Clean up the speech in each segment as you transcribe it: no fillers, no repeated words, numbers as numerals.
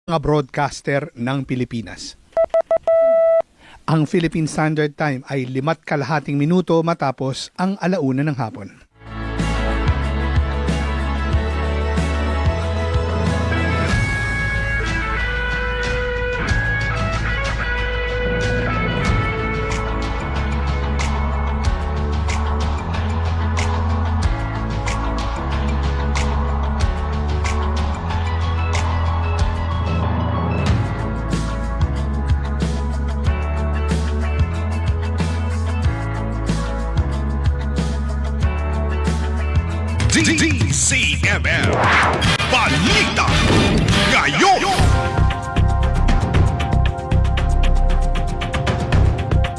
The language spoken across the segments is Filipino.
mga broadcaster ng Pilipinas. Ang Philippine Standard Time ay 5:30 minuto matapos ang 1:00 ng hapon. DZMM Balita Ngayon.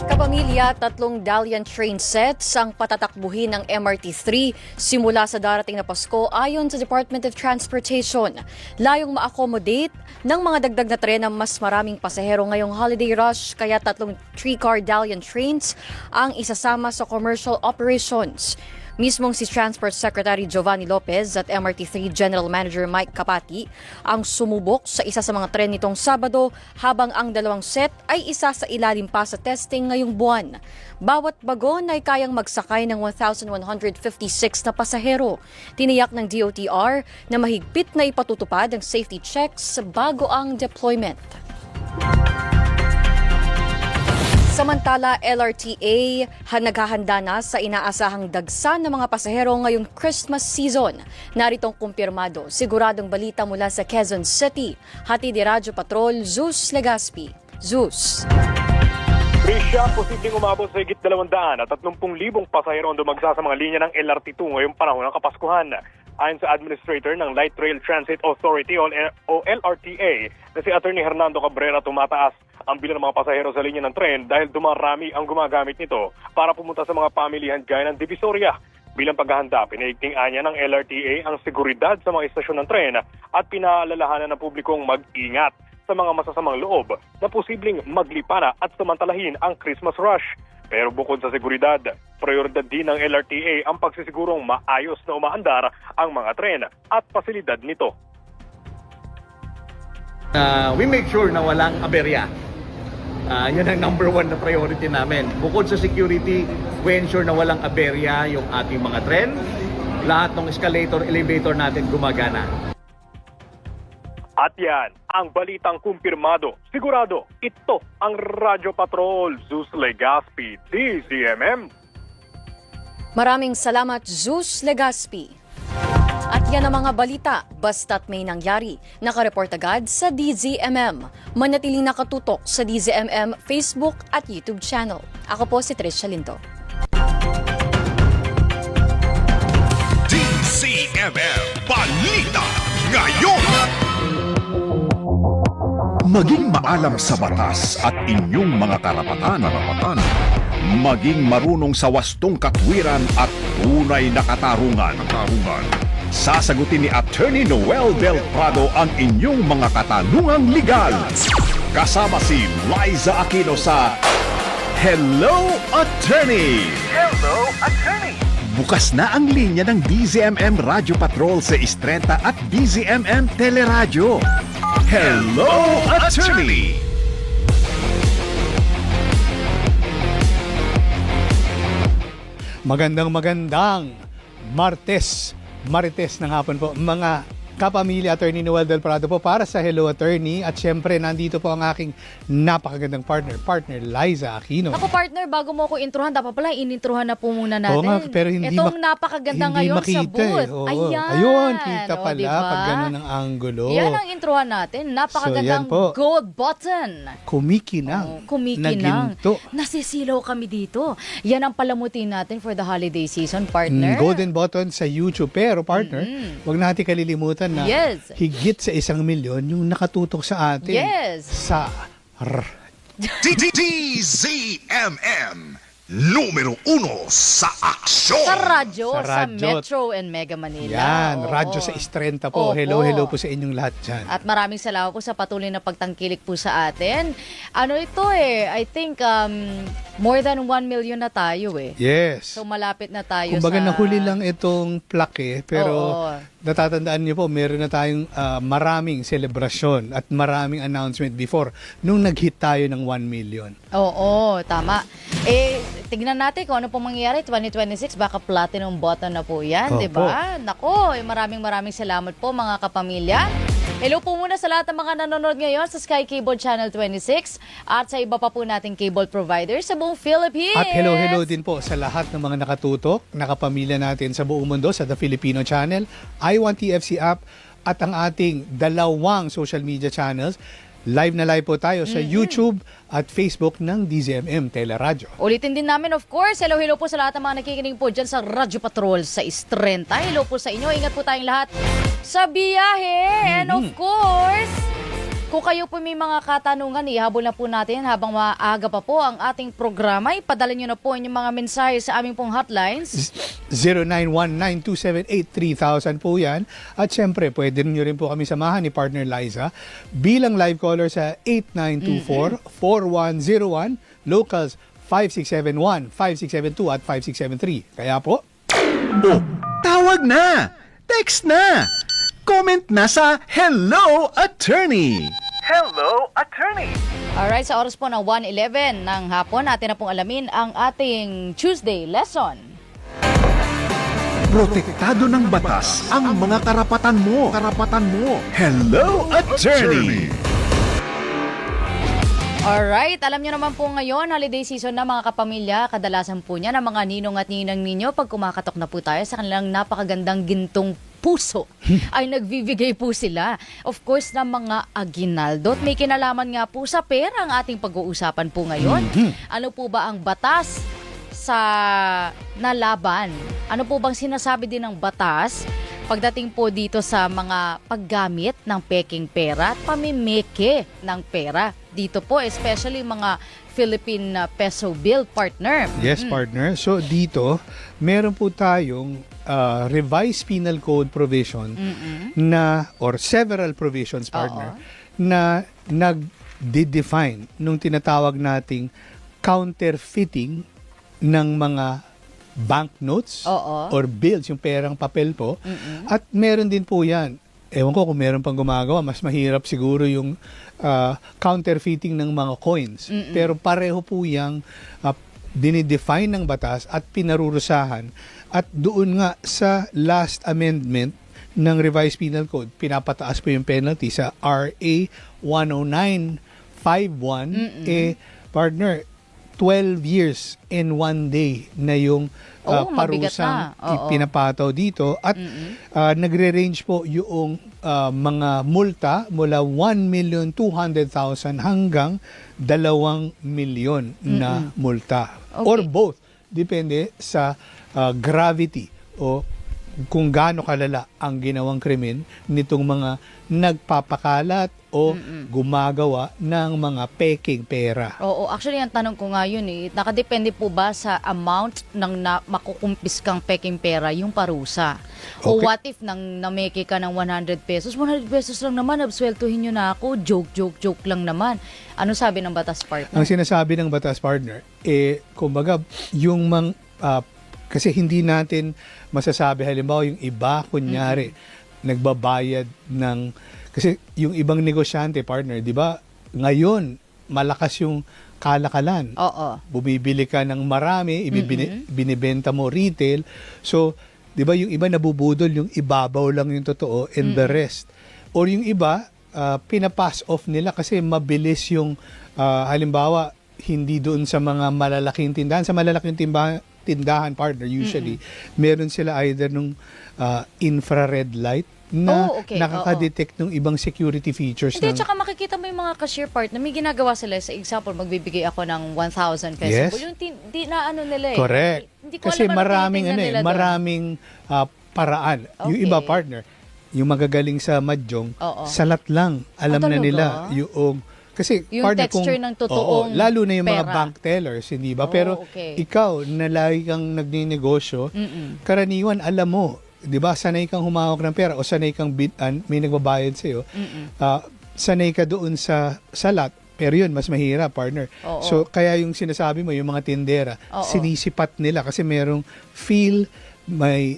Kapamilya, 3 Dalian train sets ang patatakbuhin ng MRT-3 simula sa darating na Pasko ayon sa Department of Transportation. Layong ma-accommodate ng mga dagdag na tren ng mas maraming pasahero ngayong holiday rush, kaya 3 3-car Dalian trains ang isasama sa commercial operations. Mismong si Transport Secretary Giovanni Lopez at MRT-3 General Manager Mike Capati ang sumubok sa isa sa mga tren nitong Sabado, habang ang 2 set ay isa sa ilalim pa sa testing ngayong buwan. Bawat bagon ay kayang magsakay ng 1,156 na pasahero. Tiniyak ng DOTR na mahigpit na ipatutupad ang safety checks bago ang deployment. Samantala, LRTA naghahanda na sa inaasahang dagsa ng mga pasahero ngayong Christmas season. Naritong kumpirmado, siguradong balita mula sa Quezon City. Hatid ni Radyo Patrol, Zeus Legaspi. Zeus. Risha, posibleng umabot sa higit 200 at 30,000 pasahero ang dumagsa sa mga linya ng LRT2 ngayong panahon ng Kapaskuhan. Ayon sa Administrator ng Light Rail Transit Authority o LRTA na si Attorney Hernando Cabrera, tumataas ang bilang ng mga pasahero sa linya ng tren dahil dumarami ang gumagamit nito para pumunta sa mga pamilihan gaya ng Divisoria. Bilang paghahanda, pinaigting-anya ng LRTA ang seguridad sa mga istasyon ng tren at pinaalalahanan ng publikong mag-ingat sa mga masasamang loob na posibleng maglipana at samantalahin ang Christmas rush. Pero bukod sa seguridad, prioridad din ng LRTA ang pagsisigurong maayos na umaandar ang mga tren at pasilidad nito. We make sure na walang aberya. Yan ang number 1 na priority namin. Bukod sa security, we ensure na walang aberya yung ating mga tren. Lahat ng escalator, elevator natin gumagana. At yan, ang balitang kumpirmado. Sigurado, ito ang Radyo Patrol, Zeus Legaspi, DZMM. Maraming salamat, Zeus Legaspi. At yan ang mga balita, basta't may nangyari. Nakareport agad sa DZMM. Manatiling nakatutok sa DZMM Facebook at YouTube channel. Ako po si Tricia Linto. DZMM Balita Ngayon. Maging maalam sa batas at inyong mga karapatan. Maging marunong sa wastong katwiran at tunay na katarungan. Sasagutin ni Attorney Noel Del Prado ang inyong mga katanungang legal. Kasama si Liza Aquino sa Hello, Attorney! Hello, Attorney! Bukas na ang linya ng DZMM Radio Patrol sa Istrenta at DZMM Teleradyo. Hello, Attorney! Magandang Marites ng hapon po, mga kapamilya. Attorney Noel Del Prado po para sa Hello, Attorney. At syempre, nandito po ang aking napakagandang partner Liza Aquino. Ako, partner, bago mo ako introhan, dapat pala inintrohan na po muna natin. Oo nga, pero hindi itong napakaganda hindi ngayon makita sa booth. Oo. Ayan. Ayun, kita pala diba? pag gano'n ang angulo. Yan ang introhan natin. Napakagandang So, gold button. Kumikinang. Kumikinang. Naginto. Nasisilaw kami dito. Yan ang palamutin natin for the holiday season, partner. Golden button sa YouTube. Pero partner, wag natin kalilimutan na Yes. higit sa 1 milyon yung nakatutok sa atin. Yes. Sa DZMM Numero 1 sa aksyon. Sa radyo, Sa sa radyo. Metro and Mega Manila. yan, Oo. radyo sa Istrenta po. Opo. Hello po sa inyong lahat dyan. At maraming salamat po sa patuloy na pagtangkilik po sa atin. Ano ito I think More than 1 million na tayo eh. Yes. So malapit na tayo Kumbaga sa... nahuli lang itong plaque pero Oo. natatandaan niyo po, meron na tayong maraming selebrasyon at maraming announcement before nung nag-hit tayo ng 1 million. Oo, tama. Tignan natin kung ano pong mangyayari 2026, baka platinum button na po yan, Opo. di ba? Nako, maraming salamat po mga kapamilya. Hello po muna sa lahat ng mga nanonood ngayon sa Sky Cable Channel 26 at sa iba pa po nating cable providers sa buong Philippines. At hello din po sa lahat ng mga nakatutok, nakapamilya natin sa buong mundo sa The Filipino Channel, i1TFC app at ang ating dalawang social media channels. Live na live po tayo sa YouTube at Facebook ng DZMM Teleradyo. Ulitin din namin, of course. Hello po sa lahat ng mga nakikinig po dyan sa Radyo Patrol sa Istrenta. Hello po sa inyo. Ingat po tayong lahat sa biyahe. And of course, kung kayo po may mga katanungan, ihabol na po natin habang maaga pa po ang ating programa. Ipadala nyo na po inyong mga mensahe sa aming pong hotlines. 0919-278-3000 po yan. At syempre, pwede nyo rin po kami samahan ni Partner Liza bilang live caller sa 8924-4101, locals 5671, 5672 at 5673. Kaya po, Oh, tawag na! Text na! Comment na sa Hello Attorney! Hello, attorney! Alright, sa oras po ng 1:11 ng hapon, natin na pong alamin ang ating Tuesday lesson. Protektado ng batas ang mga karapatan mo. Hello Attorney! Alright, alam nyo naman po ngayon, holiday season na mga kapamilya, kadalasan po niya ng mga ninong at ninang ninyo pag kumakatok na po tayo sa kanilang napakagandang gintong puso ay nagbibigay po sila, of course, ng mga aginaldo. At may kinalaman nga po sa pera ang ating pag-uusapan po ngayon. Ano po ba ang batas sa nalaban? Ano po bang sinasabi din ng batas pagdating po dito sa mga paggamit ng peking pera at pamimeke ng pera? Dito po, especially mga Philippine peso bill, partner. yes partner. So dito, meron po tayong revised penal code provision na, or several provisions partner, na nag-define nung tinatawag nating counterfeiting ng mga banknotes or bills, yung perang papel po. At meron din po yan. Ewan ko kung meron pang gumagawa, mas mahirap siguro yung counterfeiting ng mga coins. Pero pareho po yung dinidefine ng batas at pinarurusahan. At doon nga sa last amendment ng Revised Penal Code, pinapataas po yung penalty sa RA 10951. Partner, 12 years and 1 day na yung mabigat parusang na. pinapataw dito. At nagre-range po yung mga multa mula 1,200,000 hanggang 2 milyon na multa. Okay. Or both. Depende sa gravity o kung gaano kalala ang ginawang krimen nitong mga nagpapakalat o gumagawa ng mga peking pera. Oo, actually ang tanong ko nga yun nakadepende po ba sa amount ng makukumpiskang peking pera yung parusa? O Okay. what if nameke ka ng 100 pesos? 100 pesos lang naman, absweltuhin nyo na ako. Joke lang naman. Ano sabi ng batas partner? Ang sinasabi ng batas partner, kumbaga, yung kasi hindi natin masasabi, halimbawa yung iba, kunyari, nagbabayad ng, kasi yung ibang negosyante partner, di ba, ngayon, malakas yung kalakalan. Oo. Bumibili ka ng marami, binibenta mo retail. So, di ba yung iba nabubudol, yung ibabaw lang yung totoo and the rest. Or yung iba, pinapass off nila kasi mabilis yung, halimbawa, hindi doon sa mga malalaking tindahan. Sa malalaking tindahan partner, usually, meron sila either nung infrared light na nakaka-detect ng ibang security features. Hindi, tsaka makikita mo yung mga cashier partner, may ginagawa sila. Sa example, magbibigay ako ng 1,000 pesos. Yes. Yung di na ano nila Correct. Hindi ko Kasi alam maraming paraan. Yung Okay. iba partner, yung magagaling sa mahjong, salat lang. Alam na talaga? nila yung kasi Yung partner, texture ng totoong lalo na yung mga pera. bank tellers, hindi ba? Pero ikaw na lagi kang nagninegosyo, karaniwan alam mo, 'di ba? Sanay kang humawak ng pera o sanay kang may nagbabayad sa iyo. Sanay ka doon sa salat. Pero yun, mas mahirap, partner. Oo. So, kaya yung sinasabi mo, yung mga tindera, Oo. sinisipat nila kasi merong feel, may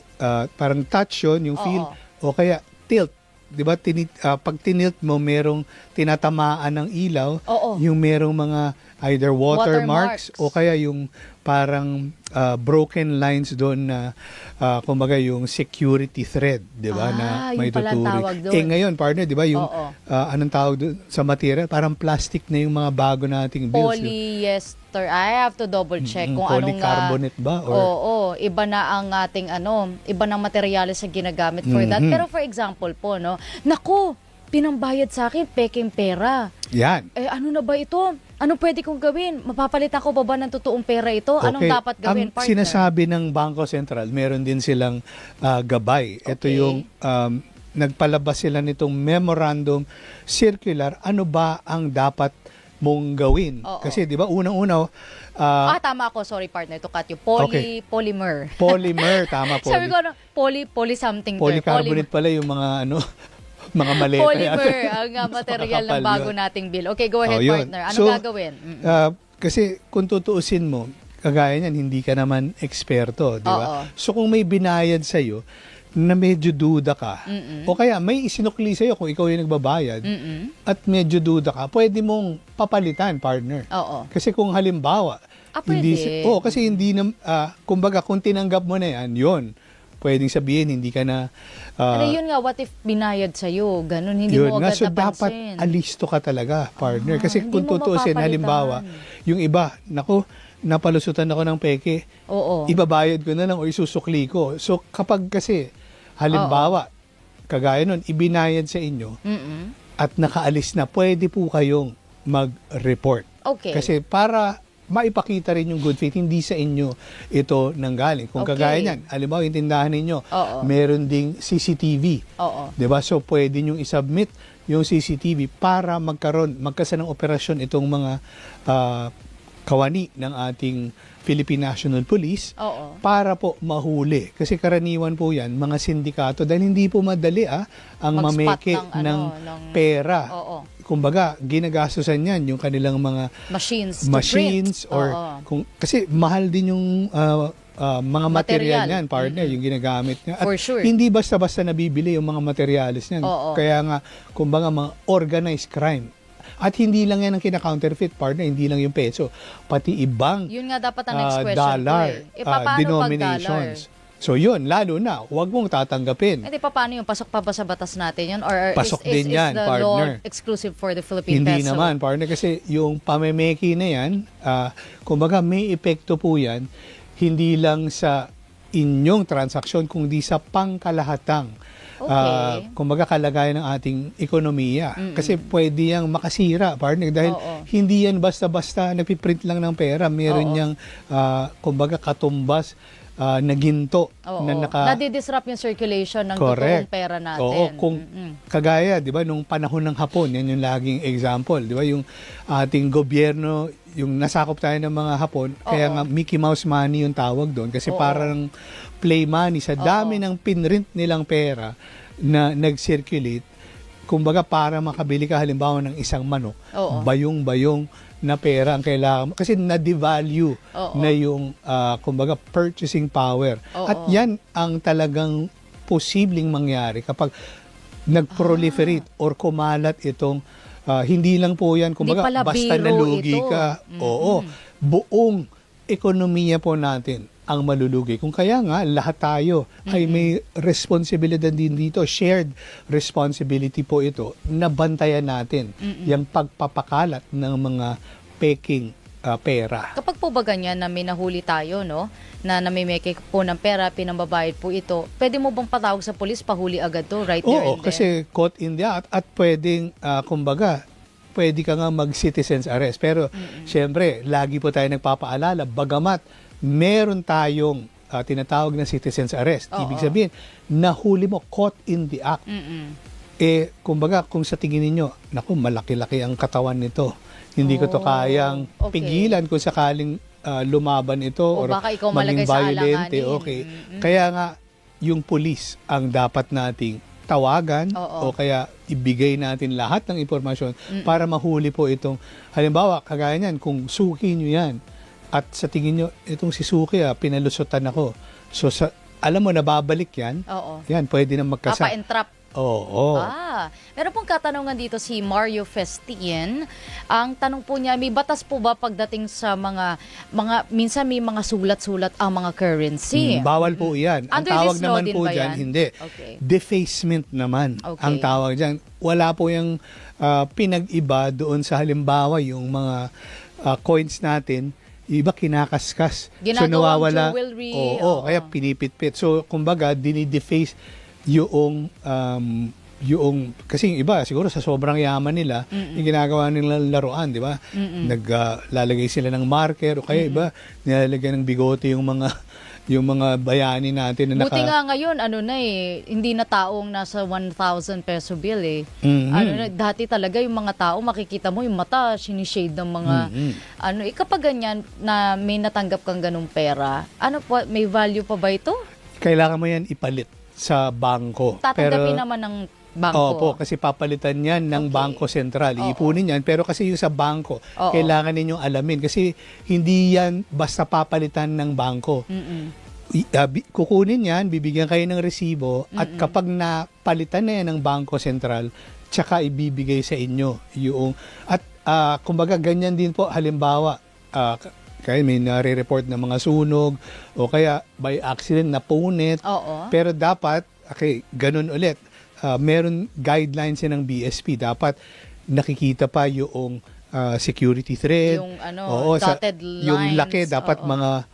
parang touch yun, yung feel, o kaya tilt. Di ba, pag tinilt mo, merong tinatamaan ng ilaw, Oo. yung merong mga either watermarks o kaya yung parang broken lines doon na kumbaga yung security thread, 'di ba, na may yun pala ang tawag tuturing. doon. Ngayon, partner, 'di ba, yung Oo. anong tawag doon sa material, parang plastic na yung mga bago nating bills. Polyester. I have to double check kung anong polycarbonate ba or Oo, iba na ang ating iba ng materyales na ginagamit for that. Pero for example po, no, naku, pinambayad sa akin peking pera. yan. Ano na ba ito? Ano pwede kong gawin? Mapapalitan ko ba ng totoong pera ito? Anong dapat gawin, Ang partner? sinasabi ng Bangko Sentral, meron din silang gabay. Ito Okay. yung nagpalabas sila nitong memorandum circular. Ano ba ang dapat mong gawin? Oo. Kasi 'di ba unang-una Tama ako. Sorry, partner, to cut you. Okay. Polymer. polymer, tama po. Sabi ko, poly something there. Polycarbonate pala yung mga mga maleta. Polymer, ang material ng Makakapal bago yun. nating bill. Okay, go ahead, Yun. partner. Ano So, gagawin? kasi kung tutuusin mo, kagaya niyan, hindi ka naman eksperto, di ba? Oo. So kung may binayad sa'yo, na medyo duda ka, o kaya may isinukli sa'yo kung ikaw yung nagbabayad, at medyo duda ka, pwede mong papalitan, partner. Oo. Kasi kung halimbawa, Pwede. kasi hindi na, kumbaga kung tinanggap mo na yan, yun, pwedeng sabihin, hindi ka na, Pero yun nga, what if binayad sa'yo? Ganun, hindi yun mo nga, agad so dapat napansin. alisto ka talaga, partner. Kasi hindi kung mo tutuusin, mapapalitan. halimbawa, yung iba, naku, napalusutan ako ng peke, Oo. ibabayad ko na lang o isusukli ko. So kapag kasi, halimbawa, kagaya nun, ibinayad sa inyo at nakaalis na, pwede po kayong mag-report. Okay. Kasi para maipakita rin yung good faith, hindi sa inyo ito nanggaling. Kung Okay. kagaya niyan, halimbawa yung tindahan ninyo, Oo. meron ding CCTV. Oo. 'Di ba? So pwede nyo isubmit yung CCTV para magkasa ng operasyon itong mga kawani ng ating Philippine National Police Oo. para po mahuli. Kasi karaniwan po yan, mga sindikato, dahil hindi po madali ang Mag-spot mameke ng ng pera. Oo. Kumbaga, ginagastusan yan yung kanilang mga Machines to machines print. or Oo. kasi mahal din yung mga material Material. niyan, partner, yung ginagamit niya. At For sure. hindi basta-basta nabibili yung mga materialis niyan. Oo. Kaya nga, kumbaga, mga organized crime. At hindi lang yan ang kina-counterfeit, partner, hindi lang yung peso, pati ibang Yun nga dapat ang next question dollar ko eh. Paano pag denominations. So yun, lalo na, huwag mong tatanggapin. Hindi pa paano yung pasok pa ba sa batas natin yun? Or Pasok is din yan, the partner. law exclusive for the Philippine Hindi peso? naman, partner, kasi yung pamemeki na yan, kumbaga may epekto po yan, hindi lang sa inyong transaksyon, kundi sa pangkalahatang Okay. kumbaga kalagayan ng ating ekonomiya. Kasi pwede yang makasira, partner, dahil Oo. hindi yan basta-basta nagpiprint lang ng pera. Meron Oo. yang kumbaga katumbas na ginto Oo. na Nadidisrupt yung circulation ng Correct. totoong pera natin. Oo, kung kagaya, 'di ba, nung panahon ng Hapon, yan yung laging example, 'di ba, yung ating gobyerno, yung nasakop tayo ng mga Hapon, kaya nga Mickey Mouse money yung tawag doon kasi Oo. parang play money sa dami ng pinrint nilang pera na nag-circulate. Kumbaga para makabili ka halimbawa ng isang manok, Oo. bayong-bayong na pera ang kailangan mo kasi na-devalue Oo. na yung kumbaga purchasing power. Oo. At yan ang talagang posibleng mangyari kapag nag-proliferate or kumalat itong hindi lang po yan kumbaga Hindi pala basta biro nalugi ito. ka. Oo. Buong ekonomiya po natin ang malulugi. Kung kaya nga lahat tayo ay may responsibilidad din dito, shared responsibility po ito na bantayan natin yung pagpapakalat ng mga peking pera. Kapag po ba ganyan na may nahuli tayo, no? Na namimeke po ng pera, pinambabayad po ito, pwede mo bang patawag sa polis, pahuli agad to, right there Oo, and then? kasi caught in the act at pwedeng, kumbaga, pwede ka nga mag-citizen's arrest. Pero, syempre, lagi po tayo nagpapaalala, bagamat meron tayong tinatawag na citizen's arrest. Oo. Ibig sabihin, nahuli mo, caught in the act. Kumbaga, kung sa tingin ninyo, naku, malaki-laki ang katawan nito. Hindi ko to kayang okay. pigilan kung sakaling lumaban ito O or baka ikaw maging malagay sa violent. alanganin. Okay. Kaya nga, yung pulis ang dapat nating tawagan Oo. o kaya ibigay natin lahat ng impormasyon para mahuli po itong, halimbawa, kagaya niyan, kung suki nyo yan at sa tingin nyo, itong si suki, pinalusutan ako. So, alam mo, nababalik yan. Oo. Yan, pwede na magkasa. Papa-entrap. Oo. Meron pong katanungan dito si Mario Festien. Ang tanong po niya, may batas po ba pagdating sa mga minsan may mga sulat-sulat ang mga currency? Bawal po yan. Ang Under tawag this law naman din po ba dyan, yan? hindi. Okay. Defacement naman Okay. ang tawag dyan. Wala po yung pinag-iba doon sa halimbawa yung mga coins natin, iba kinakaskas. Ginagawang jewelry. Oo, kaya pinipit-pit. So, kumbaga, dinideface yung kasi yung iba siguro sa sobrang yaman nila yung ginagawa nilang laruan, di ba? Naglalagay sila ng marker o kaya iba nilalagyan ng bigote yung mga bayani natin na Buti nga ngayon, hindi na taong nasa 1,000 peso bill eh. Dati talaga yung mga tao, makikita mo yung mata, sinishade ng mga, kapag ganyan na may natanggap kang ganung pera, may value pa ba ito? kailangan mo yan ipalit sa bangko. Tatanggapin naman ng bangko. Opo, kasi papalitan yan ng Bangko Sentral. Iipunin yan. Pero kasi yung sa bangko, kailangan ninyong alamin. Kasi hindi yan basta papalitan ng bangko. Kukunin yan, bibigyan kayo ng resibo, at kapag napalitan na yan ng Bangko Sentral, tsaka ibibigay sa inyo yung... At kumbaga, ganyan din po, halimbawa, kaya may nare-report na mga sunog, o kaya by accident napunit. Pero dapat, ganun ulit. Meron guidelines yan ng BSP. Dapat nakikita pa yung security thread. Yung dotted lines. Yung laki, dapat mga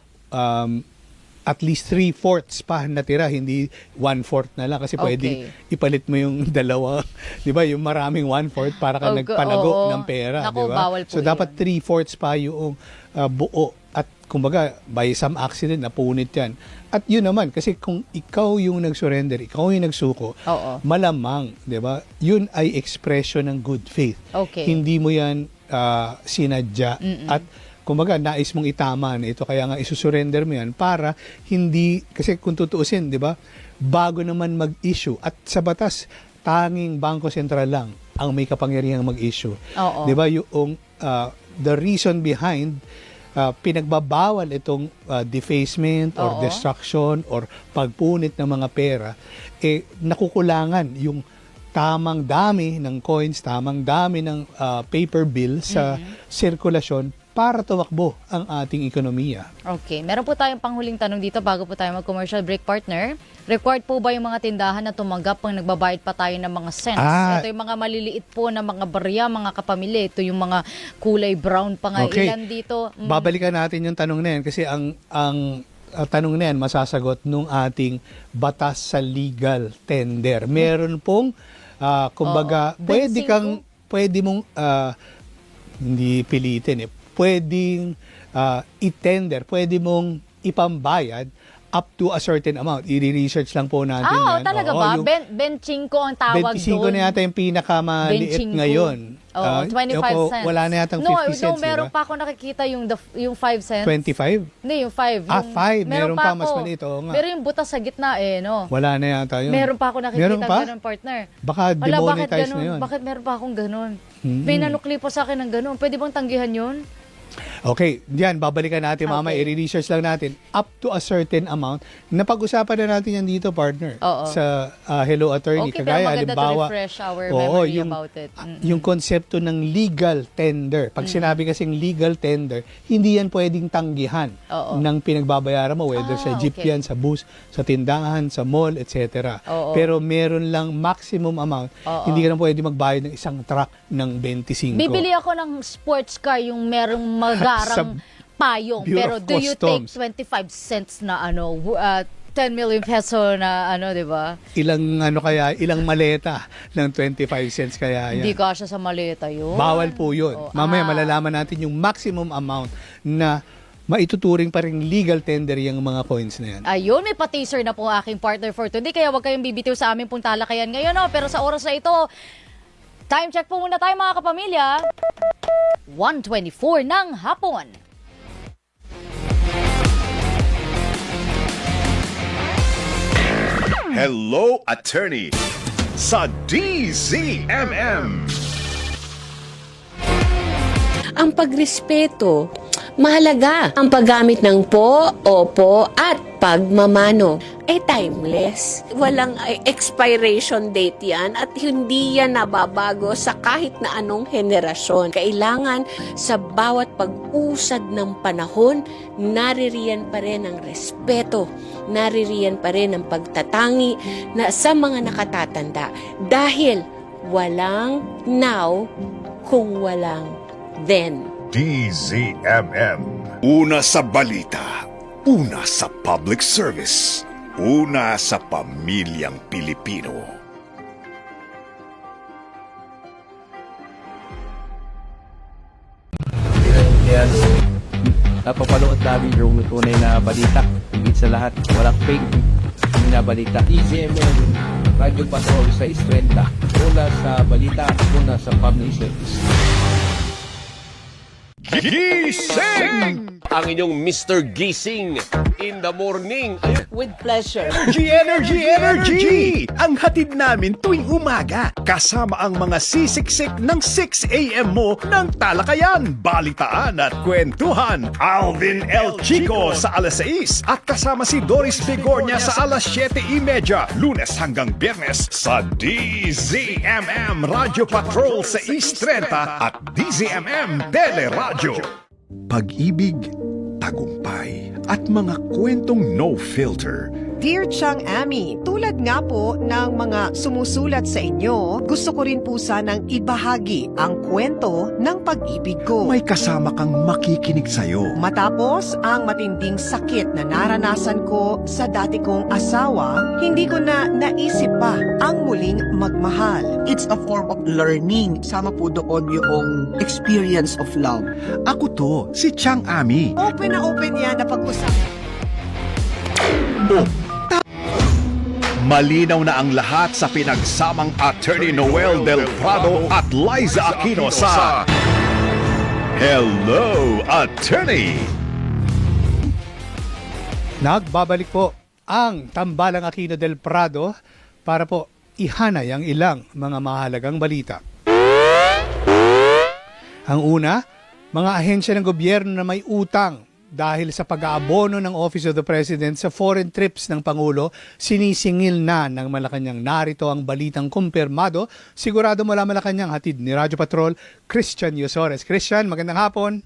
at least 3/4 pa natira, hindi 1/4 na lang. Kasi pwede ipalit mo yung dalawa. Di ba? Yung maraming 1/4 para ka nagpalago ng pera. Naku, di ba? bawal po So dapat 3/4 pa yung buo. At kumbaga, by some accident, napunit yan. At yun naman, kasi kung ikaw yung nag-surrender, ikaw yung nagsuko, malamang, di ba? Yun ay expression ng good faith. Hindi mo yan sinadya. At kumbaga, nais mong itama na ito, kaya nga isusurrender mo yan para hindi, kasi kung tutuusin, di ba? Bago naman mag-issue. At sa batas, tanging Bangko Sentral lang ang may kapangyarihang mag-issue. Di ba? Yung the reason behind pinagbabawal itong defacement or destruction or pagpunit ng mga pera, nakukulangan yung tamang dami ng coins, tamang dami ng paper bill sa sirkulasyon para tumakbo ang ating ekonomiya. Okay. Meron po tayong panghuling tanong dito bago po tayo mag-commercial break, partner. Required po ba yung mga tindahan na tumanggap pang nagbabayad pa tayo ng mga cents? Ito yung mga maliliit po na mga barya, mga kapamilya. Ito yung mga kulay brown pa nga. Ilan dito? Babalikan natin yung tanong na yan kasi ang tanong na yan masasagot nung ating batas sa legal tender. Meron pong kumbaga, pwede mong hindi pilitin pwedeng i-tender, pwede mong ipambayad up to a certain amount. I-research lang po natin yan. Talaga ba? Benching ko ang tawag 25 doon. na yata yung pinakamaliit ngayon. 25 cents. Wala na yatang 50 cents. No, meron pa ako nakikita yung 5 cents. 25? Hindi, yung 5. 5. Meron pa mas maliit. Pero yung butas sa gitna no? Wala na yata yun. Meron pa ako nakikita ganun, partner. Baka demonetize na yun. Bakit meron pa akong ganun? May nanukli po sa akin ng ganun. Pwede bang tanggihan yun? Okay, diyan, babalikan natin mamaya, i-research lang natin up to a certain amount. Napag-usapan na natin yan dito, partner, sa Hello Attorney. Okay, Kagaya, pero maganda to refresh our memory about it. Yung konsepto ng legal tender. Pag sinabi kasing legal tender, hindi yan pwedeng tanggihan ng pinagbabayaran mo, whether sa jeep yan, sa bus, sa tindahan, sa mall, etc. Pero meron lang maximum amount. Hindi ka na pwede magbayad ng isang truck ng 25. Bibili ako ng sports car yung merong magarang payong. Pero do you take 25 cents na 10 million peso na di ba? Ilang maleta ng 25 cents kaya yan. Hindi kasya sa maleta yun. Bawal po yun. Mamaya malalaman natin yung maximum amount na maituturing pa rin legal tender yung mga coins na yan. Ayun, may pa-teaser na po aking partner for today. Kaya huwag kayong bibitiw sa aming pong talakayan ngayon. Pero sa oras na ito, time check po muna tayo mga kapamilya. 1:24 ng hapon. Hello, Attorney. sa DZMM. Ang pagrespeto, mahalaga. Ang paggamit ng po, opo, at pagmamano ay timeless. Walang expiration date yan at hindi yan nababago sa kahit na anong henerasyon. Kailangan sa bawat pag-usad ng panahon, naririyan pa rin ang respeto, naririyan pa rin ang pagtatangi na sa mga nakatatanda. Dahil walang now kung walang then. DZMM. Una sa balita, una sa public service, una sa pamilyang Pilipino. Yes. Napapanood namin yung tunay na balita. Higit sa lahat, walang fake na balita. DZMM, Radio Patrol sa Istrenta. Una sa balita, una sa public service. Gising! Ang inyong Mr. Gising in the morning. With pleasure. Energy! Ang hatid namin tuwing umaga. Kasama ang mga sisiksik ng 6 a.m. mo ng talakayan, balitaan at kwentuhan. Alvin L. Chico sa alas 6 at kasama si Doris Bigornia sa alas 7:30, Lunes hanggang Biyernes sa DZMM Radio Patrol sa East 30 at DZMM Teleradyo. Pag-ibig, tagumpay, at mga kwentong no filter. Dear Chang Ami, tulad nga po ng mga sumusulat sa inyo, gusto ko rin po sanang ibahagi ang kwento ng pag-ibig ko. May kasama kang makikinig sa'yo. Matapos ang matinding sakit na naranasan ko sa dati kong asawa, hindi ko na naisip pa ang muling magmahal. It's a form of learning. Sama po doon yung experience of love. Ako to, si Chang Ami. Open na open yan na pag-usapan. Malinaw na ang lahat sa pinagsamang Attorney Noel Del Prado at Liza Aquino sa Hello, Attorney! Nagbabalik po ang Tambalang Aquino del Prado para po ihanay ang ilang mga mahalagang balita. Ang una, mga ahensya ng gobyerno na may utang dahil sa pag-aabono ng Office of the President sa foreign trips ng Pangulo, sinisingil na ng Malacanang. Narito ang balitang kumpirmado. Sigurado mula Malacanang, hatid ni Radyo Patrol, Christian Yosores. Christian, magandang hapon.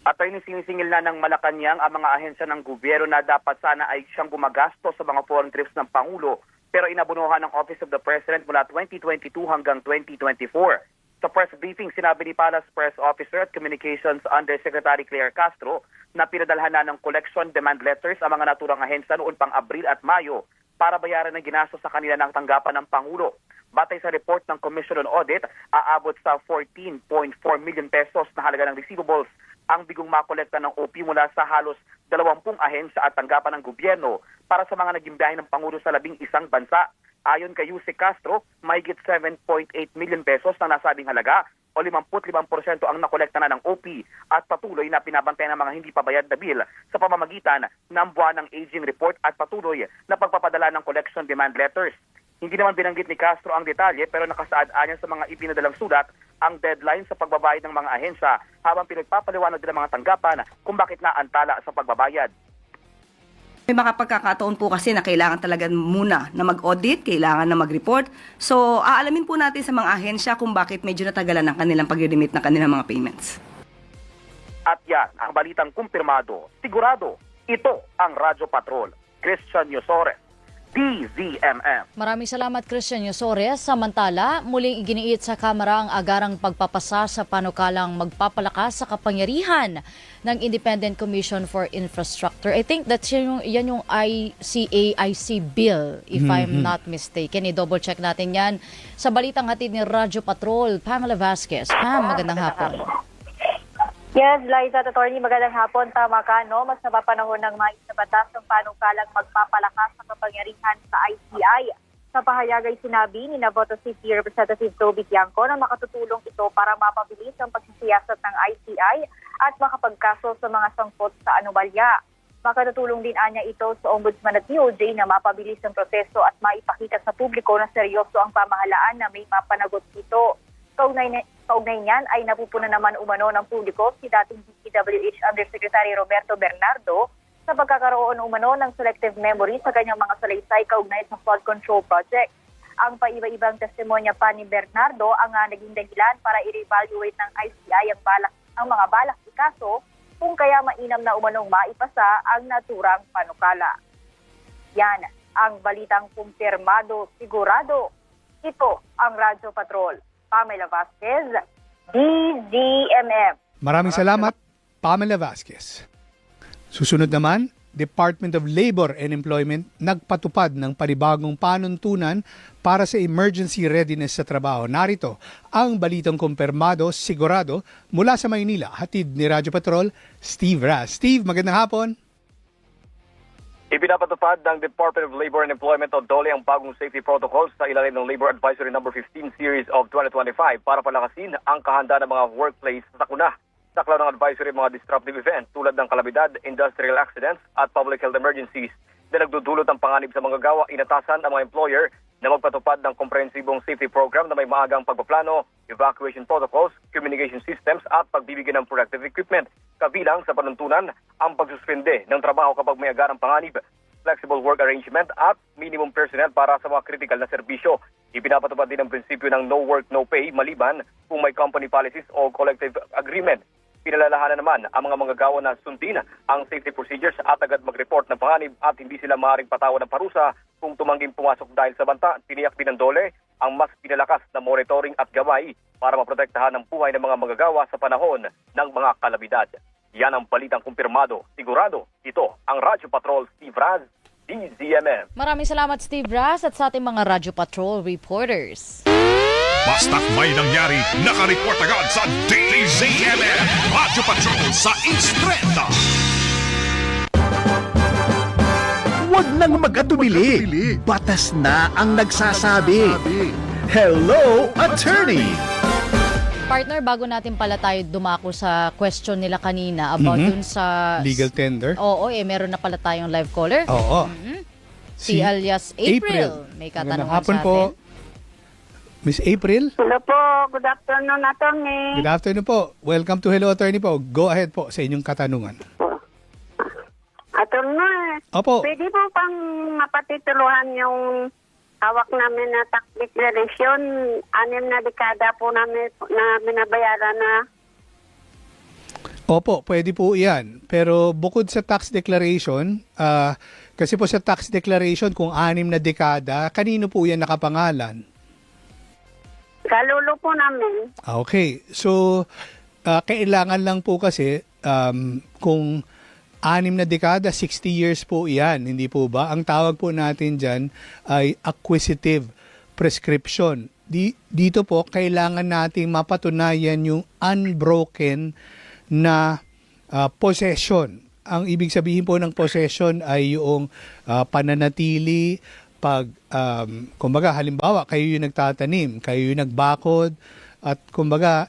Attorney, sinisingil na ng Malacanang ang mga ahensya ng gobyerno na dapat sana ay siyang gumagastos sa mga foreign trips ng Pangulo, pero inabunuhan ng Office of the President mula 2022 hanggang 2024. Sa press briefing, sinabi ni Palace Press Officer at Communications Undersecretary Claire Castro na pinadalhan na ng collection demand letters ang mga naturang ahensya noon pang Abril at Mayo para bayaran ng ginastos sa kanila ng tanggapan ng Pangulo. Batay sa report ng Commission on Audit, aabot sa 14.4 million pesos na halaga ng receivables ang bigong makolekta ng OP mula sa halos 20 ahensya at tanggapan ng gobyerno para sa mga naging biyahe ng Pangulo sa 11 bansa. Ayon kay Yuse Castro, mahigit 7.8 million pesos na nasabing halaga o 55% ang nakolekta na ng OP at patuloy na pinabantayan ng mga hindi pa bayad na bill sa pamamagitan ng buwan ng aging report at patuloy na pagpapadala ng collection demand letters. Hindi naman binanggit ni Castro ang detalye pero nakasaad ayon sa mga ipinadalang sulat ang deadline sa pagbabayad ng mga ahensya habang pinagpapaliwanag ng mga tanggapan kung bakit naantala sa pagbabayad. May mga pagkakataon po kasi na kailangan talaga muna na mag-audit, kailangan na mag-report. So, aalamin po natin sa mga ahensya kung bakit medyo natagalan ang kanilang pag-remit ng kanilang mga payments. At yan, ang balitang kumpirmado. Sigurado, ito ang Radyo Patrol. Christian Yosores, DZMM. Maraming salamat, Christian Yosores. Samantala, muling iginiit sa Kamara ang agarang pagpapasa sa panukalang magpapalakas sa kapangyarihan ng Independent Commission for Infrastructure. I think that's yan yung ICAIC bill, if I'm not mistaken. I-double check natin yan sa balitang hatid ni Radyo Patrol, Pamela Vasquez. Pam, magandang hapon. Yes, Liza at Attorney, magandang hapon. Tama ka, no? Mas napapanahon ng mga isabatas ng panukalang magpapalakas sa kapangyarihan sa ICI. Sa pahayag ay sinabi ni Navoto City Representative Toby Tiangco na makatutulong ito para mapabilis ang pagsisiyasat ng ICI at makapagkaso sa mga sangkot sa anomalya. Makatutulong din anya ito sa Ombudsman at DOJ na mapabilis ang proseso at maipakita sa publiko na seryoso ang pamahalaan na may mapanagot ito. Kaugnay niyan ay napupuna naman umano ng publiko si dating DPWH Undersecretary Roberto Bernardo sa pagkakaroon umano ng selective memory sa kanyang mga salaysay kaugnay sa flood control project. Ang paiba-ibang testimonya pa ni Bernardo ang naging dahilan para i-reevaluate ng ICI ang mga balak ikaso kung kaya mainam na umanong maipasa ang naturang panukala. Yan ang balitang kumpirmado, sigurado. Ito ang Radyo Patrol. Pamela Vasquez, DZMM. Maraming salamat, Pamela Vasquez. Susunod naman, Department of Labor and Employment nagpatupad ng panibagong panuntunan para sa emergency readiness sa trabaho. Narito ang balitang kumpirmado, sigurado mula sa Maynila. Hatid ni Radyo Patrol, Steve Raz. Steve, magandang hapon. Ipinapatupad ng Department of Labor and Employment o DOLE ang bagong safety protocols sa ilalim ng Labor Advisory No. 15 Series of 2025 para palakasin ang kahanda ng mga workplace sa sakuna. Saklaw ng advisory mga disruptive event tulad ng kalamidad, industrial accidents at public health emergencies na nagdudulot ng panganib sa mga gawa. Inatasan ang mga employer na magpatupad ng komprehensibong safety program na may maagang pagpaplano, evacuation protocols, communication systems at pagbibigay ng protective equipment. Kabilang sa panuntunan ang pagsuspende ng trabaho kapag may agarang panganib, flexible work arrangement at minimum personnel para sa mga critical na serbisyo. Ipinapatupad din ang prinsipyo ng no work, no pay maliban kung may company policies o collective agreement. Pinalalahanan naman ang mga manggagawa na sundin ang safety procedures at agad mag-report ng panganib at hindi sila maaaring patawan ng parusa kung tumangging pumasok dahil sa banta. Tiniyak din ng DOLE ang mas pinalakas na monitoring at gabay para maprotektahan ang buhay ng mga manggagawa sa panahon ng mga kalamidad. Yan ang balitang kumpirmado, sigurado. Ito ang Radyo Patrol, Steve Raz, DZMM. Maraming salamat, Steve Raz, at sa ating mga Radyo Patrol reporters. Basta't may nangyari, nakareport agad sa DZMM. Radyo Patrol sa East 30. Huwag nang mag-atubili. Batas na ang nagsasabi. Hello, Attorney! Partner, bago natin pala tayo dumako sa question nila kanina about dun sa legal tender. Oo, meron na pala tayong live caller. Oo. Si alias April. May katanungan Magandang hapon sa po. atin. Miss April? Hello po, good afternoon, Attorney. Good afternoon po. Welcome to Hello Attorney po. Go ahead po sa inyong katanungan. Attorney, Opo. pwede po pang mapatituluhan yung hawak namin na tax declaration, 6 na dekada po namin na binabayaran na. Opo, pwede po yan. Pero bukod sa tax declaration, kasi po sa tax declaration kung 6 na dekada, kanino po yan nakapangalan? Kalulo po namin. Okay. So, kailangan lang po kasi kung 6 na dekada, 60 years po yan, hindi po ba? Ang tawag po natin dyan ay acquisitive prescription. Dito po, kailangan nating mapatunayan yung unbroken na possession. Ang ibig sabihin po ng possession ay yung pananatili, kumbaga halimbawa kayo yung nagtatanim, kayo yung nagbakod at kumbaga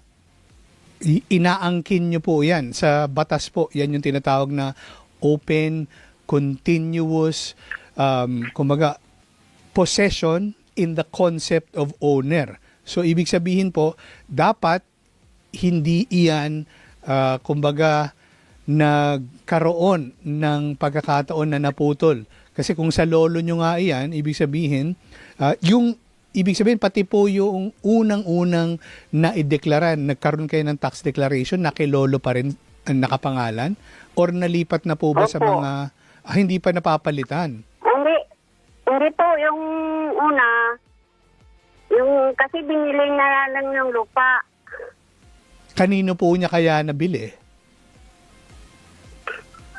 inaangkin nyo po yan sa batas po. Yan yung tinatawag na open, continuous, kumbaga possession in the concept of owner. So ibig sabihin po, dapat hindi iyan kumbaga nagkaroon ng pagkakataon na naputol. Kasi kung sa lolo nyo nga iyan, ibig sabihin, pati po yung unang-unang na-ideklara, nagkaroon kayo ng tax declaration na kay lolo pa rin ang nakapangalan? Or nalipat na po ba sa mga, hindi pa napapalitan? Hindi po, yung una, yung kasi binili na lang ng lupa. Kanino po niya kaya nabili?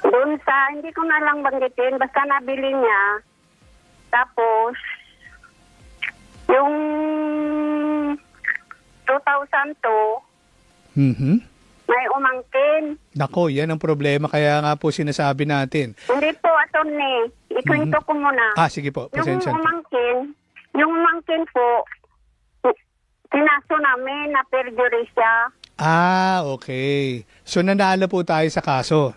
Doon sa, hindi ko na lang banggitin, basta nabili niya. Tapos, yung 2002, may umangkin. Nako, yan ang problema. Kaya nga po sinasabi natin. Hindi po, Attorney. Ikwento ko muna. Sige po, pasensya. Yung umangkin po, kinaso namin na perjury siya. Okay. So nanalo po tayo sa kaso.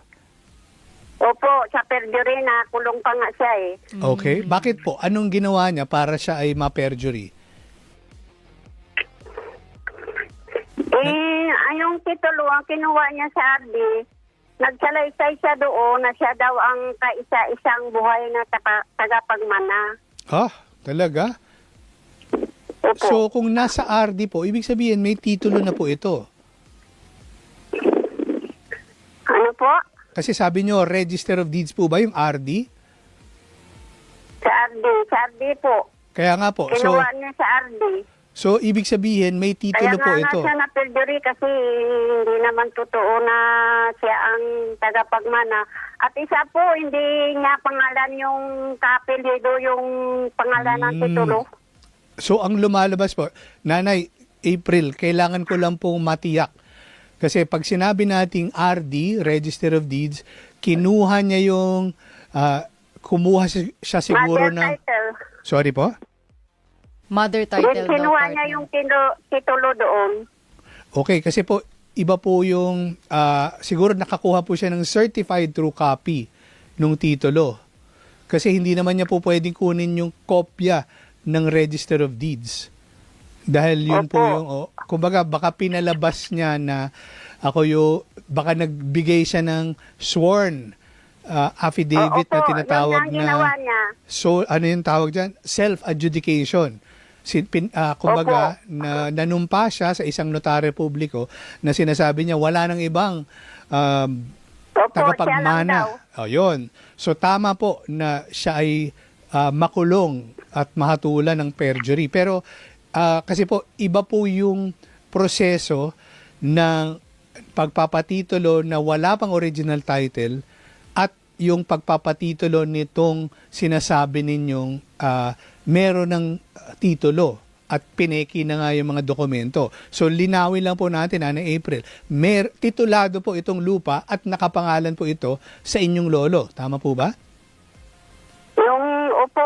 Opo, sa perjury na kulong pa nga siya eh. Okay. Bakit po? Anong ginawa niya para siya ay ma-perjury? Yung titulo, ang kinuha niya sa RD, nagsalaysay siya doon na siya daw ang kaisa-isang buhay na tagapagmana. Talaga? So, kung nasa RD po, ibig sabihin may titulo na po ito. Ano po? Kasi sabi nyo, Register of Deeds po ba yung RD? Sa RD po. Kaya nga po. Kinuha niya sa RD. So, ibig sabihin, may titulo po ito. Kaya nga siya na-perjury kasi hindi naman totoo na siya ang tagapagmana. At isa po, hindi niya pangalan yung kapilido, yung pangalan ng titulo. So, ang lumalabas po, Nanay, April, kailangan ko lang pong matiyak. Kasi pag sinabi nating RD, Register of Deeds, kinuha niya yung, kumuha siya siguro Mother title. Sorry po? Mother title. Kinuha niya yung titulo doon. Okay, kasi po, iba po yung, siguro nakakuha po siya ng certified true copy nung titulo. Kasi hindi naman niya po pwedeng kunin yung kopya ng Register of Deeds. Dahil yun po yung, kumbaga, baka pinalabas niya na baka nagbigay siya ng sworn affidavit na tinatawag na, so, ano yung tawag dyan? Self-adjudication. Kumbaga, na nanumpa siya sa isang notaryo publiko na sinasabi niya wala nang ibang tagapagmana. Yun. So, tama po na siya ay makulong at mahatulan ng perjury. Pero, kasi po, iba po yung proseso ng pagpapatitulo na wala pang original title at yung pagpapatitulo nitong sinasabi ninyong meron ng titulo at pineki na nga yung mga dokumento. So, linawin lang po natin, Ana April, titulado po itong lupa at nakapangalan po ito sa inyong lolo. Tama po ba?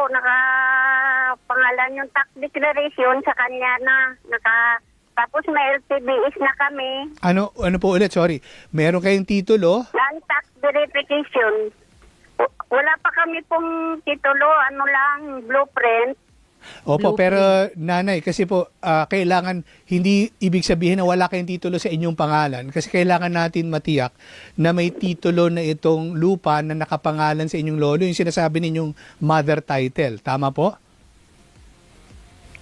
Nakapangalan yung tax declaration sa kanya na. Tapos may LTBS na kami. Ano po ulit? Sorry. Meron kayong titulo? Land tax verification. Wala pa kami pong titulo, blueprint. Opo, pero Nanay, kasi po kailangan, hindi ibig sabihin na wala kayong titulo sa inyong pangalan. Kasi kailangan natin matiyak na may titulo na itong lupa na nakapangalan sa inyong lolo, yung sinasabi ninyong mother title. Tama po?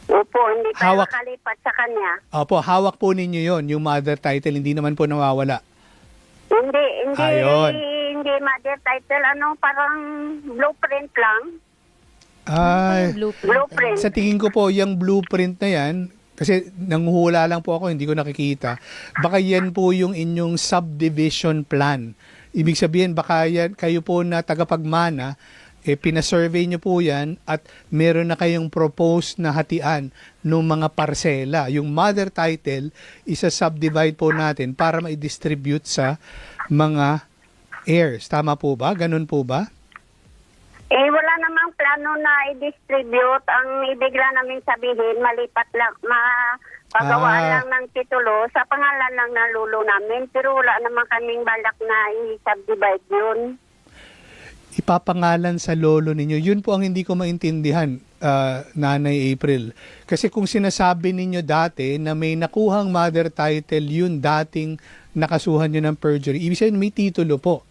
Opo, hindi tayo makalipat sa kanya. Opo, hawak po ninyo yon, yung mother title, hindi naman po nawawala. Hindi Ayun. Hindi mother title, parang blueprint lang. Blueprint. Sa tingin ko po, yung blueprint na yan, kasi nanguhula lang po ako, hindi ko nakikita, baka yan po yung inyong subdivision plan. Ibig sabihin, baka yan, kayo po na tagapagmana, pinasurvey nyo po yan at meron na kayong proposed na hatian ng mga parsela. Yung mother title, isa-subdivide po natin para ma-distribute sa mga heirs. Tama po ba? Ganun po ba? Wala namang plano na i-distribute. Ang ibig lang namin sabihin, malipat lang, pagawaan lang ng titulo sa pangalan lang ng lulo namin. Pero wala naman kaming balak na i-subdivide yun. Ipapangalan sa lolo ninyo. Yun po ang hindi ko maintindihan, Nanay April. Kasi kung sinasabi ninyo dati na may nakuhang mother title, yun dating nakasuhan nyo ng perjury. Ibig sabihin may titulo po.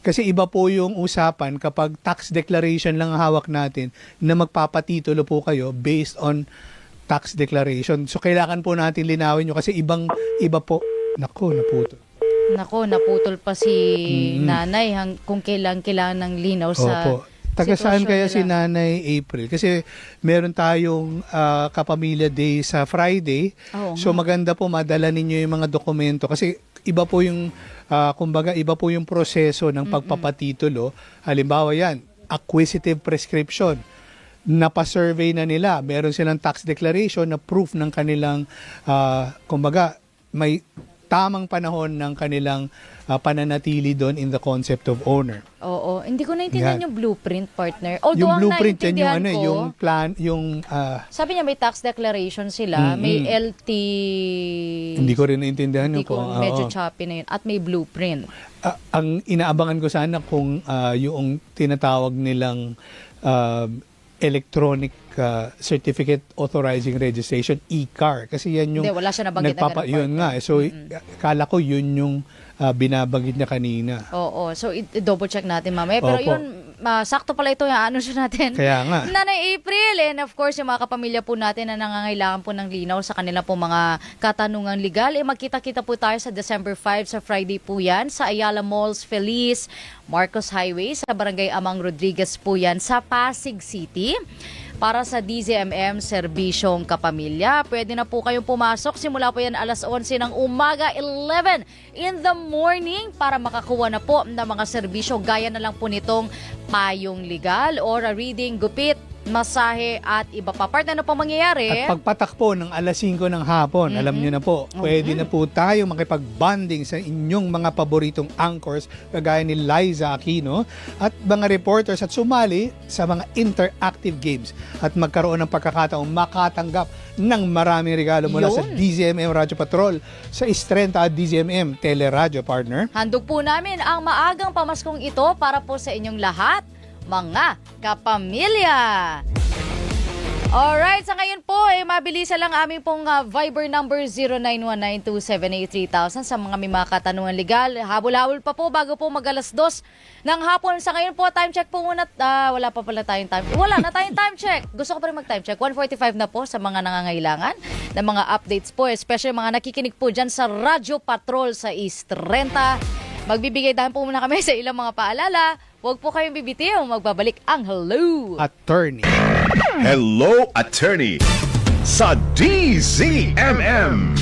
Kasi iba po yung usapan kapag tax declaration lang ang hawak natin na magpapatitulo po kayo based on tax declaration. So kailangan po natin linawin nyo kasi iba po. Naputol pa si Nanay kung kailangan ng linaw sa taga-saan kaya si Nanay April? Kasi meron tayong Kapamilya Day sa Friday. So maganda po madala ninyo yung mga dokumento kasi iba po yung iba po yung proseso ng pagpapatitulo. Halimbawa yan, acquisitive prescription. Napa-survey na nila. Meron silang tax declaration na proof ng kanilang may tamang panahon ng kanilang pananatili doon in the concept of owner. Oo, hindi ko naintindihan Yan. yung blueprint, partner. Although Yung ang blueprint yan, yung naintindihan ko, yung plan, yung sabi niya may tax declaration sila, may LT... hindi ko rin naintindihan Hindi yun ko, po. medyo Oo. choppy na yun. At may blueprint. Ang inaabangan ko sana kung yung tinatawag nilang electronic certificate authorizing registration, e-car, kasi yan yung Hindi, wala siya nabanggit agad, yun nga, so kala ko yun yung binabagit niya kanina. Oo, so i-double check natin mamaya. Pero Opo. yun, sakto pala ito yung ano siya natin. Kaya nga. Nanay April, and of course, yung mga kapamilya po natin na nangangailangan po ng linaw sa kanila po mga katanungan legal, magkita-kita po tayo sa December 5 sa Friday po yan, sa Ayala Malls, Feliz, Marcos Highway, sa Barangay Amang Rodriguez po yan, sa Pasig City. Para sa DZMM Serbisyong Kapamilya. Pwede na po kayong pumasok. Simula po yan alas 11 ng umaga, 11 in the morning para makakuha na po ng mga serbisyo. Gaya na lang po nitong payong legal or a reading, gupit, masahe at iba pa. Part na po mangyayari. At pagpatak po ng alas 5 ng hapon, alam niyo na po, pwede na po tayo makipag-bonding sa inyong mga paboritong anchors kagaya ni Liza Aquino at mga reporters at sumali sa mga interactive games at magkaroon ng pagkakataong makatanggap ng maraming regalo mula sa DZMM Radyo Patrol sa Istrenta at DZMM Teleradyo, partner. Handog po namin ang maagang pamaskong ito para po sa inyong lahat, mga kapamilya. Alright, sa ngayon po, mabilisan lang aming pong Viber number 09192783,000 sa mga may mga katanungan legal. Habol-habol pa po bago po mag-alas 2 ng hapon. Sa ngayon po, time check po muna. Wala pa pala tayong time. Wala na tayong time check. Gusto ko pa rin mag-time check. 1:45 na po sa mga nangangailangan ng mga updates po, especially mga nakikinig po dyan sa Radyo Patrol sa East 30. Magbibigay tayo po muna kami sa ilang mga paalala. Huwag po kayong bibitiw. Magbabalik ang Hello Attorney. Hello, Attorney sa DZMM.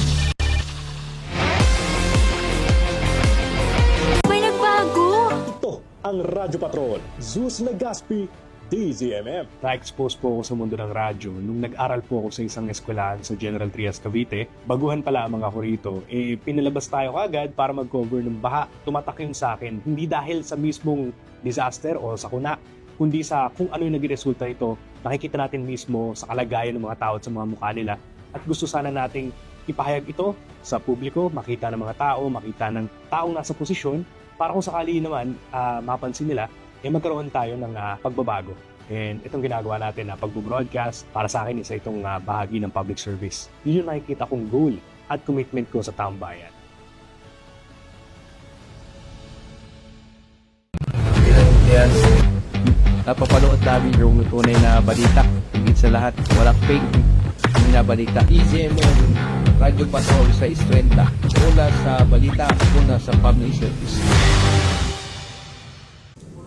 May nagbago. Ito ang Radyo Patrol. Zeus Legaspi, DZMM. Na-expose po ako sa mundo ng radyo nung nag-aral po ako sa isang eskwelahan sa General Trias, Cavite. Baguhan pa lamang ako rito. Pinalabas tayo kagad para mag-cover ng baha. Tumatak yun sa akin. Hindi dahil sa mismong disaster o sakuna, kundi sa kung ano yung naging resulta ito. Nakikita natin mismo sa kalagayan ng mga tao at sa mga mukha nila. At gusto sana nating ipahayag ito sa publiko, makita ng mga tao, makita ng taong nasa posisyon, para kung sakali naman mapansin nila, magkaroon tayo ng pagbabago. And itong ginagawa natin na pag-broadcast, para sa akin isa itong bahagi ng public service. Yun yung nakikita kong goal at commitment ko sa taong bayan. Yan. Napapanood namin yung tunay na balita. Higit sa lahat, walang fake na balita. DZMM Radyo Patrol sa Istrenta. Una sa balita, una sa public service.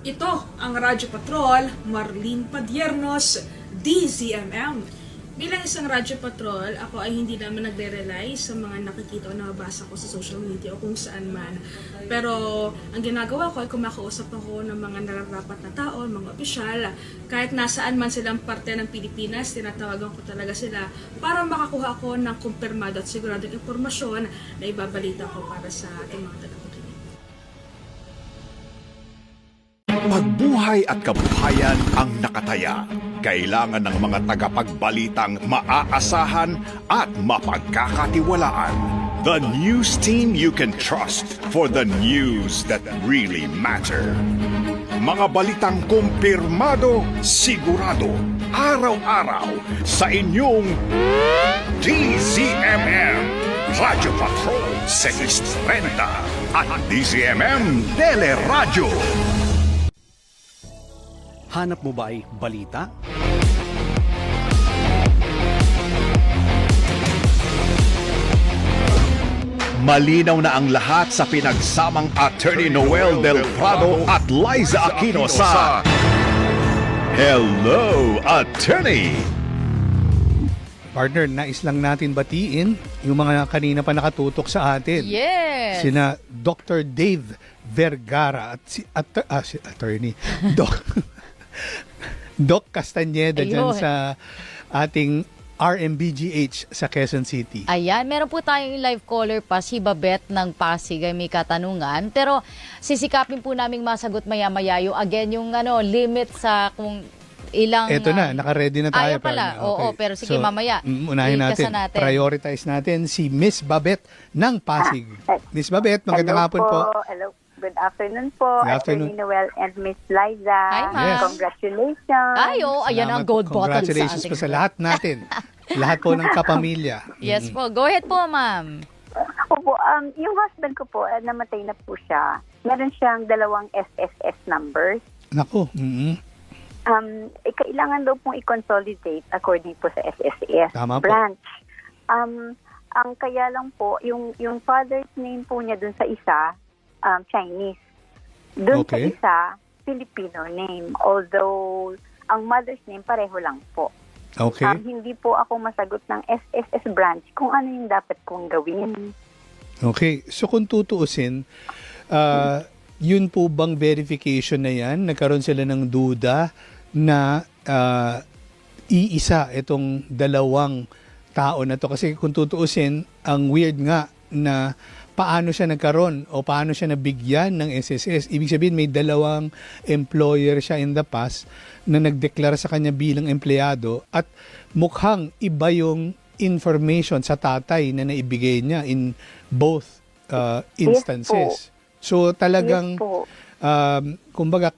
Ito ang Radyo Patrol, Marlene Padiernos, DZMM. Bilang isang Radyo Patrol, ako ay hindi naman nagre-rely sa mga nakikita o nababasa ko sa social media o kung saan man. Pero ang ginagawa ko ay kumakausap ako ng mga nararapat na tao, mga opisyal. Kahit nasaan man silang parte ng Pilipinas, tinatawagan ko talaga sila para makakuha ako ng kumpirmado at siguradong impormasyon na ibabalita ko para sa ating mga tagapakinig. Pagbuhay at kabuhayan ang nakataya. Kailangan ng mga tagapagbalitang maaasahan at mapagkakatiwalaan. The news team you can trust for the news that really matter. Mga balitang kumpirmado, sigurado, araw-araw sa inyong DZMM Radyo Patrol 630 at DZMM Teleradyo. Hanap mo ba ay balita? Malinaw na ang lahat sa pinagsamang Attorney Noel Del Prado at Liza Aquino sa Hello, Attorney! Partner, nais lang natin batiin yung mga kanina pa nakatutok sa atin. Yes! Sina Dr. Dave Vergara at si Attorney Doc Castañeda dyan Ayun. sa ating RMBGH sa Quezon City. Ayan, meron po tayong live caller pa, si Babette ng Pasig, ay may katanungan. Pero sisikapin po naming masagot maya-maya yung limit sa kung ilang... Eto na, naka-ready na tayo. Ayaw pala, Okay. oo, pero sige mamaya. Unahin natin. Prioritize natin si Miss Babette ng Pasig. Miss Babette, magandang hapon po. Hello. Good afternoon po, Good afternoon. Attorney Noel and Miss Liza. Hi, ma'am. Yes. Congratulations. Ay, ayan ang Salamat gold po. bottle Congratulations sa po ating... sa lahat natin. Lahat po ng kapamilya. Yes po, go ahead po, ma'am. Opo, yung husband ko po, namatay na po siya. Meron siyang 2 SSS numbers. Nako. Kailangan daw pong i-consolidate according po sa SSS Tama po. branch. Ang kaya lang po, yung father's name po niya dun sa isa, Chinese. Dun sa Okay. isa, Filipino name. Although, ang mother's name pareho lang po. Okay. Hindi po ako masagot ng SSS branch kung ano yung dapat kong gawin. Okay. So kung tutuusin, yun po bang verification na yan? Nagkaroon sila ng duda na iisa itong 2 tao na to. Kasi kung tutuusin, ang weird nga na paano siya nagkaroon o paano siya nabigyan ng SSS. Ibig sabihin may 2 employer siya in the past na nagdeklara sa kanya bilang empleyado at mukhang iba yung information sa tatay na naibigay niya in both instances. So talagang kumbaga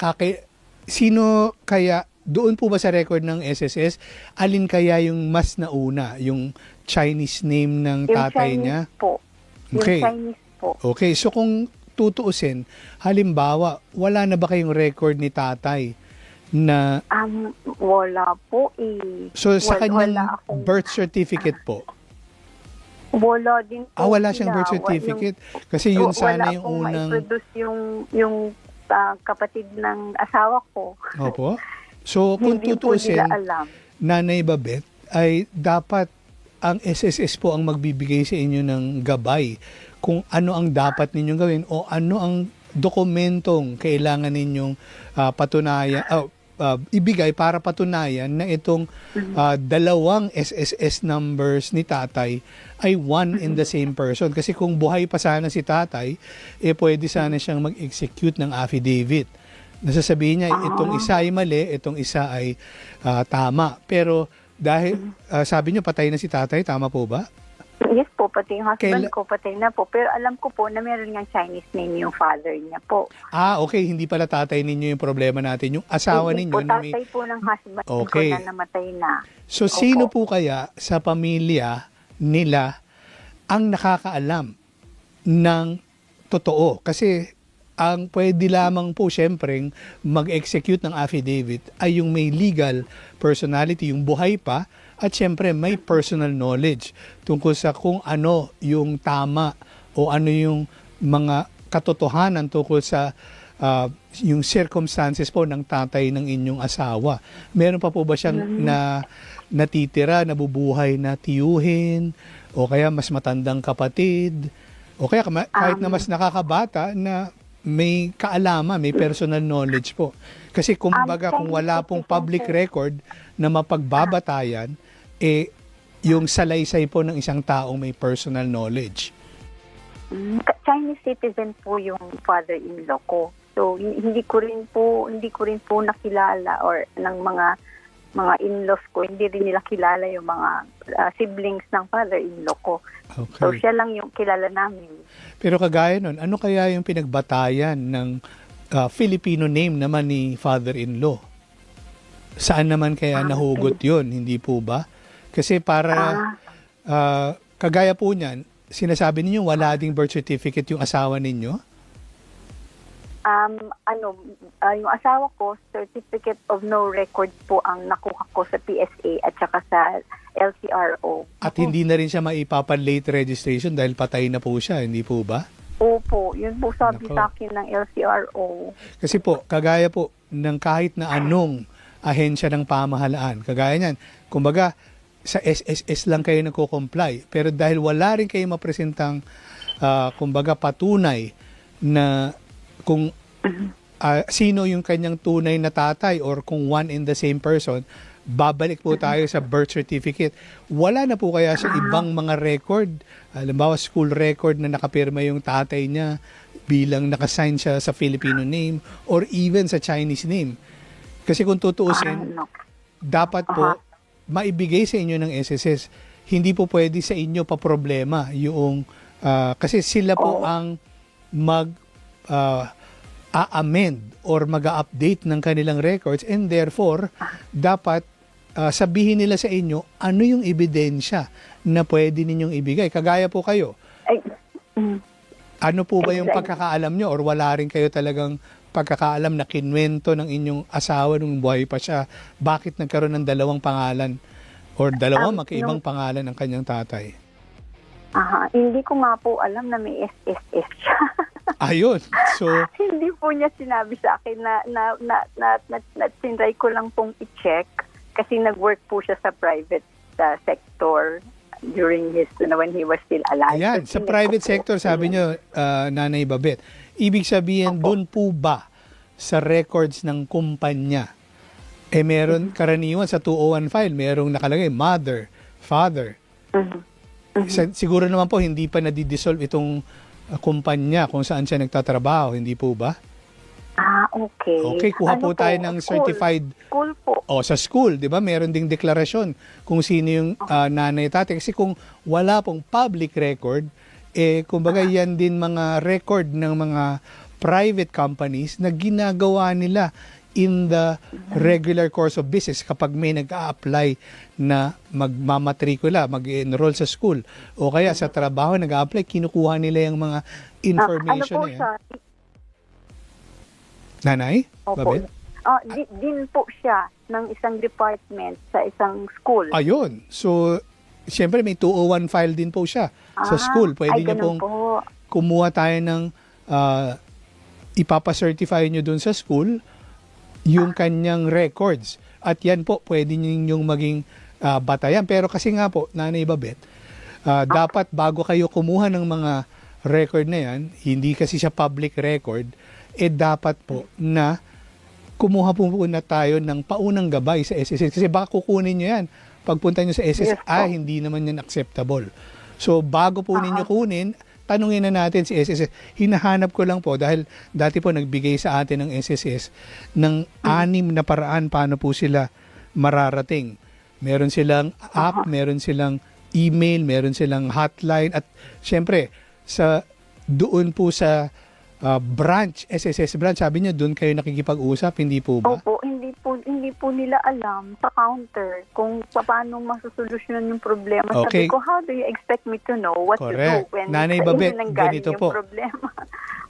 sino kaya doon po ba sa record ng SSS alin kaya yung mas nauna, yung Chinese name ng tatay Chinese niya? Po. Okay. Yung Chinese po. Okay, so kung tutuusin, halimbawa, wala na ba kayong record ni tatay na... Wala po eh. So sa kanyang wala akong- birth certificate po? Wala din po. Wala siyang birth sila. certificate? Kasi yun sana yung wala unang... akong ma-produce yung kapatid ng asawa ko. Opo. So kung Hindi po tutuusin, nila alam. Nanay Babette, ay dapat ang SSS po ang magbibigay sa inyo ng gabay kung ano ang dapat ninyong gawin o ano ang dokumentong kailangan ninyong patunayan, ibigay para patunayan na itong 2 SSS numbers ni tatay ay one in the same person. Kasi kung buhay pa sana si tatay, pwede sana siyang mag-execute ng affidavit. Nasasabihin niya, itong isa ay mali, itong isa ay tama. Pero dahil sabi niyo patay na si tatay, tama po ba? Yes po, pati yung husband ko patay na po. Pero alam ko po na meron niyang Chinese name yung father niya po. Okay, hindi pala tatay ninyo yung problema natin, yung asawa Hindi ninyo po, na may... tatay po ng husband Okay. ko na namatay na. So sino po kaya sa pamilya nila ang nakakaalam ng totoo? Kasi ang pwede lamang po syempreng mag-execute ng affidavit ay yung may legal personality, yung buhay pa, at syempre may personal knowledge tungkol sa kung ano yung tama o ano yung mga katotohanan tungkol sa yung circumstances po ng tatay ng inyong asawa. Meron pa po ba siyang natitira, nabubuhay na tiyuhin o kaya mas matandang kapatid o kaya kahit na mas nakakabata na may kaalaman, may personal knowledge po. Kasi kumbaga kung wala pong public record na mapagbabatayan, yung salaysay po ng isang taong may personal knowledge. Chinese citizen po yung father-in-law ko. So hindi ko rin po nakilala or ng mga in-laws ko, hindi rin nila kilala yung mga siblings ng father-in-law ko. Okay. So siya lang yung kilala namin. Pero kagaya nun, ano kaya yung pinagbatayan ng Filipino name naman ni father-in-law? Saan naman kaya nahugot yun? Hindi po ba? Kasi para kagaya po niyan, sinasabi ninyo wala ding birth certificate yung asawa ninyo? Yung asawa ko, certificate of no record po ang nakuha ko sa PSA at saka sa LCRO. At hindi na rin siya maipapan-late registration dahil patay na po siya, hindi po ba? Opo, yun po sabi sa akin ng LCRO. Kasi po, kagaya po ng kahit na anong ahensya ng pamahalaan, kagaya niyan, kumbaga, sa SSS lang kayo nagko-comply. Pero dahil wala rin kayo mapresentang, kumbaga, patunay na kung sino yung kanyang tunay na tatay or kung one in the same person, babalik po tayo sa birth certificate. Wala na po kaya sa ibang mga record, halimbawa school record na nakapirma yung tatay niya bilang nakasign siya sa Filipino name or even sa Chinese name. Kasi kung tutuusin, dapat po maibigay sa inyo ng SSS. Hindi po pwede sa inyo pa problema yung kasi sila po ang a-amend or mag-update ng kanilang records, and therefore dapat sabihin nila sa inyo ano yung ebidensya na pwede ninyong ibigay. Kagaya po kayo. Ano po ba yung pagkakaalam nyo or wala rin kayo talagang pagkakaalam na kinwento ng inyong asawa nung buhay pa siya? Bakit nagkaroon ng dalawang pangalan or dalawang magkaibang pangalan ng kanyang tatay? Hindi ko nga po alam na may SSS siya. Ayun. So, hindi po niya sinabi sa akin na tinry ko lang pong i-check kasi nag-work po siya sa private sector during his, when he was still alive. ayan, sa private sector, sabi nyo, Nanay Babet, ibig sabihin, doon po ba sa records ng kumpanya, meron karaniwan sa 201 file, merong nakalagay, mother, father. Siguro naman po, hindi pa nadidissolve itong kumpanya kung saan siya nagtatrabaho, hindi po ba? Okay. Okay, kuha po tayo ng certified. School po. Sa school, di ba? Meron ding deklarasyon kung sino yung nanay tatay. Kasi kung wala pong public record, kumbaga yan din mga record ng mga private companies na ginagawa nila in the regular course of business kapag may nag-a-apply na magmamatrikula, mag-enroll sa school o kaya sa trabaho nag-a-apply, kinukuha nila yung mga information na yan. Nanay? Opo. Din po siya ng isang department sa isang school. Ayun. So, siyempre may 201 file din po siya sa school. Pwede niyo pong kumuha tayo ng ipapacertify nyo dun sa school yung kanyang records. At yan po, pwede ninyong maging batayan. Pero kasi nga po, Nanay Babet, dapat bago kayo kumuha ng mga record na yan, hindi kasi siya public record, dapat po na kumuha po na tayo ng paunang gabay sa SSS. Kasi baka kukunin nyo yan. Pagpunta nyo sa SSS, hindi naman yan acceptable. So, bago po ninyo kunin, tanungin na natin si SSS. Hinahanap ko lang po dahil dati po nagbigay sa atin ng SSS ng 6 na paraan paano po sila mararating. Meron silang app, meron silang email, meron silang hotline, at syempre, doon po sa branch, SSS branch, sabi niya doon kayo nakikipag-usap, hindi po ba? Opo, hindi po nila alam sa counter kung paano masusolusyonan yung problema. Okay. Sabi ko, how do you expect me to know what to do when Nanay Babet, ganito yung po. problema?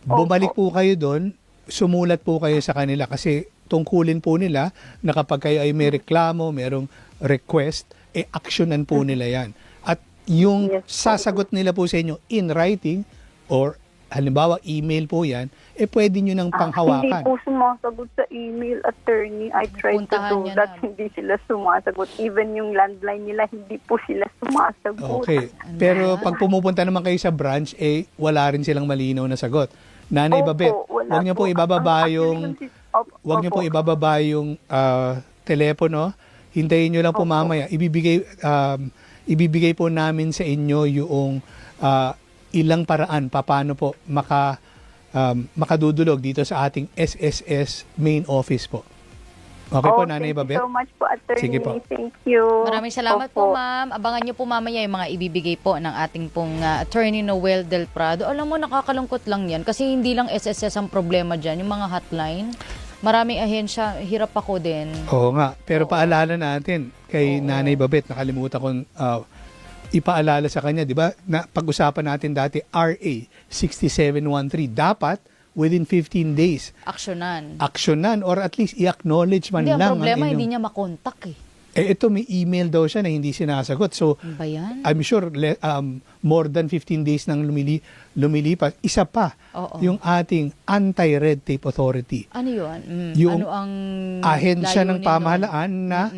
Bumalik po kayo doon, sumulat po kayo sa kanila kasi tungkulin po nila na kapag kayo ay may reklamo, merong request, actionan po nila yan. At yung sasagot nila po sa inyo in writing or halimbawa email po yan, pwede nyo nang panghawakan. Hindi po sumasagot sa email, attorney. I tried to do that. Hindi sila sumasagot. Even yung landline nila, hindi po sila sumasagot. Okay. Pero pag pumupunta naman kayo sa branch, wala rin silang malinaw na sagot. Nanay Babet, huwag niyo po ibababa yung telepono. Hintayin nyo lang po mamaya. Ibibigay po namin sa inyo yung ilang paraan paano po makadudulog dito sa ating SSS main office po. Okay po, Nanay Babet? Thank you so much po, attorney. Sige po. Thank you. Maraming salamat po, ma'am. Abangan niyo po mamaya yung mga ibibigay po ng ating pong attorney Noel Del Prado. Alam mo, nakakalungkot lang yan kasi hindi lang SSS ang problema dyan. Yung mga hotline, maraming ahensya, hirap ako din. Oo nga. Pero paalala natin kay Nanay Babet, nakalimutan kong ipaalala sa kanya, di ba? Na pag-usapan natin dati, RA 6713. Dapat within 15 days. Aksyonan or at least i-acknowledge man lang. Hindi, ang problema, hindi niya makontak ito may email daw siya na hindi sinasagot. So, I'm sure more than 15 days nang lumilipas. Isa pa, yung ating Anti-Red Tape Authority. Ano yun? Yung ano ang ahensya ng pamahalaan na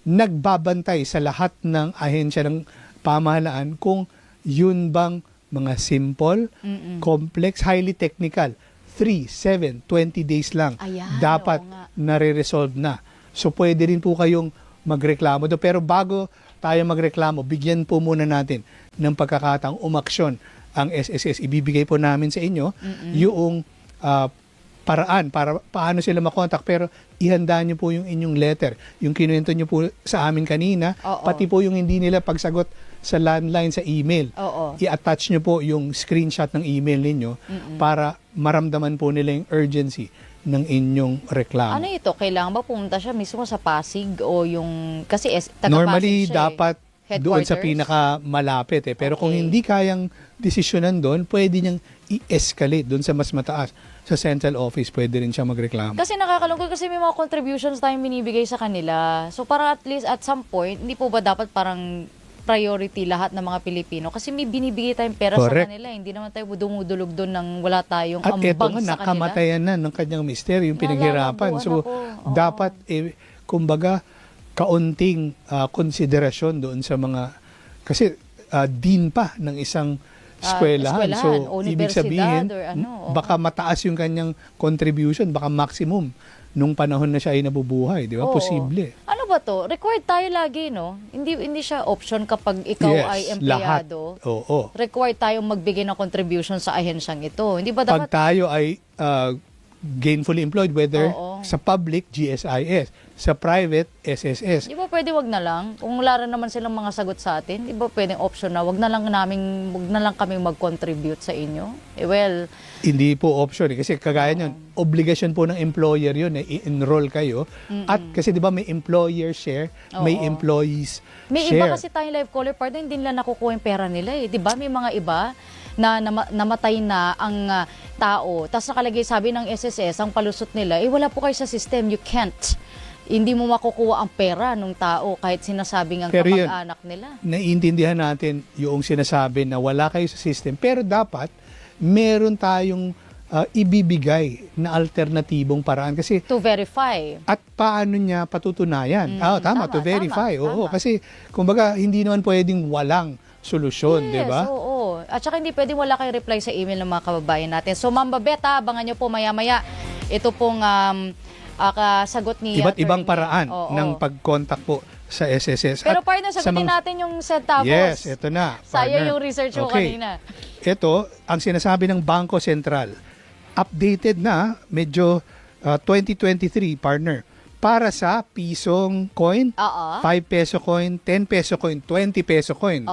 nagbabantay sa lahat ng ahensya ng pamahalaan kung yun bang mga simple, complex, highly technical, 3, 7, 20 days lang dapat nare-resolve na. So pwede rin po kayong magreklamo do. Pero bago tayo magreklamo, bigyan po muna natin ng pagkakataong umaksyon ang SSS. Ibibigay po namin sa inyo yung paraan para paano sila makontak, pero ihanda nyo po yung inyong letter. Yung kinuwento nyo po sa amin kanina, pati po yung hindi nila pagsagot sa landline, sa email. I-attach nyo po yung screenshot ng email ninyo para maramdaman po nila yung urgency ng inyong reklamo. Ano ito? Kailangan ba pumunta siya mismo sa Pasig o yung... Kasi taga-Pasig Normally, siya, dapat doon sa pinakamalapit. Pero kung hindi kayang desisyonan doon, pwede niyang i-escalate doon sa mas mataas. Sa central office, pwede rin siya magreklamo. Kasi nakakalungkot kasi may mga contributions tayong binibigay sa kanila. So para at least at some point, hindi po ba dapat parang priority lahat ng mga Pilipino? Kasi may binibigay tayong pera sa kanila. Hindi naman tayo dumudulog doon nang wala tayong at ambag eto nga, sa kanila. nakamatayan na ng kanyang mister, yung pinaghirapan. So, dapat, kumbaga, kaunting konsiderasyon doon sa mga, kasi dean pa ng isang eskwelahan. So, ibig sabihin, baka mataas yung kanyang contribution, baka maximum nung panahon na siya ay nabubuhay. Di ba? Posible. Ano ba to? Required tayo lagi, no? Hindi siya option kapag ikaw ay empleyado. Oo. Required tayong magbigay ng contribution sa ahensyang ito. Hindi ba dapat... Pag tayo ay gainfully employed, whether sa public, GSIS, sa private, SSS. Di ba pwede wag na lang? Kung wala rin naman silang mga sagot sa atin, di ba pwedeng option na wag na lang kaming mag-contribute sa inyo? Well, hindi po option kasi kagaya niyan, obligasyon po ng employer yun, i-enroll kayo. At kasi di ba may employer share, may employees may share. Iba kasi tayong live caller partner, hindi nila nakukuha yung pera nila eh. Di ba? May mga iba na namatay na ang tao. Tapos nakalagay sabi ng SSS, ang palusot nila, wala po kayo sa system, you can't. Hindi mo makukuha ang pera ng tao kahit sinasabing ang kapag-anak nila. Naiintindihan natin yung sinasabi na wala kayo sa system, pero dapat meron tayong ibibigay na alternatibong paraan kasi to verify. At paano niya patutunayan? Tama, to verify. Oo, kasi kumbaga hindi naman pwedeng walang solusyon, di ba? Oo. At saka hindi pwedeng wala kayong reply sa email ng mga kababayan natin. So Ma'am Babeta, abangan nyo po maya-maya ito pong kasagot ni iba't ibang paraan ng pag-contact po sa SSS. Pero partner, sagutin natin yung centavos. Yes, ito na. Sayang yung research mo kanina. Ito, ang sinasabi ng Bangko Sentral. Updated na, medyo 2023, partner. Para sa pisong coin, 5 peso coin, 10 peso coin, 20 peso coin.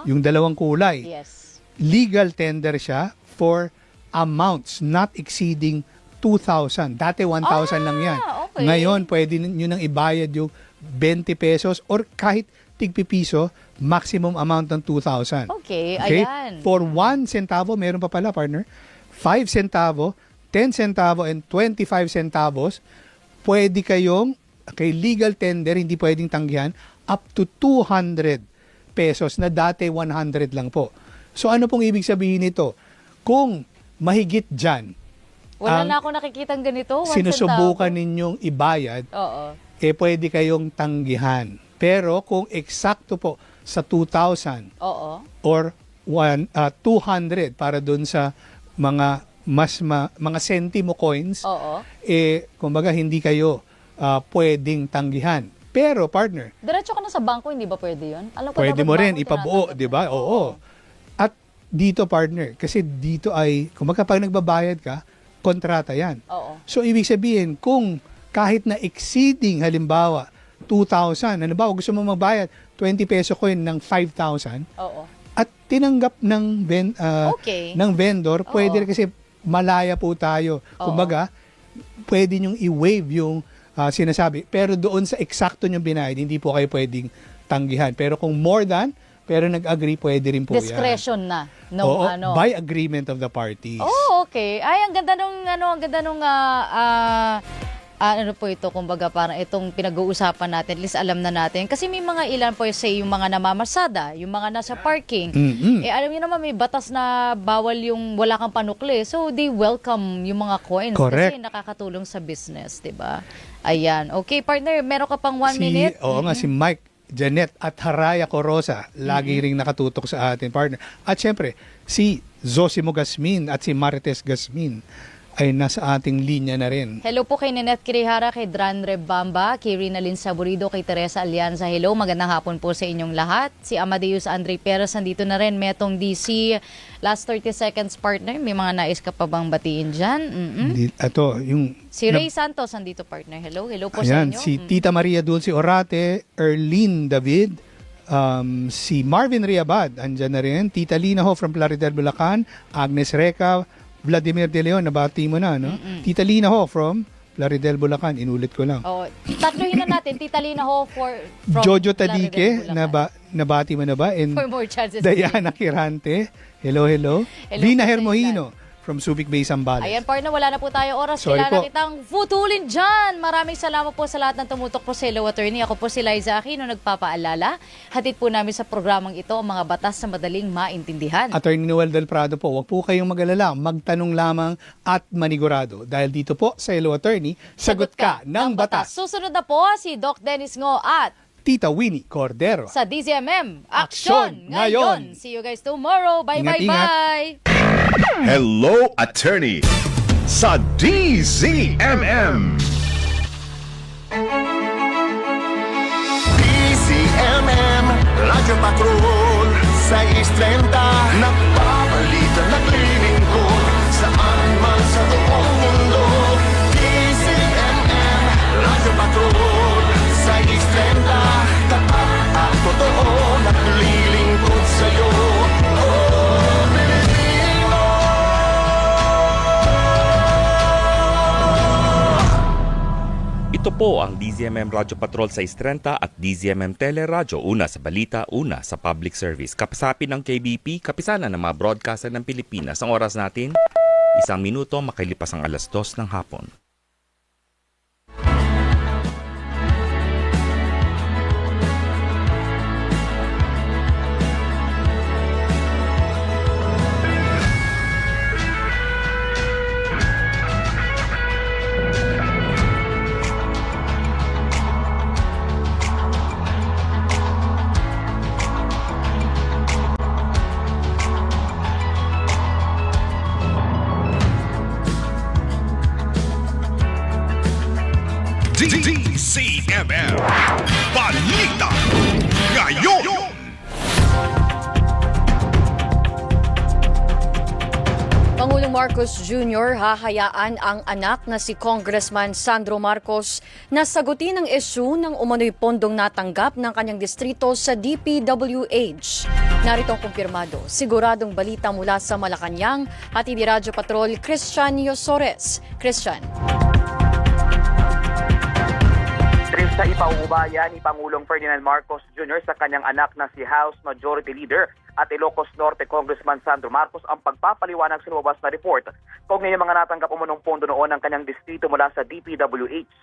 Yung dalawang kulay. Yes. Legal tender siya for amounts not exceeding 2,000. Dati 1,000 lang yan. Okay. Ngayon, pwede nyo nang ibayad yung 20 pesos or kahit tigpipiso, maximum amount ng 2,000. Okay, ayan. For 1 centavo, meron pa pala, partner, 5 centavo, 10 centavo, and 25 centavos, pwede kayong, kay legal tender, hindi pwedeng tanggihan, up to 200 pesos na dati 100 lang po. So ano pong ibig sabihin nito? Kung mahigit dyan, wala na ako nakikitang ganito, 1 sinusubukan ninyong ibayad, pwede kayong tanggihan. Pero kung eksakto po sa 2,000 or 200 para dun sa mga mga sentimo coins, kumbaga hindi kayo pwedeng tanggihan. Pero partner, diretso ka na sa bangko, hindi ba pwede yun? Alam ko pwede mo rin ipabuo, di ba? Oo. At dito partner, kasi dito ay, kumbaga pag nagbabayad ka, kontrata yan. So ibig sabihin, kung kahit na exceeding halimbawa 2,000, halimbawa gusto mo magbayad 20 peso coin ng 5,000, at tinanggap ng vendor, pwede kasi malaya po tayo. Kumbaga, pwede nyong i-waive yung sinasabi. Pero doon sa eksakto nyong binayad, hindi po kayo pwedeng tanggihan. Pero kung more than, pero nag-agree, pwede rin po discretion yan. Na. Oo, by agreement of the parties. Oh, okay. Ay, ang ganda nung ano po ito, kumbaga parang itong pinag-uusapan natin, at least alam na natin. Kasi may mga ilan po say yung mga namamasada, yung mga nasa parking. Alam niyo naman may batas na bawal yung wala kang panukli. So they welcome yung mga coins. Correct. Kasi nakakatulong sa business, 'di ba? Ayan. Okay, partner, meron ka pang 1 minute? Oo nga, si Mike Janet at Haraya Corosa, lagi ring nakatutok sa atin, partner. At syempre, si Zosimo Gasmin at si Marites Gasmin. ay nasa ating linya na rin. Hello po kay Ninette Kirihara, kay Dran Rebamba, kay Rinalyn Saburido, kay Teresa Alianza. Hello, magandang hapon po sa inyong lahat. Si Amadeus Andre Perez nandito na rin. Metong DC, last 30 seconds partner. May mga nais ka pa bang batiin dyan? Ito, yung... Si Ray Santos nandito partner. Hello po sa inyo. Si Tita Maria Dulce Orate, Erlene David, si Marvin Riabad, andyan na rin. Tita Lina Ho from Plaridel, Bulacan, Agnes Reca, Vladimir De Leon, nabati mo na, no? Tita Lina Ho from Plaridel, Bulacan, inulit ko lang. Tatluhin na natin. Tita Lina Ho from Jojo Plaridel, Tadike, Bulacan. nabati mo na ba? And For more chances. Diana Kirante, hello. Hello Lina po sa Hermohino from Subic Bay, Zambales. Ayan, partner, wala na po tayo oras. Sorry Kailangan po. kitang futulin dyan. Maraming salamat po sa lahat ng tumutok po sa Hello Attorney. Ako po si Liza Aquino, nagpapaalala. Hatid po namin sa programang ito ang mga batas na madaling maintindihan. Attorney Noel Del Prado po, huwag po kayong mag-alala, magtanong lamang at manigurado. Dahil dito po sa Hello Attorney, sagot ka ng batas. Susunod na po si Doc Dennis Ngo at Tita Winnie Cordero. sa DZMM Aksyon ngayon. See you guys tomorrow. Bye. Hello, Attorney sa DZMM. DZMM, Radyo Patrol, 6:30. Nagbabalita, naglilingkod, saan man sa buong mundo. DZMM, Radyo Patrol, 6:30. Tapat at totoo, naglilingkod sa'yo. Ito po ang DZMM Radyo Patrol 630 at DZMM Teleradyo, una sa balita, una sa public service. Kapisapi ng KBP, kapisanan ng mga broadcaster ng Pilipinas. Ang oras natin, 1 minuto makalipas ang 2:00 ng hapon. DZMM Balita Ngayon. Pangulong Marcos Jr. hahayaan ang anak na si Congressman Sandro Marcos na sagutin ang isyu ng umano'y pondong natanggap ng kanyang distrito sa DPWH. Narito ang kumpirmado. Siguradong balita mula sa Malacanang at ni Radyo Patrol Christian Yosores. Christian. Sa ipauubaya ni Pangulong Ferdinand Marcos Jr. sa kanyang anak na si House Majority Leader at Ilocos Norte Congressman Sandro Marcos ang pagpapaliwanag sa lumabas na report kaugnay ng mga natanggap umunong pondo noon ng kanyang distrito mula sa DPWH.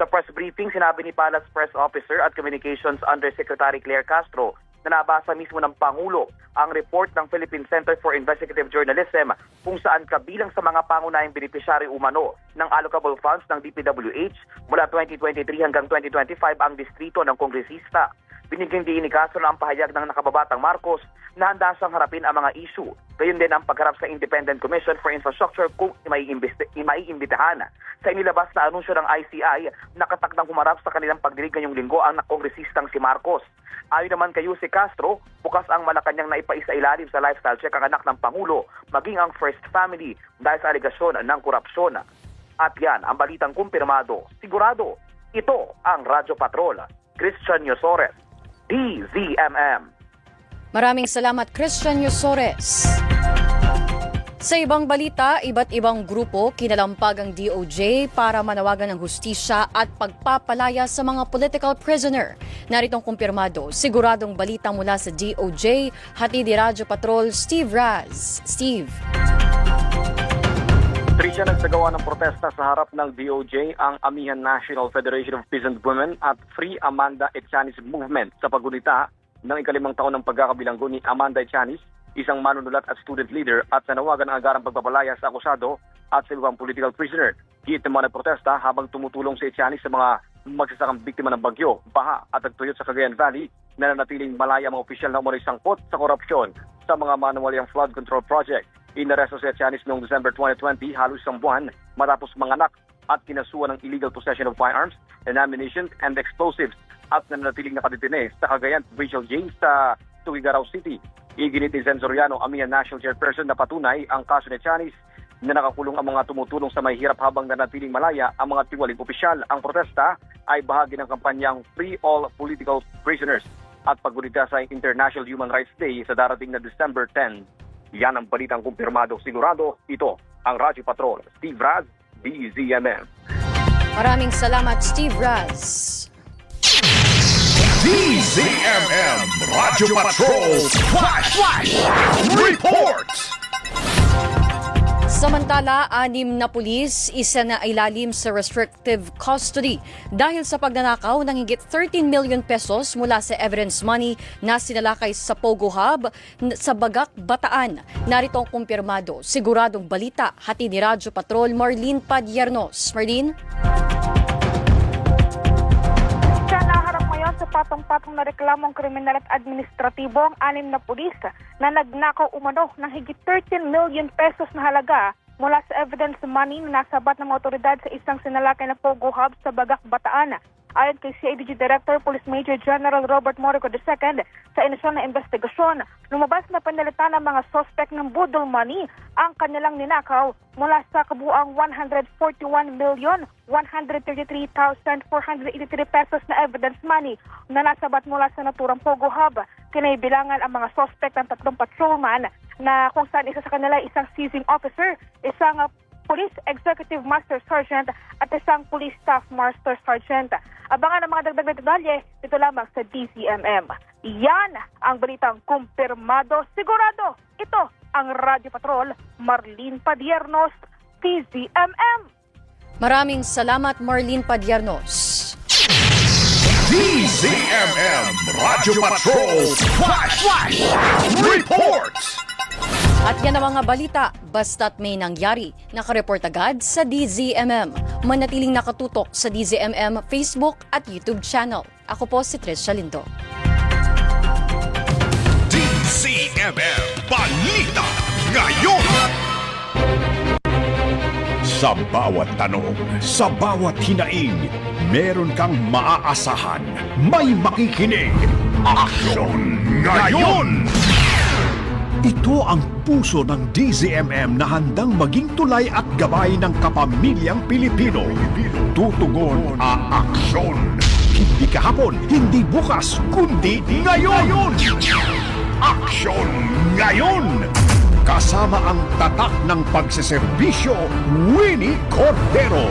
Sa press briefing, sinabi ni Palace Press Officer at Communications Undersecretary Claire Castro na nabasa mismo ng Pangulo ang report ng Philippine Center for Investigative Journalism kung saan kabilang sa mga pangunahing beneficiary umano ng allocable funds ng DPWH mula 2023 hanggang 2025 ang distrito ng kongresista. Binigyang diin ni Castro na ang pahayag ng nakababatang Marcos na handa siyang harapin ang mga issue. Gayon din ang pagharap sa Independent Commission for Infrastructure kung maiimbitahan. Sa inilabas na anunsyo ng ICI, nakatakdang humarap sa kanilang pagdinig ngayong linggo ang kongresistang si Marcos. Ayon naman kay Jose Castro, bukas ang Malacanang na ipaisa-ilalim sa lifestyle check ang anak ng Pangulo, maging ang first family dahil sa alegasyon ng korupsyon. At yan, ang balitang kumpirmado. Sigurado, ito ang Radyo Patrol. Christian Yosores, DZMM. Maraming salamat, Christian Yosores. Sa ibang balita, iba't ibang grupo kinalampag ang DOJ para manawagan ng hustisya at pagpapalaya sa mga political prisoner. Naritong kumpirmado, siguradong balita mula sa DOJ, hatid ni Radyo Patrol Steve Raz. Steve. Tricia, nagsagawa ng protesta sa harap ng DOJ ang Amihan National Federation of Peasant Women at Free Amanda Etchanis Movement sa pagunita ng ikalimang taon ng pagkakabilanggo ni Amanda Etchanis, isang manunulat at student leader, at nanawagan ang agarang pagpapalaya sa akusado at sa ibang political prisoner. Giit ng mga nagprotesta habang tumutulong si Etchanis sa mga magsasakang biktima ng bagyo, baha at tagtuyot sa Cagayan Valley na nanatiling malaya ang mga opisyal na umano'y sangkot sa korupsyon sa mga manuwalyang flood control project. Inaresto si Atianes noong December 2020, halos isang buwan matapos manganak at kinasuhan ng illegal possession of firearms and ammunition and explosives at nananatiling nakadetine sa Cagayan Provincial Jail sa Tuguegarao City. Iginit ni Zen Soriano, Amihan National Chairperson, na patunay ang kaso ni Atianes na nakakulong ang mga tumutulong sa mahihirap habang nanatiling malaya ang mga tiwaling opisyal. Ang protesta ay bahagi ng kampanyang Free All Political Prisoners at paggunita sa International Human Rights Day sa darating na December 10. Yan ang balitang kumpirmado sigurado. Ito ang Radyo Patrol. Steve Raz, DZMM. Maraming salamat, Steve Raz. DZMM Radyo Patrol Flash Report. Samantala, 6 na pulis, isa na ilalim sa restrictive custody dahil sa pagnanakaw ng higit 13 million pesos mula sa evidence money na sinalakay sa Pogo Hub sa Bagak, Bataan. Narito ang kumpirmado. Siguradong balita, hati ni Radyo Patrol Marlene Padiernos. Marlene? Siya naharap ngayon sa patong-patong na reklamong kriminal at administratibo ang 6 na pulis na nagnakaw umano ng higit 13 million pesos na halaga mula sa evidence money na nasabat ng mga otoridad sa isang sinalakay na Pogo Hub sa Bagak, Bataan. Ayon kay CIDG Director Police Major General Robert Morico II, sa inisyal na investigasyon, lumabas na panalitan ng mga suspect ng budol money ang kanilang ninakaw mula sa kabuang 141,133,483 pesos na evidence money na nasabat mula sa naturang Pogo Hub. Kinaibilangan ang mga suspect ng 3 patrolman na kung saan isa sa kanila isang seizing officer, isang Police Executive Master Sergeant at isang Police Staff Master Sergeant. Abangan ang mga dagdag na detalye dito lamang sa DZMM. Yan ang balitang kumpirmado sigurado. Ito ang Radyo Patrol, Marlene Padiernos, DZMM. Maraming salamat, Marlene Padiernos. DZMM Radyo Patrol Flash Report. At yan ang mga balita, basta't may nangyari. Nakareport agad sa DZMM. Manatiling nakatutok sa DZMM Facebook at YouTube channel. Ako po si Tricia Lindo. DZMM Balita Ngayon. Sa bawat tanong, sa bawat hinaing, meron kang maaasahan. May makikinig. Aksyon ngayon! Ito ang puso ng DZMM na handang maging tulay at gabay ng kapamilyang Pilipino. Tutugon, aaksyon. Hindi kahapon, hindi bukas, kundi ngayon! Aksyon ngayon! Kasama ang tatak ng pagseserbisyo, Winnie Cordero.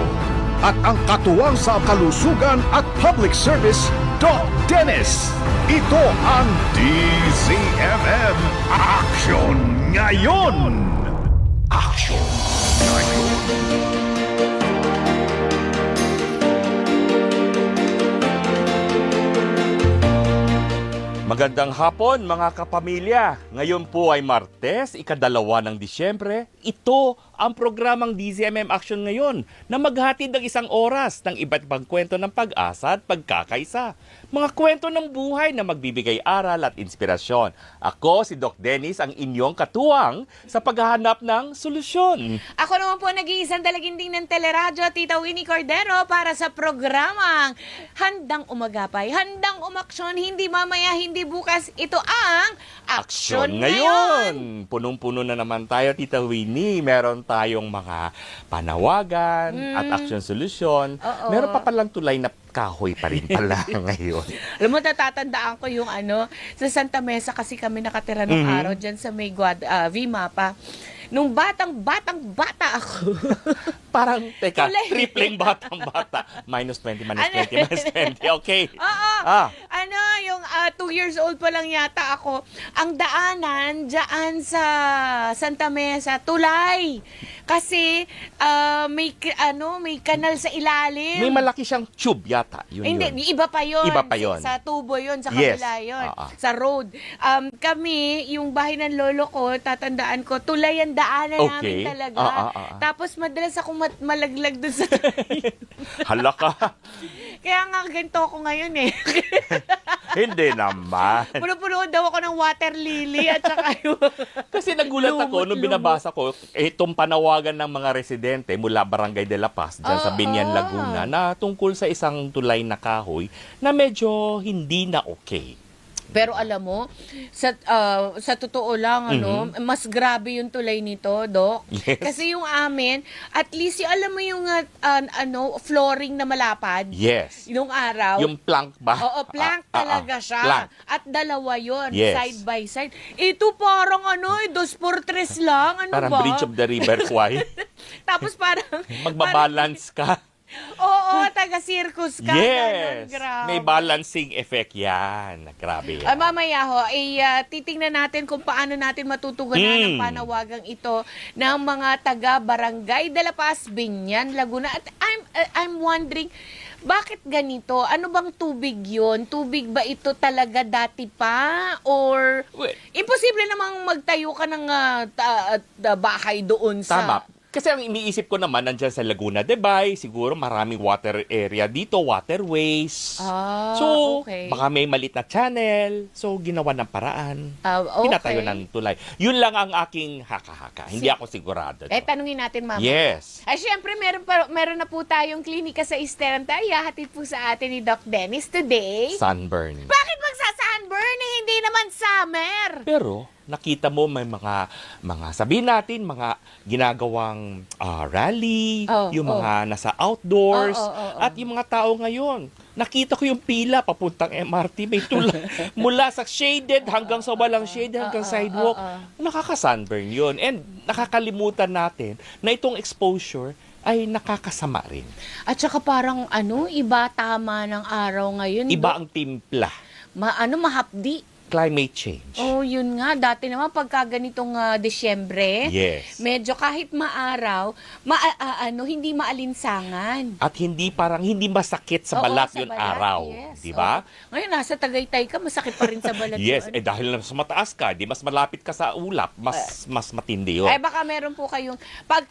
At ang katuwang sa kalusugan at public service, Doc Dennis. Ito ang DZMM Action Ngayon! Action Ngayon! Magandang hapon mga kapamilya. Ngayon po ay Martes, 2 ng Disyembre. Ito ang programang DZMM Action Ngayon na maghatid ng 1 oras ng iba't ibang kwento ng pag-asa at pagkakaisa. Mga kwento ng buhay na magbibigay aral at inspirasyon. Ako si Doc Dennis, ang inyong katuwang sa paghahanap ng solusyon. Ako naman po nag-iisang dalaginding ng teleradyo, Tita Winnie Cordero, para sa programang Handang Umagapay, Handang Umaksyon, hindi mamaya, hindi bukas. Ito ang Aksyon Ngayon. Punong-puno na naman tayo, Tita Winnie. Meron tayong mga panawagan at action solusyon. Meron pa palang tulay na kahoy pa rin pala ngayon. Alam mo, natatandaan ko yung sa Santa Mesa kasi kami nakatira nung araw dyan sa may V-Mapa. Nung batang-bata ako. Parang, teka, tripling batang-bata. -20, -20, -20. Okay. Oo. Yung 2 years old pa lang yata ako. Ang daanan dyan sa Santa Mesa, tulay. Kasi may kanal sa ilalim. May malaki siyang tube yata. Hindi, iba pa yun. Iba pa yun. Sa tubo yun, sa kabila yun. Sa road. Kami, yung bahay ng lolo ko, tatandaan ko, tulay ang daanan namin talaga. Tapos madalas akong malaglag doon sa tulay. Hala ka. Kaya nga ganito ako ngayon eh. Hindi naman. Puno-puno daw ako ng water lily at saka yung... Kasi nagulat ako nung binabasa ko itong panawagan ng mga residente mula Barangay de la Paz dyan sa Binyan, Laguna na tungkol sa isang tulay na kahoy na medyo hindi na okay. Pero alam mo, sa totoo lang, mas grabe yung tulay nito, Doc. Yes. Kasi yung amin, at least alam mo yung flooring na malapad. Yes. Yung araw. Yung plank ba? Oo, plank talaga siya. Plank. At dalawa yon Yes. side by side. Ito parang 2x3 lang. Ano Parang ba? Bridge of the River Kwai. Tapos parang... Magbabalance ka. Oo, taga-circus ka. Yes. Ganun, grabe. May balancing effect yan. Grabe yan. Mamaya ho, titingnan natin kung paano natin matutugunan ang panawagang ito ng mga taga-Barangay de la Paz, Binyan, Laguna. At I'm wondering, bakit ganito? Ano bang tubig yun? Tubig ba ito talaga dati pa? Or imposible namang magtayo ka ng bahay doon sa... Tama. Kasi ang iniisip ko naman, nandyan sa Laguna de Bay, siguro maraming water area dito, waterways. So, okay. baka may malit na channel. So, ginawa ng paraan. Okay. Pinatayo ng tulay. Yun lang ang aking haka-haka. Hindi ako sigurado. Tanungin natin, Mama. Yes. Ay, syempre, meron na po tayong klinika sa Estrenta. Ihahatid po sa atin ni Doc Dennis today. Sunburn. Bakit magsa-sunburn? Hindi naman summer. Pero, nakita mo may mga sabihin natin, mga ginagawang rally, yung mga nasa outdoors, at yung mga tao ngayon. Nakita ko yung pila papuntang MRT, may tulay mula sa shaded hanggang sa walang shaded hanggang sidewalk. Nakaka-sunburn yun. And nakakalimutan natin na itong exposure ay nakakasama rin. At saka parang iba tama ng araw ngayon. Iba ang timpla. Mahapdi. Climate change. Oh, yun nga. Dati naman pagka ganitong Desyembre, yes, medyo kahit maaraw, hindi maalinsangan. At hindi masakit sa balat yung araw. Yes. Di ba? Ngayon, nasa Tagaytay ka, masakit pa rin sa balat yes, yun. dahil mas mataas ka, di mas malapit ka sa ulap, mas matindi yun. Ay, baka meron po kayong,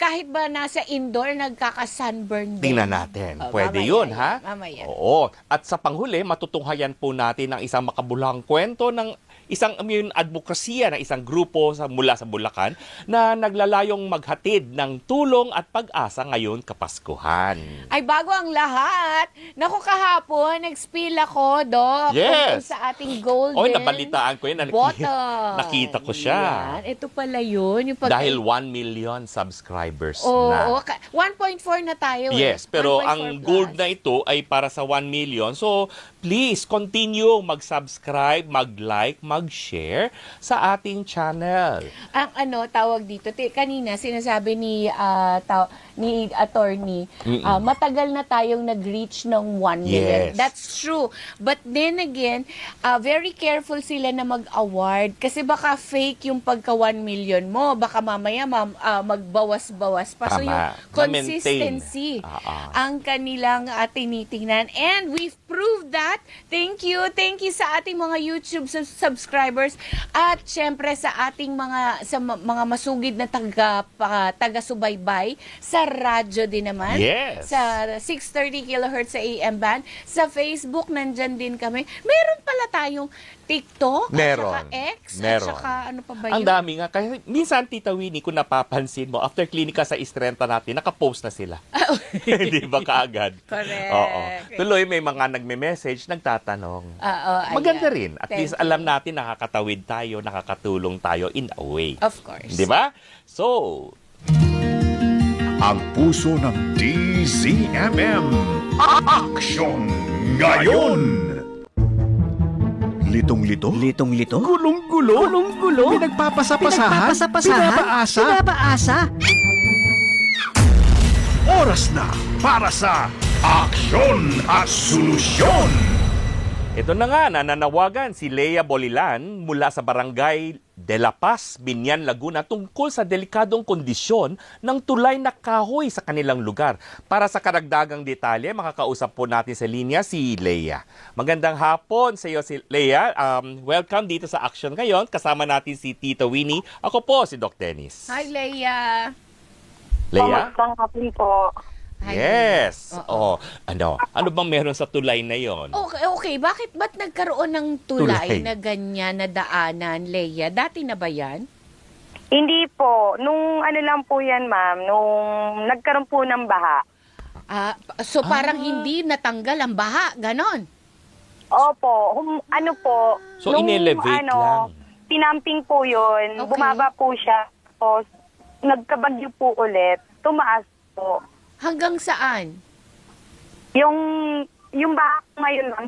kahit ba nasa indoor, nagkaka-sunburn din. Tingnan natin. Pwede yun, ha? Mamaya. Oo. At sa panghuli, matutunghayan po natin ang isang makabuluhang kwento ng isang advokasya ng isang grupo mula sa Bulacan na naglalayong maghatid ng tulong at pag-asa ngayon Kapaskuhan. Ay, bago ang lahat, kahapon, nag-spill ako, Doc, yes, sa ating golden nabalitaan ko yun. bottle. Nakita ko siya. Yan. Ito pala yun. Dahil 1 million subscribers na. 1.4 na tayo. Yes, pero ang gold na ito ay para sa 1 million. So, please, continue mag-subscribe, mag-like, mag-share sa ating channel. Ang tawag dito, kanina sinasabi ni attorney, matagal na tayong nag-reach ng 1 million. Yes. That's true. But then again, very careful sila na mag-award kasi baka fake yung pagka 1 million mo. Baka mamaya magbawas-bawas pa. So yung consistency ang kanilang tinitingnan. And we've proved that. Thank you sa ating mga YouTube subscribers at syempre sa ating mga masugid na taga-subaybay sa radyo din naman. Yes. Sa 630 kHz sa AM band. Sa Facebook, nandyan din kami. Meron pala tayong TikTok, meron. at saka X, meron. at saka ano pa ba yun? Ang dami nga. Kasi minsan, Tita Winnie, kung napapansin mo, after klinika sa Estrenta natin, nakapost na sila. Di ba kaagad? Correct. Oo. Tuloy, may mga nagme-message, nagtatanong. Maganda rin. At least alam natin, nakakatawid tayo, nakakatulong tayo in a way. Of course. Di ba? So, ang puso ng DZMM. Action ngayon! Litong-lito? Litong-lito? Gulong-gulo? Gulong-gulo? Pinagpapasapasahan? Pinapaasa? Pinapaasa? Oras na para sa Aksyon at Solusyon! ito na nga, nananawagan si Lea Bolilan mula sa Barangay de la Paz, Binyan, Laguna tungkol sa delikadong kondisyon ng tulay na kahoy sa kanilang lugar. Para sa karagdagang detalye, makakausap po natin sa linya si Lea. Magandang hapon sa iyo, si Lea. Welcome dito sa Action ngayon. Kasama natin si Tita Winnie. Ako po si Doc Dennis. Hi, Lea. Lea? Magandang hapon po. Yes. Ano bang meron sa tulay na yon? Okay. Ba't nagkaroon ng tulay na ganyan na daanan, Leia? Dati na ba yan? Hindi po. Nung ano lang po yan, ma'am, nung nagkaroon po ng baha. So parang hindi natanggal ang baha, ganon? Opo. Ano po. So inelevate lang. Pinamping po yun. Okay. Bumaba po siya. Tapos nagkabagyo po ulit. Tumaas po. Hanggang saan? Yung baha ngayon, ma'am,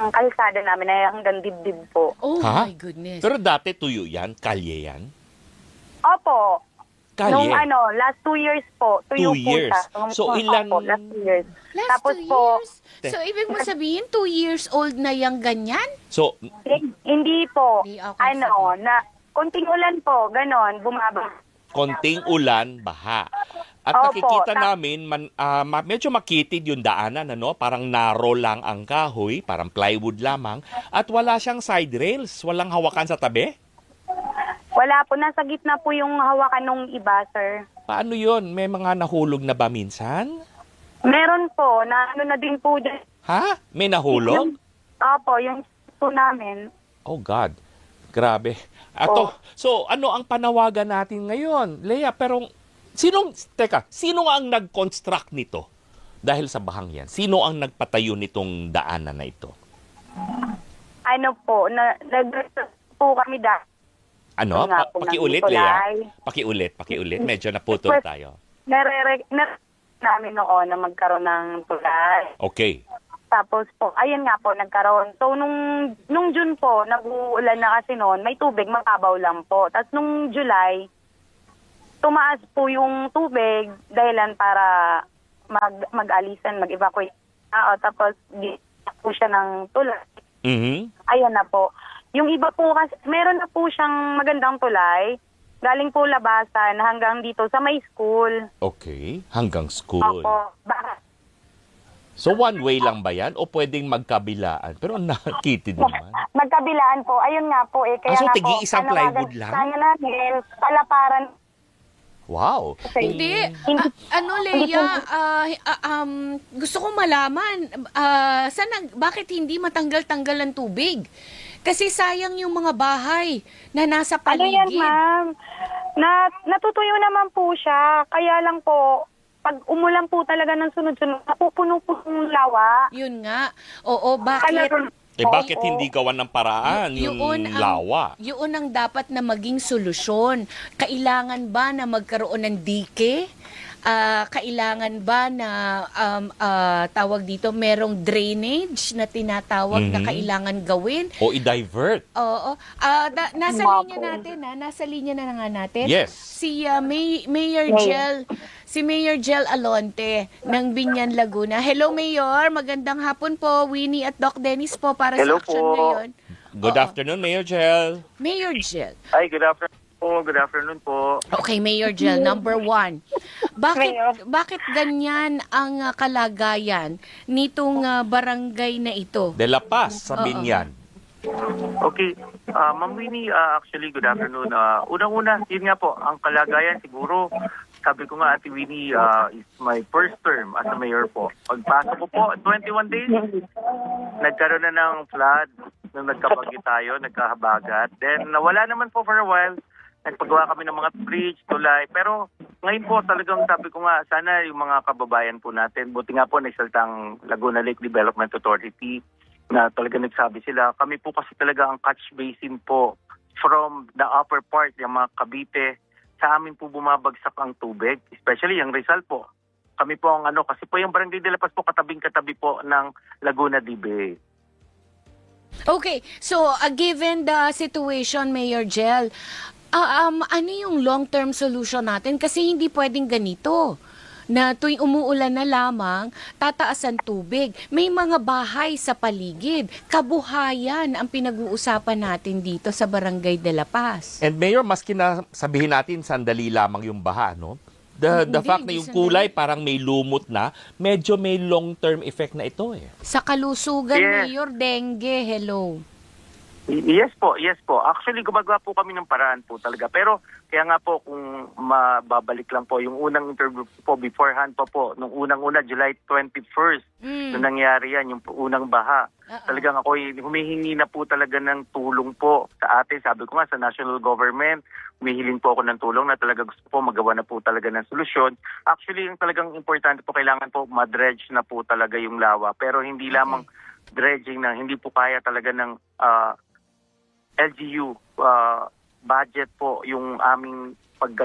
ang kalsada namin ay hanggang dibdib po. Oh Ha? my goodness. Pero dati tuyo yan? Kalye yan? Opo. Kalye? Nung last 2 years po. 2 Tuyo years. po siya. So, ilan- Opo, last 2 years. Last Tapos 2 po, years? So, ibig mo sabihin, 2 years old na yung ganyan? So, hindi po. Hindi, okay, Konting ulan po, ganon, bumaba. konting ulan, baha. At Opo, nakikita namin, medyo makitid yung daanan, parang narrow lang ang kahoy, parang plywood lamang, at wala siyang side rails, walang hawakan sa tabi. Wala po, nasa gitna po yung hawakan nung iba, sir. Paano yun? May mga nahulog na ba minsan? Meron po, na din po dyan. Ha? May nahulog? Opo, yung po namin. Oh God, grabe. So ano ang panawagan natin ngayon? Leia, pero sino ang nag-construct nito? Dahil sa bahang yan, sino ang nagpatayo nitong daanan na ito? Po kami Ano? Pakiulit, Leia. Pakiulit. Medyo naputol tayo. Namin noon na magkaroon ng tulay. Okay. Tapos po, ayun nga po, nagkaroon. So, nung June po, nag-uulan na kasi noon, may tubig, mababaw lang po. Tapos nung July, tumaas po yung tubig dahilan para mag-alisan, mag-evacuate. Tapos, po siya ng tulay. Mm-hmm. Ayan na po. Yung iba po kasi, meron na po siyang magandang tulay. Galing po labasan hanggang dito sa may school. Okay, hanggang school. Opo. So one way lang ba yan? O pwedeng magkabilaan? Pero nakitid naman. Magkabilaan po. Ayun nga po eh. Kaya so nga tigi-isang plywood lang? Kaya namin, palaparan. Wow. Hindi. Leia, gusto ko malaman, bakit hindi matanggal-tanggal ang tubig? Kasi sayang yung mga bahay na nasa paligid. Ano yan, ma'am? Natutuyo naman po siya. Kaya lang po, pag umulan po talaga ng sunod-sunod, napupuno po yung lawa. Yun nga. Oo, bakit? Bakit hindi gawan ng paraan yung lawa? Yun ang dapat na maging solusyon. Kailangan ba na magkaroon ng dike? Kailangan ba na tawag dito, merong drainage na tinatawag na kailangan gawin? O i-divert? Oo. Nasa linya na nga natin. Yes. Si Mayor Jel Alonte ng Binyan, Laguna. Hello, Mayor. Magandang hapon po. Winnie at Doc Dennis po para sa action ngayon. Good afternoon, Mayor Jel. Mayor Jel. Ay, good afternoon po. Good afternoon po. Okay, Mayor Jel, number 1. Bakit ganyan ang kalagayan nitong barangay na ito? De La Paz sa Binyan. Okay. Ma'am Winnie, actually, good afternoon. Unang-una, yun nga po, ang kalagayan siguro, sabi ko nga, Ate Winnie, is my first term as a mayor po. Pagpasok ko po, 21 days, nagkaroon na ng flood, nung nagkabagyo tayo, nagkahabagat. Then, nawala naman po for a while. Nagpagawa kami ng mga bridge, tulay. Pero ngayon po talagang sabi ko nga, sana yung mga kababayan po natin, buti nga po nagsaltang Laguna Lake Development Authority na talaga nagsabi sila. Kami po kasi talaga ang catch basin po from the upper part, yung mga Cavite, sa amin po bumabagsak ang tubig, especially yung Rizal po. Kami po ang kasi po yung Barangay de La Paz po katabing-katabi po ng Laguna DBA. Okay, so given the situation, Mayor Jel, ano yung long-term solution natin? Kasi hindi pwedeng ganito na tuwing umuulan na lamang, tataas ang tubig. May mga bahay sa paligid. Kabuhayan ang pinag-uusapan natin dito sa Barangay de La Paz. And Mayor, maski na sabihin natin sandali lamang yung baha, no? The fact na yung kulay parang may lumot na, medyo may long-term effect na ito eh. Sa kalusugan, Yes. Mayor, dengue, hello. Yes po, yes po. Actually, gumagawa po kami ng paraan po talaga. Pero kaya nga po kung mababalik lang po, yung unang interview po beforehand pa po, nung unang-una, July 21st, nung nangyari yan, yung unang baha. Talagang ako humihingi na po talaga ng tulong po sa atin. Sabi ko nga sa national government, humihiling po ako ng tulong na talaga gusto po magawa na po talaga ng solusyon. Actually, yung talagang importante po, kailangan po madredge na po talaga yung lawa. Pero hindi lamang dredging na, hindi po kaya talaga ng LGU budget po yung aming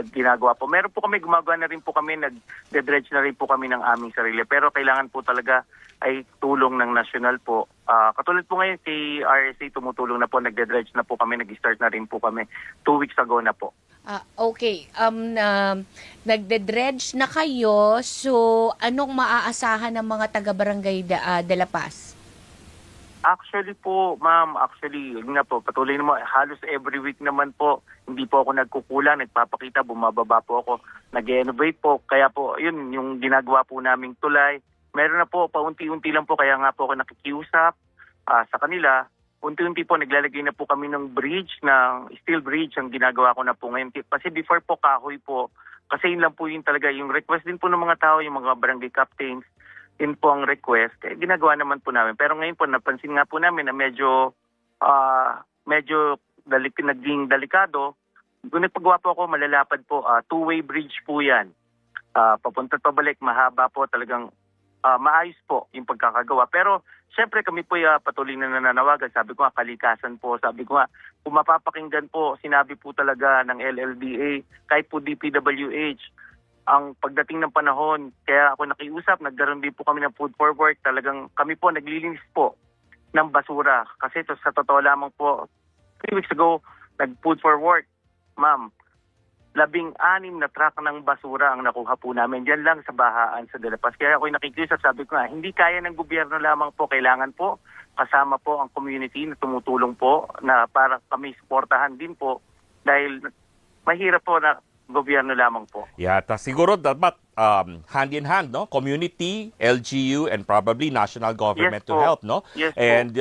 ginagawa po. Meron po kami, gumagawa na rin po kami, nag-dredge na rin po kami ng aming sarili. Pero kailangan po talaga ay tulong ng national po. Katulad po ngayon si RSA tumutulong na po, nag-dredge na po kami, nag-start na rin po kami 2 weeks ago na po. Okay, nagde-dredge na kayo, so anong maaasahan ng mga taga-barangay de La Paz? Actually po, ma'am, yun nga po, patuloy naman, halos every week naman po, hindi po ako nagkukulang, nagpapakita, bumababa po ako, nag-innovate po, kaya po, yun, yung ginagawa po naming tulay, meron na po, paunti-unti lang po, kaya nga po ako nakikiusap sa kanila, unti-unti po, naglalagay na po kami ng bridge, ng steel bridge, ang ginagawa ko na po ngayon, kasi before po, kahoy po, kasi yun lang po yun talaga, yung request din po ng mga tao, yung mga barangay captains, yun po ang request, ginagawa naman po namin. Pero ngayon po, napansin nga po namin na medyo naging delikado. Kung nagpagawa po ako, malalapad po, two-way bridge po yan. Papunta pabalik, mahaba po, talagang maayos po yung pagkakagawa. Pero syempre kami po patuloy na nananawagan. Sabi ko nga, kalikasan po. Sabi ko nga, kung mapapakinggan po, sinabi po talaga ng LLDA, kahit po DPWH, ang pagdating ng panahon, kaya ako nakiusap, nagkaroon din po kami ng food for work. Talagang kami po naglilinis po ng basura. Kasi ito sa totoo lamang po, 3 weeks ago, nag-food for work. Ma'am, 16 na truck ng basura ang nakuha po namin. Diyan lang sa bahaan sa De La Paz. Kaya ako nakikiusap, sabi ko nga, hindi kaya ng gobyerno lamang po. Kailangan po, kasama po ang community na tumutulong po na para kami suportahan din po. Dahil mahirap po na gobyerno lamang po. Yata siguro dapat hand in hand, no? Community, LGU, and probably national government to help, no? Yes, and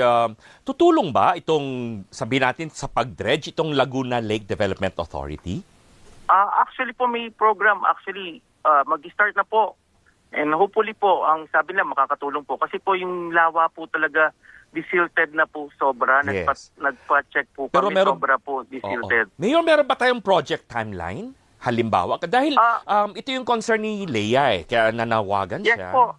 tutulong ba itong, sabihin natin, sa pag-dredge itong Laguna Lake Development Authority? Actually po may program. Actually, mag-start na po. And hopefully po, ang sabi nila makakatulong po. Kasi po yung lawa po talaga desilted na po sobra. Yes. Nagpa-check po Pero kami, sobra po desilted. Mayor, meron ba tayong project timeline? Halimbawa, dahil ito yung concern ni Leia kaya nanawagan siya. Po.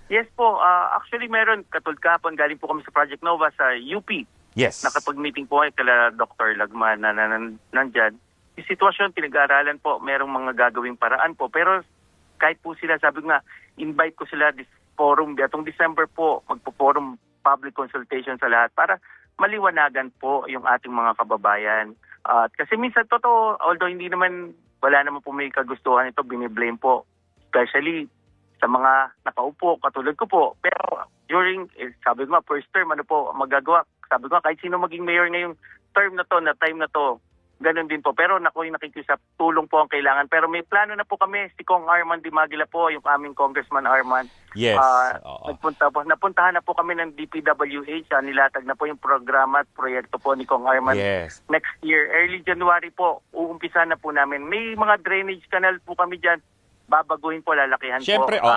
Yes po. Actually, meron. Katulad kahapon, galing po kami sa Project Nova sa UP. Yes. Nakapag-meeting po kami kala Dr. Lagman na nandyan. Yung sitwasyon, pinag-aaralan po, merong mga gagawing paraan po. Pero kahit po sila, sabi nga, invite ko sila this forum. Atong December po, magpo-forum public consultation sa lahat para maliwanagan po yung ating mga kababayan. Kasi minsan totoo, although hindi naman, wala naman po may kagustuhan ito, biniblame po. Especially sa mga nakaupo, katulad ko po. Pero during, sabi ko nga, first term, ano po magagawa? Sabi ko nga, kahit sino maging mayor ngayong term na to, na time na to, ganun din po. Pero yung nakikiusap, tulong po ang kailangan. Pero may plano na po kami, si Kong Arman Dimagila po, yung aming Congressman Arman. Yes. Napuntahan na po kami ng DPWH, nilatag na po yung programa at proyekto po ni Kong Arman. Yes. Next year, early January po, uumpisa na po namin. May mga drainage canal po kami dyan. Babaguhin po, lalakihan Siyempre, po.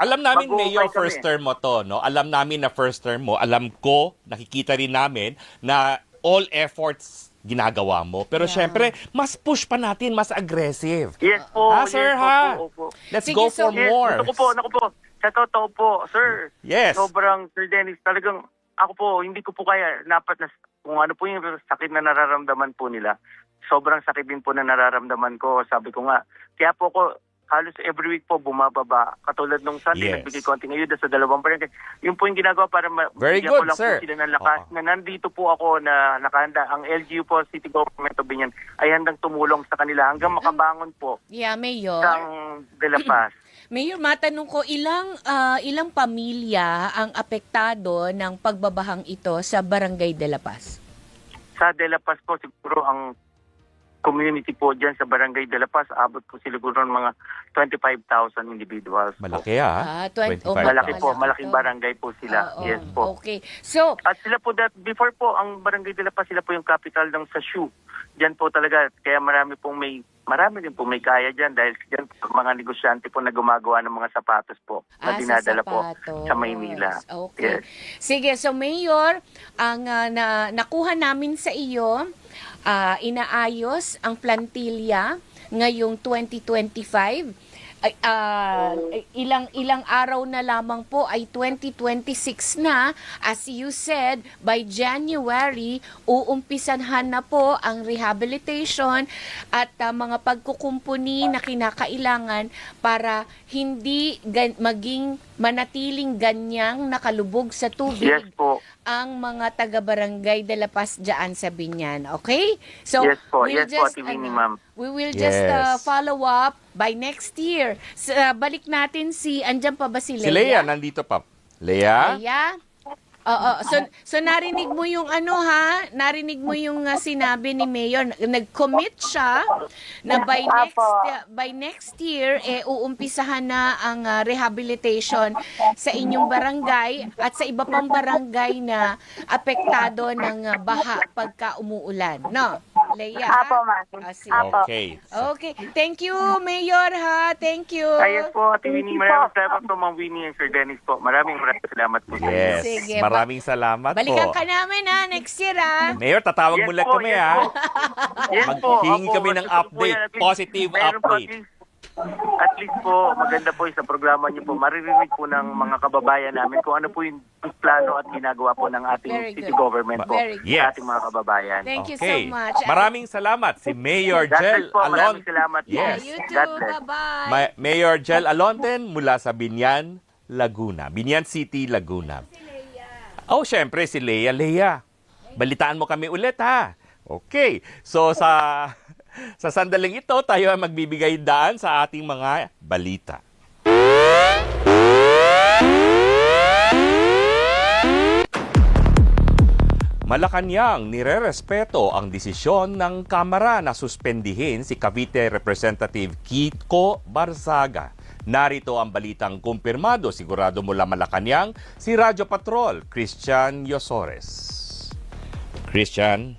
Alam namin, Mayor, kami. first term mo to, no? Alam namin na first term mo. Alam ko, nakikita rin namin na all efforts ginagawa mo. Pero syempre, mas push pa natin, mas aggressive. Yes po. Sir, yes, Opo. Let's go for more. Naku po. Sa totoo po, sir. Yes. Sobrang, Sir Dennis, talagang ako po, hindi ko po kaya, kung ano po yung sakit na nararamdaman po nila, sobrang sakit din po na nararamdaman ko. Sabi ko nga, kaya po ko, halos every week po bumababa. Katulad nung Sunday, nagbigay konting ayuda sa 2 barangay. Yun po yung ginagawa para Very bigyan ko good, lang sir. po sila ng lakas. Na nandito po ako na nakahanda. Ang LGU po, City Government of Binyan, ay handang tumulong sa kanila hanggang makabangon po Mayor. ng De La Paz. Mayor, matanong ko, ilang pamilya ang apektado ng pagbabahang ito sa Barangay De La Paz? Sa De La Paz po, siguro ang community po dyan sa Barangay de la Paz, abot po siguro ng mga 25,000 individuals. Malaki Malaki po, malaking barangay po sila. Yes po. Okay. So, at sila po, before po, ang Barangay de la Paz, sila po yung capital ng sa shoe. Diyan po talaga, kaya marami din po may kaya dyan dahil dyan po, mga negosyante po na gumagawa ng mga sapatos po na dinadala po sa Maynila. Okay. Yes. Sige, so Mayor, ang nakuha namin sa iyo, inaayos ang plantilya ngayong 2025. Ilang araw na lamang po ay 2026 na. As you said, by January, uumpisahan na po ang rehabilitation at mga pagkukumpuni na kinakailangan para hindi maging manatiling ganyang nakalubog sa tubig. Yes po. Ang mga taga-barangay de la Paz dyan sa Binyan. Okay? So, yes po, we'll yes po, Ate Winnie, ma'am. We will just follow up by next year. Balik natin andyan pa ba si Leia? Si Leia, nandito pa. Leia? Leia? Oo. So narinig mo yung narinig mo yung sinabi ni Mayor. Nag-commit siya na by next year uumpisahan na ang rehabilitation sa inyong barangay at sa iba pang barangay na apektado ng baha pagka umuulan. No? Leia? Apo, ma'am. Okay. Okay. Thank you, Mayor, ha? Thank you. Ayos po, Ate Winnie. Maraming salamat po, Ma'am Winnie and Sir Dennis po. Maraming salamat po. Yes. Sige, Maraming salamat balikan po. ka namin next year Mayor, tatawag mo ulit kami Yes po. Maghihingi Opo, kami ng gusto ko po update. yan. At least, Positive meron po update. At least po, maganda po sa programa niyo po. Maririnig po ng mga kababayan namin kung ano po yung plano at ginagawa po ng ating city government po sa ating mga kababayan. Thank you so much. Maraming salamat si Mayor God Jel bless po. Maraming Alonten. salamat. Yes. You too. God bless. Bye-bye. Mayor Jel Alonten mula sa Binyan, Laguna. Binyan City, Laguna. Oh, syempre si Leia. Leia, balitaan mo kami ulit ha. Okay. So sa sandaling ito, tayo ay magbibigay daan sa ating mga balita. Malacanang nirerespeto ang desisyon ng Kamara na suspendihin si Cavite Representative Kiko Barzaga. Narito ang balitang kumpirmado sigurado mula Malacanang si Radyo Patrol, Christian Yosores. Christian?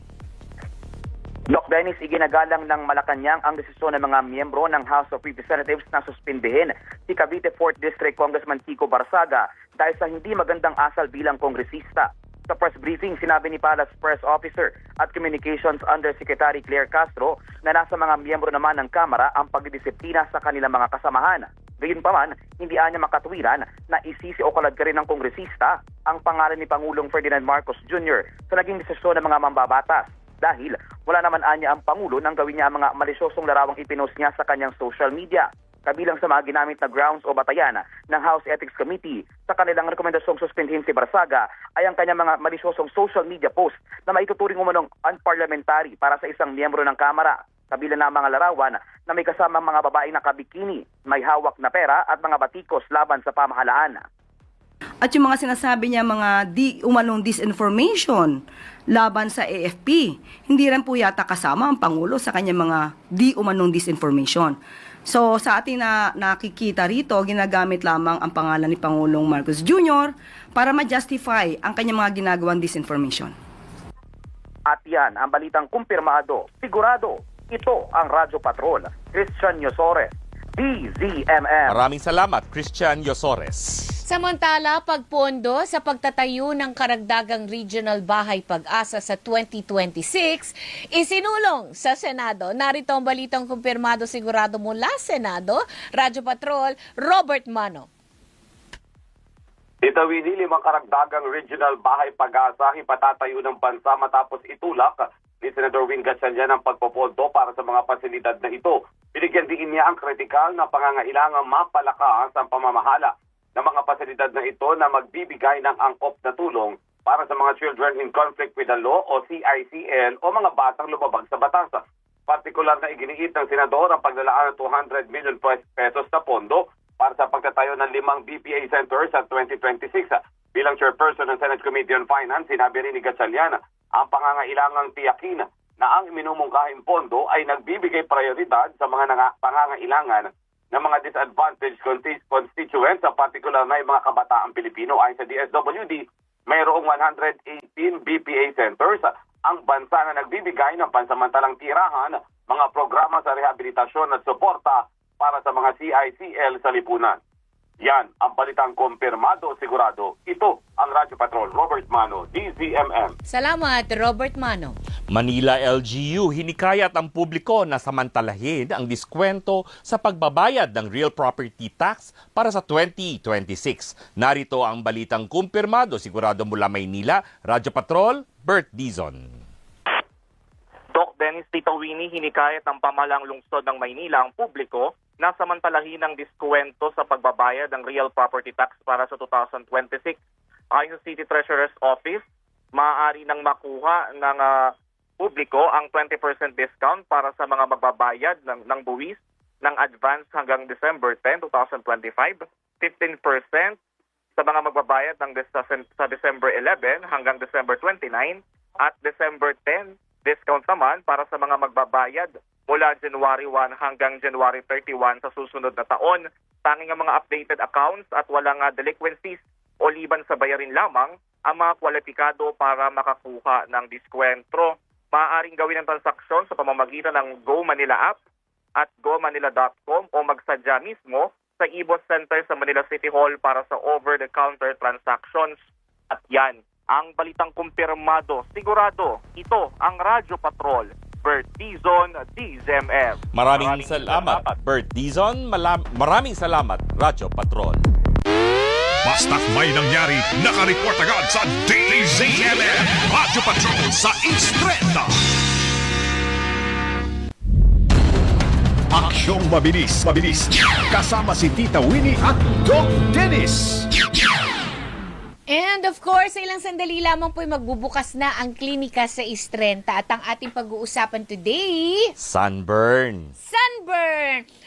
Doc Dennis, iginagalang ng Malacanang ang desisyon ng mga miyembro ng House of Representatives na suspindihin si Cavite 4th District Congressman Kiko Barzaga dahil sa hindi magandang asal bilang kongresista. Sa press briefing, sinabi ni Palace Press Officer at Communications Undersecretary Claire Castro na nasa mga miyembro naman ng Kamara ang pagdidisiplina sa kanilang mga kasamahan. Gayunpaman, hindi anya makatwiran na isisi o kaladka rin ng kongresista ang pangalan ni Pangulong Ferdinand Marcos Jr. sa naging desisyon ng mga mambabatas dahil wala naman anya ang Pangulo nang gawin niya ang mga malisyosong larawang ipinost niya sa kanyang social media. Kabilang sa mga ginamit na grounds o batayan ng House Ethics Committee sa kanilang rekomendasyong suspendhin si Barzaga ay ang kanyang mga malisyosong social media post na maituturing umanong unparliamentary para sa isang miyembro ng Kamara. Kabilang na mga larawan na may kasamang mga babaeng nakabikini, may hawak na pera at mga batikos laban sa pamahalaan. At yung mga sinasabi niya mga umanong disinformation laban sa AFP, hindi rin po yata kasama ang Pangulo sa kanyang mga umanong disinformation. So sa ating nakikita rito, ginagamit lamang ang pangalan ni Pangulong Marcos Jr. para ma-justify ang kanyang mga ginagawang disinformation. At yan ang balitang kumpirmado, sigurado, ito ang Radyo Patrol, Christian Yosores, DZMM. Maraming salamat, Christian Yosores. Samantala, pagpondo sa pagtatayo ng karagdagang Regional Bahay Pag-asa sa 2026, isinulong sa Senado. Narito ang balitang kumpirmado sigurado mula Senado, Radyo Patrol, Robert Mano. Tita Winnie, 5 karagdagang Regional Bahay Pag-asa ipatatayo ng bansa matapos itulak ni Senator Win Gatchalian ang pagpopondo para sa mga pasilidad na ito. Binigyan din niya ang kritikal na pangangailangang mapalakas ang pamamahala ng mga pasilidad na ito na magbibigay ng angkop na tulong para sa mga Children in Conflict with the Law o CICL o mga batang lumabag sa batas. Partikular na iginiit ng Senador ang paglalaan ng 200 million pesos na pondo para sa pagtatayo ng 5 BPA centers sa 2026. Bilang chairperson ng Senate Committee on Finance, sinabi rin ni Gatchalian ang pangangailangang tiyakin na ang minumungkahing pondo ay nagbibigay prioridad sa mga pangangailangan ng mga disadvantaged constituents, sa particular na yung mga kabataang Pilipino. Ayon sa DSWD, mayroong 118 BPA centers ang bansa na nagbibigay ng pansamantalang tirahan, mga programa sa rehabilitasyon at suporta para sa mga CICL sa lipunan. Yan ang balitang kumpirmado, sigurado. Ito ang Radyo Patrol. Robert Mano, DZMM. Salamat, Robert Mano. Manila LGU, hinikayat ang publiko na samantalahin ang diskwento sa pagbabayad ng real property tax para sa 2026. Narito ang balitang kumpirmado, sigurado mula Maynila. Radyo Patrol, Bert Dizon. Doc Dennis, Tita Winnie, hinikayat ng pamahalang lungsod ng Maynila ang publiko na samantalahin ang diskwento sa pagbabayad ng real property tax para sa 2026. Ayon sa City Treasurer's Office, maaari nang makuha ng publiko ang 20% discount para sa mga magbabayad ng buwis ng advance hanggang December 10, 2025, 15% sa mga magbabayad sa December 11 hanggang December 29, at December 10 discount naman para sa mga magbabayad mula January 1 hanggang January 31 sa susunod na taon. Tanging ang mga updated accounts at walang delinquencies o liban sa bayarin lamang ang mga kwalipikado para makakuha ng diskwento. Maaaring gawin ang transaksyon sa pamamagitan ng Go Manila app at gomanila.com o magsadya mismo sa IBOS Center sa Manila City Hall para sa over-the-counter transactions. At yan ang balitang kumpirmado, sigurado. Ito ang Radyo Patrol. Bert Dizon, DZMM. Maraming salamat, Bert Dizon. Maraming salamat, Radyo Patrol. Basta't may nangyari, nakareport agad sa DZMM Radyo Patrol sa Istreta. Aksyong mabilis, kasama si Tita Winnie at Doc Dennis. And of course, sa ilang sandali lamang po magbubukas na ang klinika sa Istrenta at ang ating pag-uusapan today, Sunburn.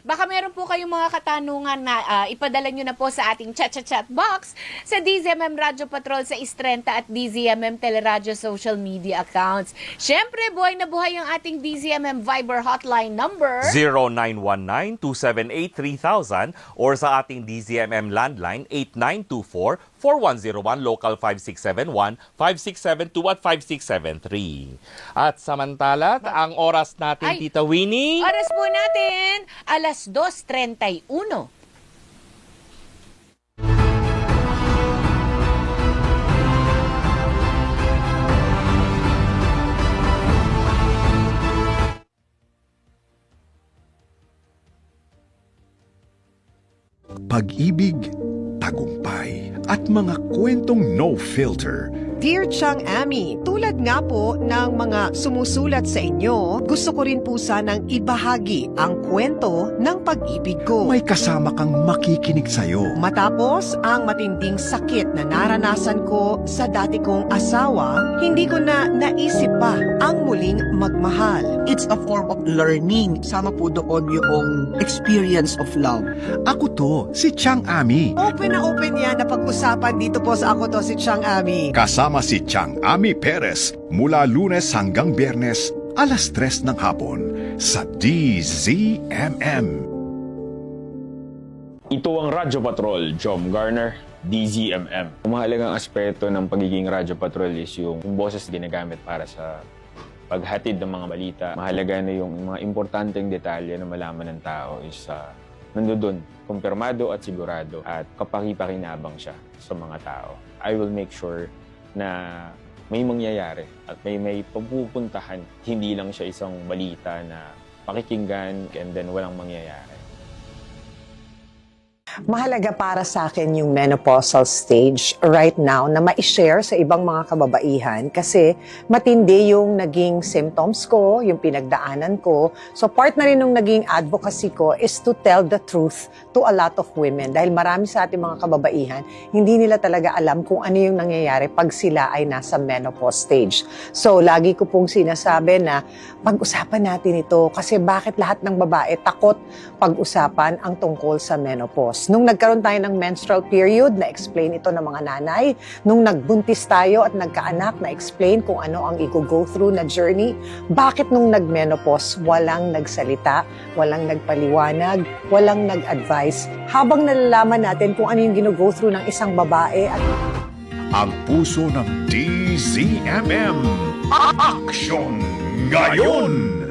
Baka meron po kayong mga katanungan na ipadala nyo na po sa ating chat box sa DZMM Radyo Patrol sa Istrenta at DZMM Teleradyo social media accounts. Syempre, buhay na buhay ang ating DZMM Viber hotline number 0919-278-3000 or sa ating DZMM landline 8924-4101, local 5671, 5672 at 5673. At samantala, ang oras natin, Tita Winnie. Oras po natin, alas 2:31. Pag-ibig, tagumpay, at mga kwentong no filter. Dear Chang Ami, tulad nga po ng mga sumusulat sa inyo, gusto ko rin po sanang ibahagi ang kwento ng pag-ibig ko. May kasama kang makikinig sa'yo. Matapos ang matinding sakit na naranasan ko sa dati kong asawa, hindi ko na naisip pa ang muling magmahal. It's a form of learning. Sama po doon yung experience of love. Ako to, si Chang Ami. Open na open yan na pag-usapan dito po sa Ako To Si Chang Ami. Kasama si Chang Ami Perez mula Lunes hanggang Biyernes, alas 3 ng hapon sa DZMM. Ito ang Radyo Patrol, Jom Garner, DZMM. Ang mahalagang aspeto ng pagiging Radyo Patrol is yung boses ginagamit para sa paghatid ng mga balita. Mahalaga na yung mga importanteng detalye na malaman ng tao is nandoon, kumpirmado at sigurado at kapaki-pakinabang siya sa mga tao. I will make sure na may mangyayari at may papupuntahan. Hindi lang siya isang balita na pakikinggan and then walang mangyayari. Mahalaga para sa akin yung menopausal stage right now na ma-share sa ibang mga kababaihan kasi matindi yung naging symptoms ko, yung pinagdaanan ko. So part na rin ng naging advocacy ko is to tell the truth to a lot of women. Dahil marami sa ating mga kababaihan, hindi nila talaga alam kung ano yung nangyayari pag sila ay nasa menopause stage. So lagi ko pong sinasabi na pag-usapan natin ito kasi bakit lahat ng babae takot pag-usapan ang tungkol sa menopause. cycles. Nung nagkaroon tayo ng menstrual period, na-explain ito ng mga nanay. Nung nagbuntis tayo at nagkaanak, na-explain kung ano ang i-go through na journey. Bakit nung nag-menopause, walang nagsalita, walang nagpaliwanag, walang nag-advise, habang nalalaman natin kung ano yung gino-go through ng isang babae at Ang puso ng DZMM. Action ngayon!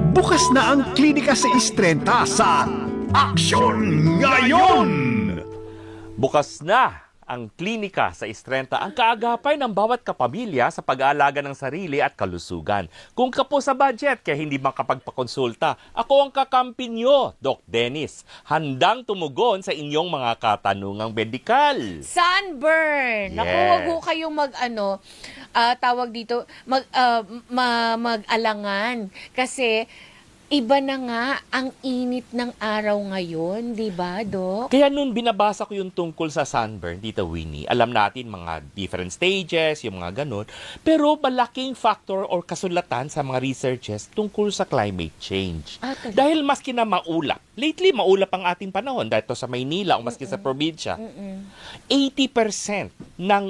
Bukas na ang klinika sa Istrenta sa Action ngayon! Bukas na ang klinika sa Istrenta, ang kaagapay ng bawat kapamilya sa pag-aalaga ng sarili at kalusugan. Kung kapo sa budget kaya hindi makapagpakonsulta, ako ang kakampi nyo, Doc Dennis. Handang tumugon sa inyong mga katanungang medikal. Sunburn! Yes. Naku, wag ho kayong tawag dito, mag-alangan. Kasi, iba na nga ang init ng araw ngayon, di ba, Doc? Kaya nung binabasa ko yung tungkol sa sunburn, Tita Winnie, alam natin mga different stages, yung mga ganun, pero malaking factor or kasulatan sa mga researches tungkol sa climate change. Dahil maski na maulap, lately maulap ang ating panahon, dahil to sa Maynila o maski sa probinsya, 80% ng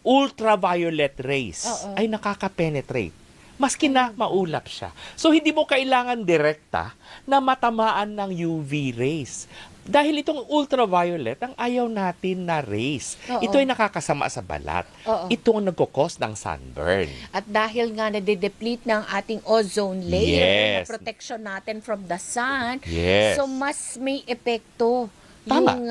ultraviolet rays ay nakaka-penetrate. Maski na maulap siya. So, hindi mo kailangan direkta na matamaan ng UV rays. Dahil itong ultraviolet, ang ayaw natin na rays. Ito ay nakakasama sa balat. Ito ang nagkukos ng sunburn. At dahil nga nade-deplete ng ating ozone layer, Yes. na protection natin from the sun, Yes. so mas may epekto Tama. yung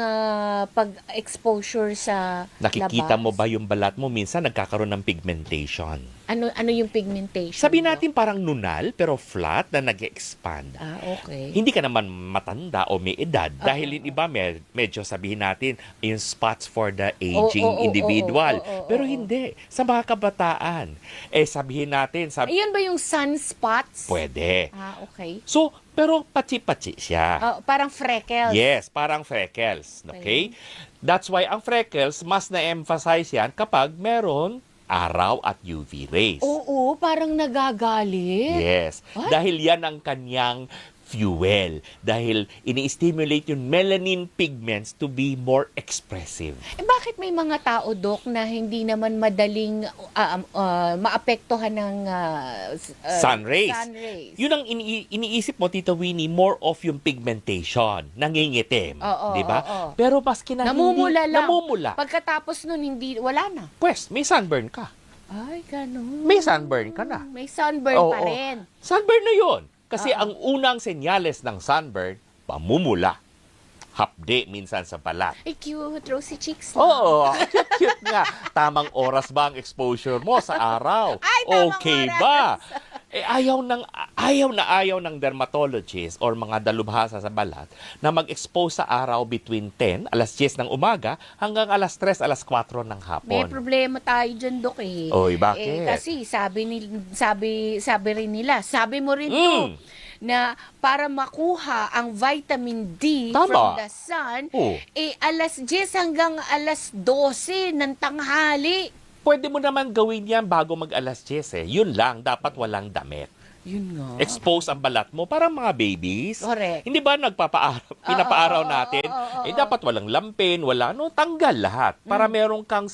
pag-exposure sa Nakikita labas. mo ba yung balat mo? Minsan nagkakaroon ng pigmentation. Ano yung pigmentation? Sabi natin parang nunal pero flat na nag-expand. Okay. Hindi ka naman matanda o may edad dahil yung iba medyo sabihin natin yung spots for the aging individual. Pero hindi. Sa mga kabataan, sabihin natin, Ayun ba yung sunspots? pwede. Okay. So, pero patsi-patsi siya. Parang freckles. Yes, parang freckles. Okay? That's why ang freckles, mas na-emphasize yan kapag meron araw at UV rays. Oo, parang nagagalit. Yes. What? Dahil yan ang kanyang fuel. Dahil ini-stimulate yung melanin pigments to be more expressive. Bakit may mga tao, Doc, na hindi naman madaling maapektuhan ng Sun rays. sun rays? Yun ang iniisip mo, Tita Winnie, more of yung pigmentation. Nangingitim. Di ba? Pero maski na Namumula hindi, lang. namumula. Pagkatapos nun, wala na. Pues, may sunburn ka. Ay, ganun. May sunburn ka na. May sunburn pa rin. Sunburn na yun. Kasi ang unang senyales ng sunburn, pamumula. Hapde minsan sa balat. Ay, cute. Rosy cheeks. Oo, cute nga. Tamang oras ba ang exposure mo sa araw? Okay ba? Ayaw ng dermatologist or mga dalubhasa sa balat na mag-expose sa araw between 10, alas 10 ng umaga, hanggang alas 3, alas 4 ng hapon. May problema tayo dyan, Dok, eh. Oy, bakit? Kasi sabi rin nila, sabi mo rin to, na para makuha ang vitamin D from the sun, alas 10 hanggang alas 12 ng tanghali. Pwede mo naman gawin yan bago mag-alas 10 eh. Yun lang, dapat walang damit. Yun nga. Expose ang balat mo para mga babies. Correct. Hindi ba pinapaaraw natin? Dapat walang lampin, tanggal lahat. Para meron kang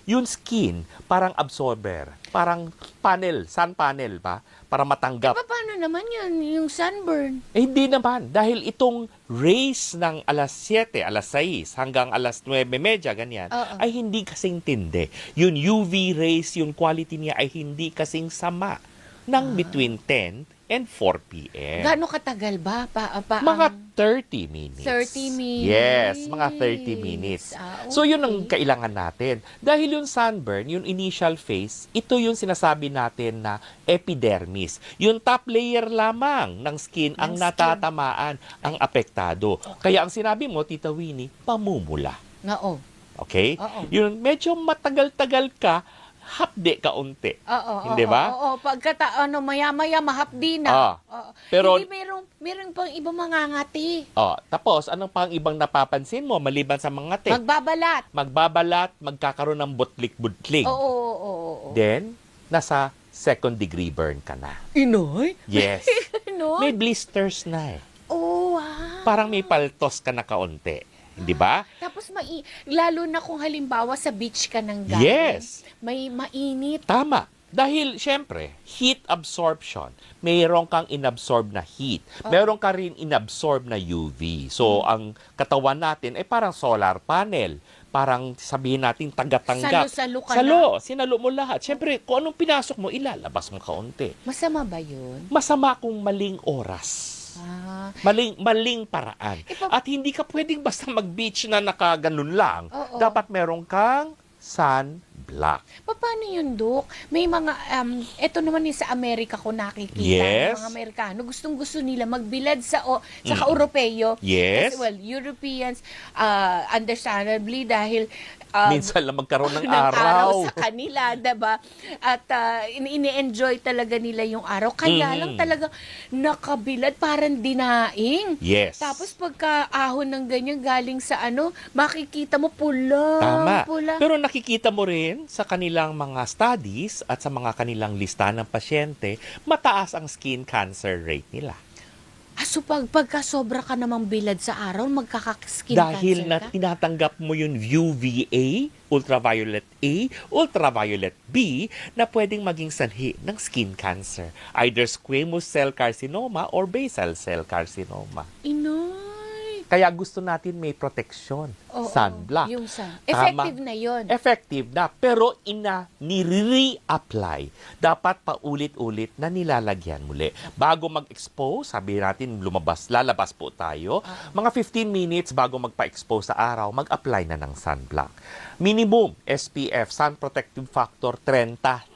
yung skin, parang absorber. Parang panel, sun panel ba? Para matanggap. Paano naman yan, yung sunburn? Hindi naman. Dahil itong rays ng alas 7, alas 6, hanggang alas 9:30, ganyan, ay hindi kasing tindi. Yung UV rays, yung quality niya ay hindi kasing sama ng between 10 and 4 p.m. Gaano katagal ba? Mga 30 minutes. 30 minutes? Yes, mga 30 minutes. Okay. So, yun ang kailangan natin. Dahil yung sunburn, yung initial phase, ito yung sinasabi natin na epidermis. Yung top layer lamang ng skin ang natatamaan, ang apektado. Kaya ang sinabi mo, Tita Winnie, pamumula. Oo. Okay? Yun, medyo matagal-tagal ka, hapde kaunti. Hindi ba? Oo, maya-maya mahapdi na. Pero, hindi meron pang ibang mangangati. tapos, anong pang ibang napapansin mo maliban sa mga ngati? Magbabalat, magkakaroon ng butlik-butlik. Oo. Then, nasa second degree burn ka na. Inoy? Yes. Inoy? May blisters na eh. Oh, wow. parang may paltos ka na kaunti. Di ba? Tapos lalo na kung halimbawa sa beach ka nang galing. Yes. May mainit. Tama. Dahil, syempre, heat absorption. Mayroon kang inabsorb na heat. Meron ka rin inabsorb na UV. So, ang katawan natin ay parang solar panel. Parang sabihin natin taga-tanggap. Salo-salo ka Salo, sinalo mo lahat. Syempre, kung anong pinasok mo, ilalabas mo kaunti. Masama ba yun? Masama kung maling oras. Maling paraan. At hindi ka pwedeng basta mag-beach na nakaganon lang. Dapat meron kang sunblock. Paano yun, Dok? May mga, eto naman sa Amerika ko nakikita. Yes. Mga Amerikano, gustong-gusto nila magbilad sa Europeo. Yes. Kasi, Europeans, understandably, dahil minsan lang magkaroon ng araw. sa kanila, diba? At ini-enjoy talaga nila yung araw. Kaya lang talaga nakabilad, parang dinaing. Yes. Tapos pagka ahon ng ganyan galing sa makikita mo pula. Tama. Pula. Pero nakikita mo rin sa kanilang mga studies at sa mga kanilang lista ng pasyente, mataas ang skin cancer rate nila. So pagka sobra ka namang bilad sa araw, magkaka-skin Dahil cancer ka? tinatanggap mo yung UVA, ultraviolet A, ultraviolet B, na pwedeng maging sanhi ng skin cancer. Either squamous cell carcinoma or basal cell carcinoma. Kaya gusto natin may protection. Sunblock. Yung effective na yun. Effective na. Pero nire-apply. Dapat paulit-ulit na nilalagyan muli. Bago mag-expose, sabi natin lalabas po tayo. Mga 15 minutes bago magpa-expose sa araw, mag-apply na ng sunblock. Minimum SPF, Sun Protective Factor 30.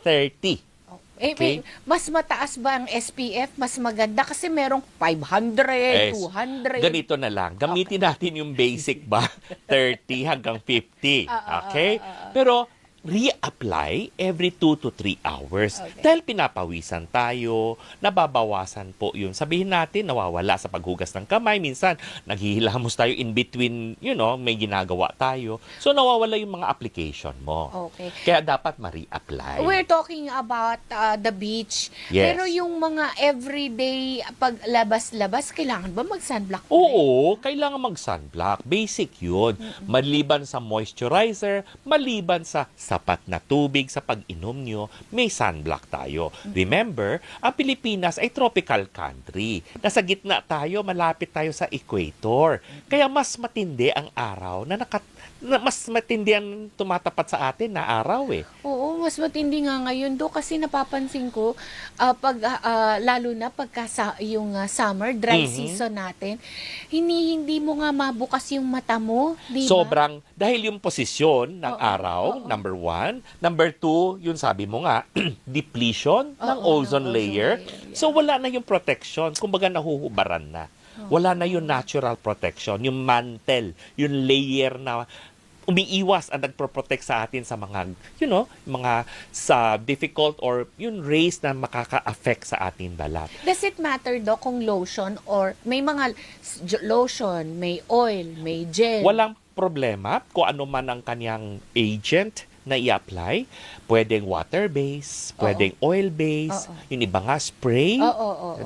Okay. Mas mataas ba ang SPF? Mas maganda kasi merong 500, 200. Ganito na lang. Gamitin natin yung basic ba? 30 hanggang 50. Okay? Pero reapply every 2 to 3 hours. Dahil pinapawisan tayo, nababawasan po yun. Sabihin natin, nawawala sa paghugas ng kamay. Minsan, naghihilamos tayo in between, may ginagawa tayo. So, nawawala yung mga application mo. Okay. Kaya dapat ma-reapply. We're talking about the beach. Yes. Pero yung mga everyday paglabas-labas, kailangan ba mag-sunblock? Oo, kailangan mag-sunblock. Basic yun. Maliban sa moisturizer, maliban sa sapat na tubig sa pag-inom nyo, may sunblock tayo. Remember, ang Pilipinas ay tropical country. Nasa gitna tayo, malapit tayo sa equator. Kaya mas matindi ang araw mas matindi ang tumatapat sa atin na araw Oo, mas matindi nga ngayon kasi napapansin ko lalo na pagka yung summer, dry season natin, hindi mo nga mabukas yung mata mo, di ba? Sobrang, dahil yung posisyon ng araw, number 1. Number 2, yun sabi mo nga, depletion ng ozone layer. So wala na yung protection, kumbaga nahuhubaran na. Wala na yung natural protection, yung mantle, yung layer na umiiwas ang nagproprotect sa atin sa mga, mga sa difficult or yung rays na makaka-affect sa ating balat. Does it matter, Doc, kung lotion or may mga lotion, may oil, may gel? Walang problema kung ano man ang kanyang agent na i-apply. Pwedeng water-based, pwedeng oil-based, yung iba nga spray,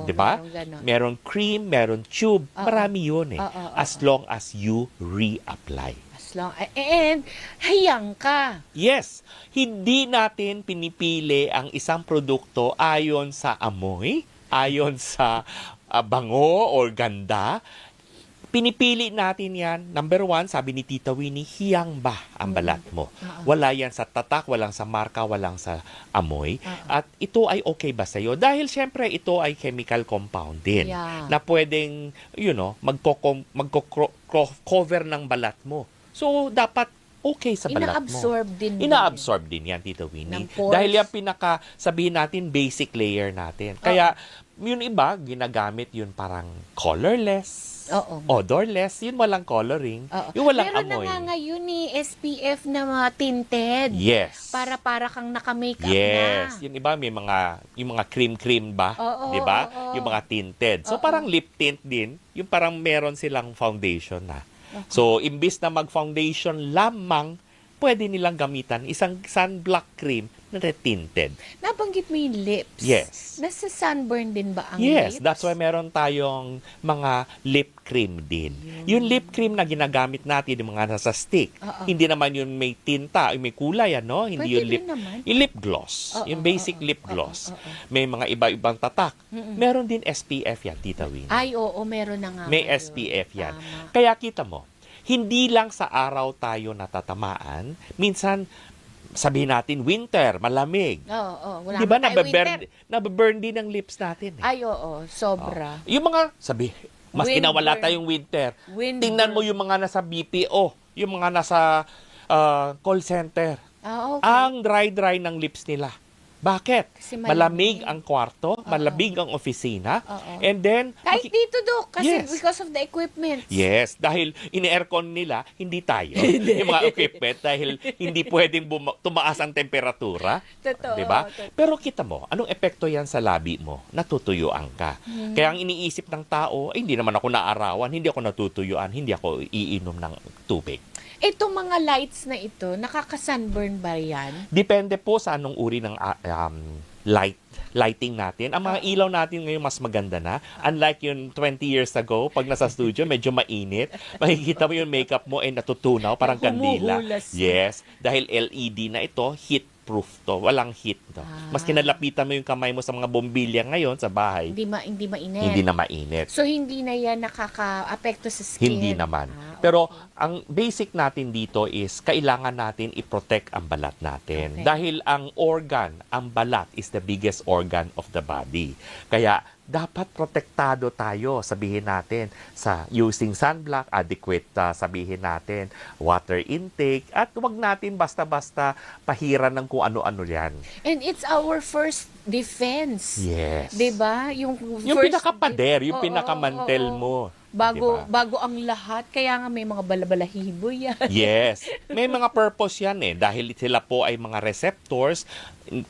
di ba? Meron cream, meron tube, marami yun as long as you reapply. And hayang ka. Yes, hindi natin pinipili ang isang produkto ayon sa amoy, ayon sa bango or ganda. Pinipili natin yan. Number 1, sabi ni Tita Winnie, hiyang ba ang balat mo? Wala yan sa tatak, walang sa marka, walang sa amoy. At ito ay okay ba sa'yo? Dahil syempre ito ay chemical compound din na pwedeng, magko-cover ng balat mo. So, dapat okay sa balat mo. Ina-absorb din yan, Tita Winnie. Dahil yan sabihin natin, basic layer natin. Kaya, yung iba, ginagamit yun parang colorless, odorless, yun walang coloring, yung walang amoy. Meron na nga ngayon SPF na tinted. Yes. Para kang naka-makeup yes. na. Yung iba, yung mga cream ba? Di ba? Yung mga tinted. So, parang lip tint din, yung parang meron silang foundation na. So, imbis na mag-foundation lamang, pwede nilang gamitan isang sunblock cream na tinted. Nabanggit mo yung lips. Yes. Nasa sunburn din ba ang Yes, lips? that's why meron tayong mga lip cream din. Yung lip cream na ginagamit natin, yung mga nasa stick, hindi naman yung may tinta, yung may kulay, ano? Hindi Pwede yung din naman. yung lip gloss, yung basic lip gloss. May mga iba-ibang tatak. Meron din SPF yan, Tita Win. Ay, oo, meron na nga. May ngayon. SPF yan. Kaya kita mo, hindi lang sa araw tayo natatamaan, minsan sabihin natin winter, malamig. Oo, wala Di ba naman tayo winter. nababurn din ang lips natin? Ay, oo, sobra. Yung mga, maski na wala tayong winter, tingnan mo yung mga nasa BPO, yung mga nasa call center. Okay. Ang dry ng lips nila. Bakit? Kasi malamig ang kwarto, malamig ang opisina, and then... Kahit dito, Dok, kasi Yes. because of the equipment. Yes, dahil ini-aircon nila, hindi tayo. Yung mga equipment, dahil hindi pwedeng tumaas ang temperatura. Totoo. Diba? Pero kita mo, anong epekto yan sa labi mo? Natutuyuan ka. Kaya ang iniisip ng tao, hindi naman ako naarawan, hindi ako natutuyuan, hindi ako iinom ng tubig. Itong mga lights na ito, nakaka-sunburn ba yan? Depende po sa anong uri ng lighting natin. Ang mga ilaw natin ngayon mas maganda na. Unlike yung 20 years ago, pag nasa studio, medyo mainit. Makikita mo yung makeup mo ay natutunaw, parang kandila. Humuhulas. Yes, dahil LED na ito, heat-proof to. Walang heat to. Mas kinalapitan mo yung kamay mo sa mga bombilya ngayon sa bahay, Hindi mainit. hindi na mainit. So, hindi na yan nakaka-apekto sa skin? Hindi naman. Pero ang basic natin dito is kailangan natin i-protect ang balat natin. Okay. Dahil ang organ, ang balat is the biggest organ of the body. Kaya dapat protektado tayo, sabihin natin, sa using sunblock, adequate sabihin natin, water intake, at huwag natin basta-basta pahiran ng kung ano-ano yan. And it's our first defense. Yes. 'Di ba? Yung Yung first pinakapader, yung Oo, pinakamantel oo. mo. Bago ang lahat, kaya nga may mga balabalahibo yan. Yes. May mga purpose yan dahil sila po ay mga receptors,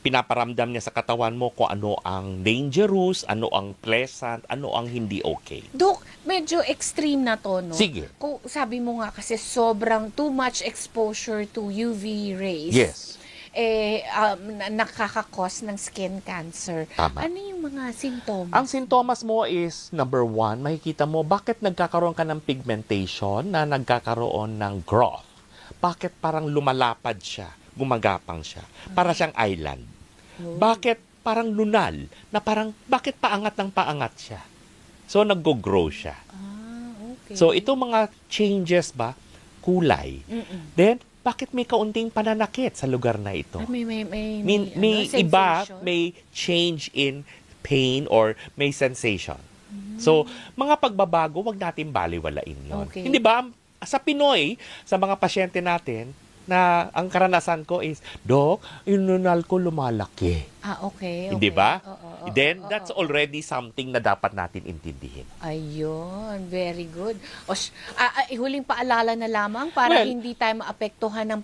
pinaparamdam niya sa katawan mo kung ano ang dangerous, ano ang pleasant, ano ang hindi okay. Dok, medyo extreme na to, no? Sige. Kung sabi mo nga kasi sobrang too much exposure to UV rays. Yes. Nakakakos ng skin cancer. Tama. Ano yung mga sintomas? Ang sintomas mo is, number one, makikita mo bakit nagkakaroon ka ng pigmentation na nagkakaroon ng growth. Bakit parang lumalapad siya, gumagapang siya, para siyang island. Bakit parang lunal, na parang bakit paangat ng paangat siya. So, nag-grow siya. Okay. So, ito mga changes ba, kulay. Then, bakit may kaunting pananakit sa lugar na ito? May iba, may change in pain or may sensation. So, mga pagbabago, wag natin baliwalain yun. Okay. Hindi ba, sa Pinoy, sa mga pasyente natin, na ang karanasan ko is, Dok, yung nunal ko lumalaki. Okay. Hindi ba? Oo. Then, that's already something na dapat natin intindihin. Ayun, very good. Huling paalala na lamang para Well, hindi tayo maapektuhan ng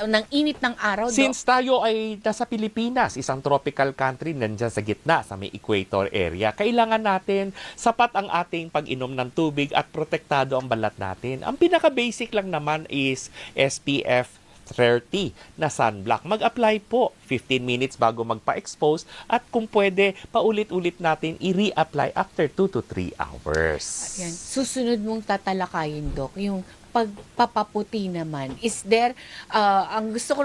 ng init ng araw. Since tayo ay nasa Pilipinas, isang tropical country, nandyan sa gitna, sa may equator area, kailangan natin sapat ang ating pag-inom ng tubig at protektado ang balat natin. Ang pinaka-basic lang naman is SPF 30 na sunblock. Mag-apply po 15 minutes bago magpa-expose at kung pwede, paulit-ulit natin i-reapply after 2 to 3 hours. Yan. Susunod mong tatalakayin, Dok, yung pagpapaputi naman. Is there, ang gusto ko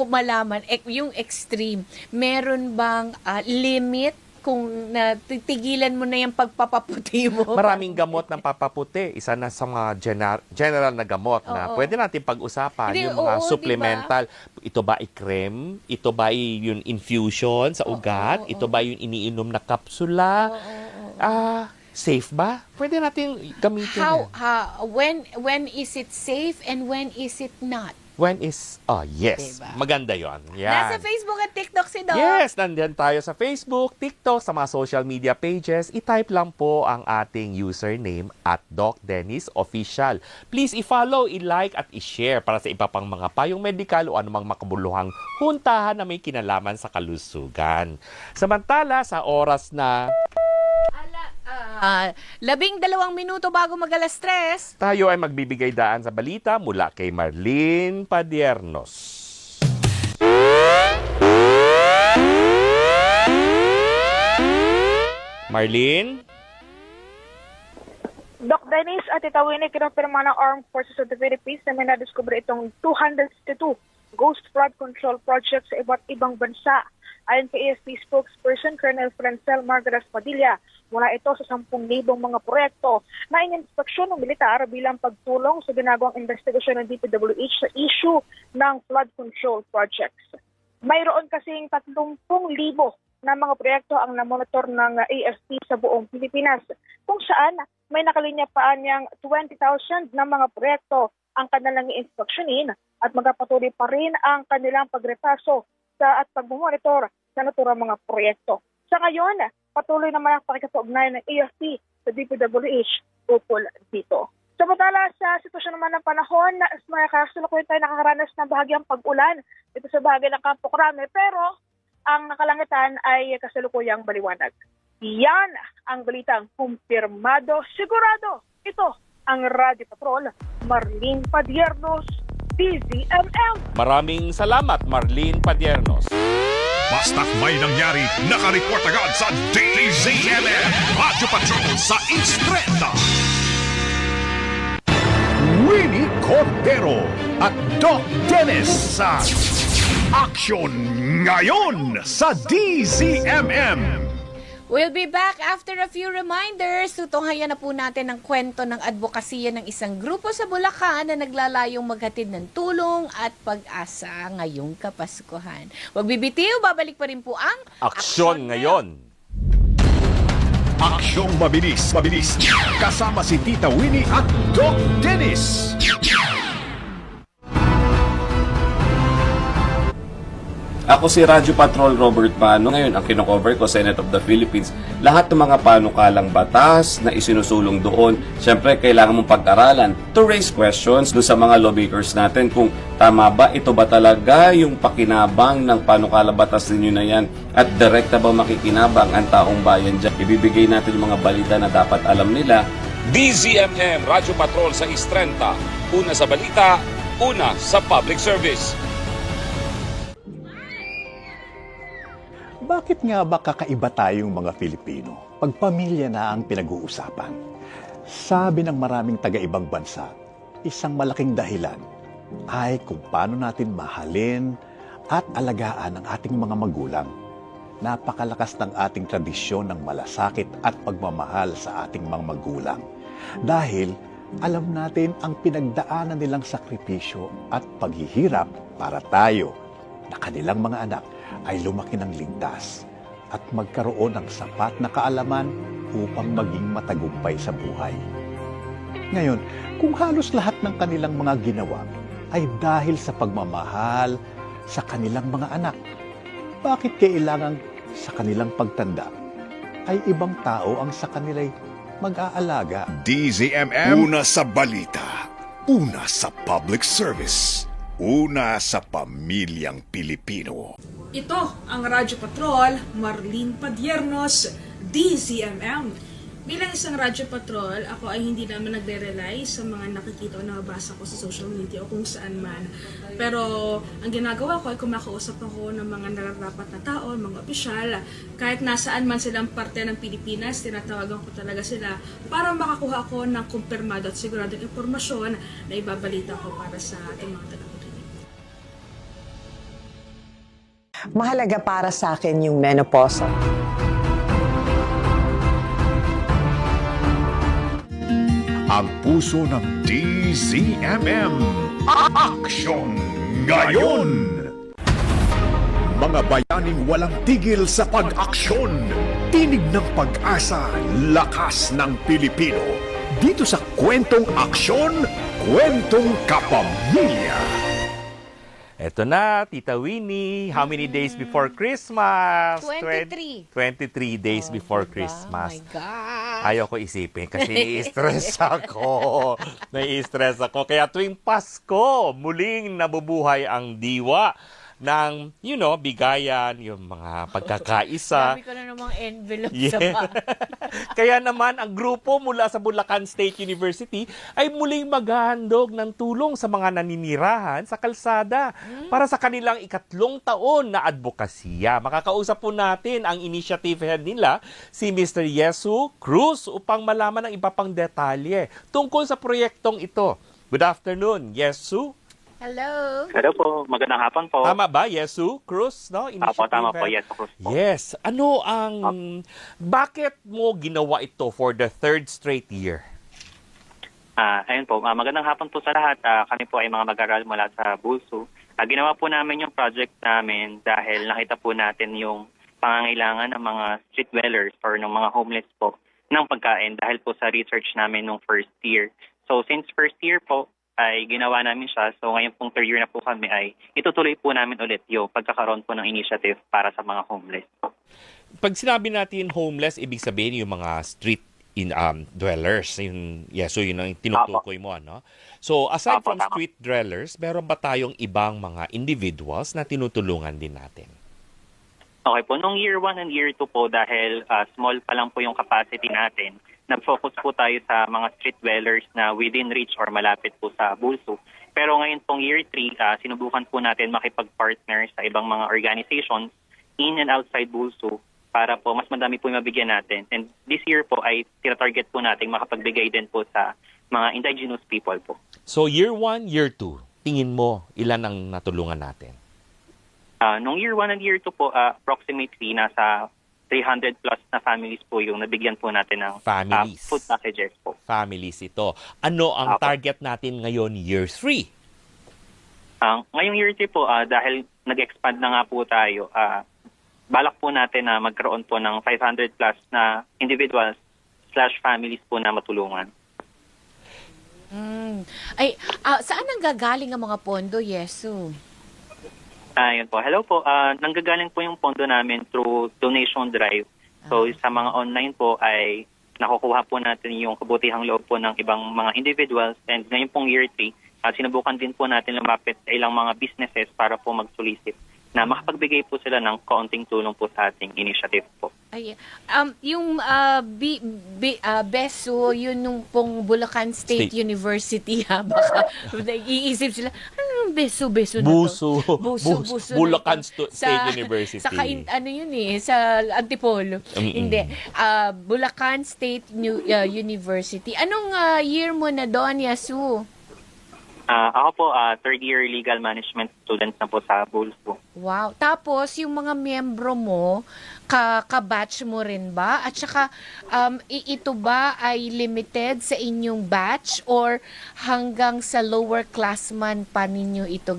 malaman, yung extreme, meron bang limit kung natitigilan mo na yung pagpapaputi mo? Maraming gamot ng papaputi. Isa na sa mga general na gamot na pwede natin pag-usapan. Yung mga supplemental. Diba? Ito ba i-cream? Ito ba yung infusion sa ugat? Ito ba yung iniinom na kapsula? Safe ba? Pwede natin gamitin. When is it safe and when is it not? When is, yes. Diba? Maganda yon. Yan. Nasa Facebook at TikTok si Doc. Yes, nandiyan tayo sa Facebook, TikTok, sa mga social media pages. I-type lang po ang ating username at Doc Dennis Official. Please i-follow, i-like at i-share para sa iba pang mga payong medikal o anumang makabuluhang huntahan na may kinalaman sa kalusugan. Samantala, sa oras na 12 minuto bago mag-alas-3. Tayo ay magbibigay daan sa balita mula kay Marlene Padiernos. Marlene? Doc Dennis at Itawini, kinumpirma ng Armed Forces of the Philippines na may nadiskubre itong 262 ghost flood control projects sa iba't ibang bansa. Ayon kay AFP spokesperson Colonel Francel Margaret Padilla, mula ito sa 10,000 mga proyekto na ininspeksyon ng militar bilang pagtulong sa ginagawang investigasyon ng DPWH sa issue ng flood control projects. Mayroon kasing 30,000 na mga proyekto ang namonitor ng AFP sa buong Pilipinas, kung saan may nakalinya pa niyang 20,000 na mga proyekto ang kanilang i-inspeksyonin at magpapatuloy pa rin ang kanilang pagrepaso at pagmumonitor sa naturang mga proyekto. Sa ngayon, patuloy naman ang pakikipag-ugnayan ng AFP sa DPWH ukol dito. Samantala sa sitwasyon naman ng panahon, may kasalukuyan tayo nakakaranas ng bahagyang pag-ulan dito sa bahagi ng Campo Crame, pero ang nakalangitan ay kasalukuyang baliwanag. Yan ang balitang kumpirmado, sigurado. Ito ang Radio Patrol, Marlene Padiernos, DZMM. Maraming salamat, Marlene Padiernos. Basta't may nangyari, nakareport agad sa DZMM Radio Patrol sa East 30. Winnie Cordero at Doc Dennis sa Action Ngayon sa DZMM. We'll be back after a few reminders. Tutunghayan na po natin ang kwento ng advokasya ng isang grupo sa Bulacan na naglalayong maghatid ng tulong at pag-asa ngayong Kapaskuhan. Huwag bibitiw, babalik pa rin po ang Aksyon Ngayon. Aksyong mabilis. Kasama si Tita Winnie at Doc Dennis. Ako si Radyo Patrol Robert Pano. Ngayon, ang kinocover ko, Senate of the Philippines. Lahat ng mga panukalang batas na isinusulong doon, syempre kailangan mong pag-aralan to raise questions doon sa mga lawmakers natin kung tama ba, ito ba talaga yung pakinabang ng panukalang batas ninyo na yan at direkta ba makikinabang ang taong bayan dyan. Ibibigay natin yung mga balita na dapat alam nila. DZMM Radyo Patrol sa East 30. Una sa balita, una sa public service. Bakit nga ba kakaiba tayong mga Pilipino pag pamilya na ang pinag-uusapan? Sabi ng maraming taga-ibang bansa, isang malaking dahilan ay kung paano natin mahalin at alagaan ang ating mga magulang. Napakalakas ng ating tradisyon ng malasakit at pagmamahal sa ating mga magulang. Dahil alam natin ang pinagdaanan nilang sakripisyo at paghihirap para tayo na kanilang mga anak ay lumaki ng ligtas at magkaroon ng sapat na kaalaman upang maging matagumpay sa buhay. Ngayon, kung halos lahat ng kanilang mga ginawa ay dahil sa pagmamahal sa kanilang mga anak, bakit kailangan sa kanilang pagtanda ay ibang tao ang sa kanila'y mag-aalaga? DZMM, una sa balita, una sa public service, una sa pamilyang Pilipino. Ito ang Radyo Patrol, Marlene Padiernos, DZMM. Bilang isang Radyo Patrol, ako ay hindi naman nagre-rely sa mga nakikita o nabasa ko sa social media o kung saan man. Pero ang ginagawa ko ay kumakausap ako ng mga nararapat na tao, mga opisyal. Kahit nasaan man silang parte ng Pilipinas, tinatawagan ko talaga sila para makakuha ako ng kumpirmado at siguradong impormasyon na ibabalita ko para sa ating mga tagapakinig. Mahalaga para sa akin yung menopause. Ang puso ng DZMM. Action Ngayon! Mga bayaning walang tigil sa pag-aksyon. Tinig ng pag-asa, lakas ng Pilipino. Dito sa Kwentong Aksyon, Kwentong Kapamilya. Eto na, Tita Winnie. How many days before Christmas? 23. 23 days before Christmas. Oh my God. Ayaw ko isipin kasi nai-stress ako. Nai-stress ako. Kaya tuwing Pasko, muling nabubuhay ang diwa ng, bigayan, yung mga pagkakaisa. Sabi ko na namang envelope Yeah. sa bahay. Kaya naman, ang grupo mula sa Bulacan State University ay muling maghahandog ng tulong sa mga naninirahan sa kalsada para sa kanilang ikatlong taon na advokasya. Makakausap po natin ang initiative head nila, si Mr. Yesu Cruz, upang malaman ng iba pang detalye tungkol sa proyektong ito. Good afternoon, Yesu. Hello. Hello po, magandang hapon po. Tama ba, Yesu Cruz? No? Apo, tama po, Yesu Cruz po. Yes. Bakit mo ginawa ito for the third straight year? Ayun po, magandang hapon po sa lahat. Kami po ay mga mag-aral mula sa Bulso. Ginawa po namin yung project namin dahil nakita po natin yung pangangailangan ng mga street dwellers or ng mga homeless po ng pagkain dahil po sa research namin nung first year. So since first year po, ay ginawa namin siya. So ngayon pong third year na po kami ay itutuloy po namin ulit yung pagkakaroon po ng initiative para sa mga homeless. Pag sinabi natin homeless, ibig sabihin yung mga street dwellers. Yun ang tinutukoy mo. Ano? So aside from street dwellers, meron ba tayong ibang mga individuals na tinutulungan din natin? Okay po, nung year 1 and year 2 po dahil small pa lang po yung capacity natin, nag-focus po tayo sa mga street dwellers na within reach or malapit po sa Bulso. Pero ngayon pong year 3, sinubukan po natin makipag-partner sa ibang mga organizations in and outside Bulso para po mas madami po yung mabigyan natin. And this year po ay tinatarget po natin makapagbigay din po sa mga indigenous people po. So year 1, year 2, tingin mo ilan ang natulungan natin? Nung year 1 and year 2 po, approximately nasa 300 plus na families po yung nabigyan po natin ng food packages po. Families ito. Ano ang target natin ngayon year 3? Ngayong year 3 po, dahil nag-expand na nga po tayo, balak po natin na magkaroon po ng 500 plus na individuals / families po na matulungan. Saan nanggagaling ang mga pondo, Yesu? Ayun po. Hello po. Nanggagaling po yung pondo namin through donation drive. So sa mga online po ay nakukuha po natin yung kabutihang loob po ng ibang mga individuals. And ngayon pong year 3, sinubukan din po natin lumapit sa ilang mga businesses para po mag-solicit na makapagbigay po sila ng kaunting tulong po sa ating initiative po. Yung BESU, yun nung pong Bulacan State University, baka iisip sila, ano BESU na Buso. to? Buso. Bulacan State University. Sa Antipolo. Hindi. Bulacan State University. Anong year mo na doon, Yesu? Ako po, third year legal management student na po sa Bulso. Wow. Tapos, yung mga miyembro mo, ka-batch mo rin ba? At saka, ito ba ay limited sa inyong batch or hanggang sa lower classman pa ninyo ito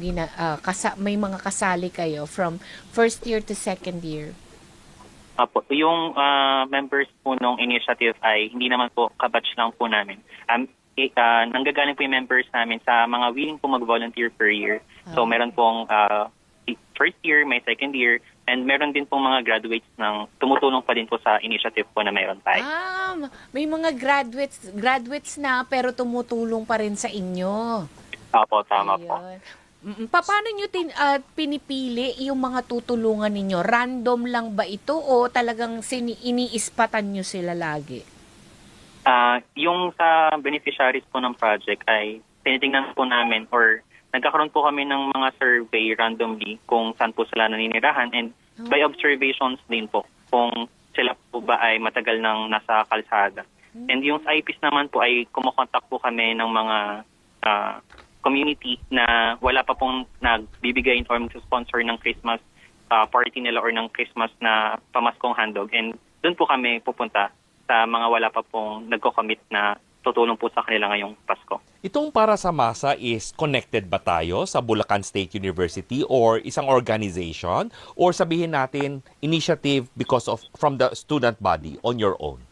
may mga kasali kayo from first year to second year? Apo, yung members po ng initiative ay hindi naman po ka-batch lang po namin. Nanggagaling po yung members namin sa mga willing po mag-volunteer per year. So meron pong first year, may second year, and meron din pong mga graduates ng tumutulong pa din po sa initiative po na mayroon tayo. May mga graduates na pero tumutulong pa rin sa inyo. Opo, tama po. Paano nyo pinipili yung mga tutulungan ninyo? Random lang ba ito o talagang iniispatan nyo sila lagi? Yung sa beneficiaries po ng project ay tinitingnan po namin or nagkakaroon po kami ng mga survey randomly kung saan po sila naninirahan and by observations din po kung sila po ba ay matagal nang nasa kalsada. And yung sa IPs naman po ay kumokontak po kami ng mga community na wala pa pong nagbibigay or mag-sponsor ng Christmas party nila or ng Christmas na pamaskong handog. And doon po kami pupunta sa mga wala pa pong nagko-commit na tutulong po sa kanila ngayong Pasko. Itong para sa masa is connected ba tayo sa Bulacan State University or isang organization or sabihin natin initiative from the student body on your own?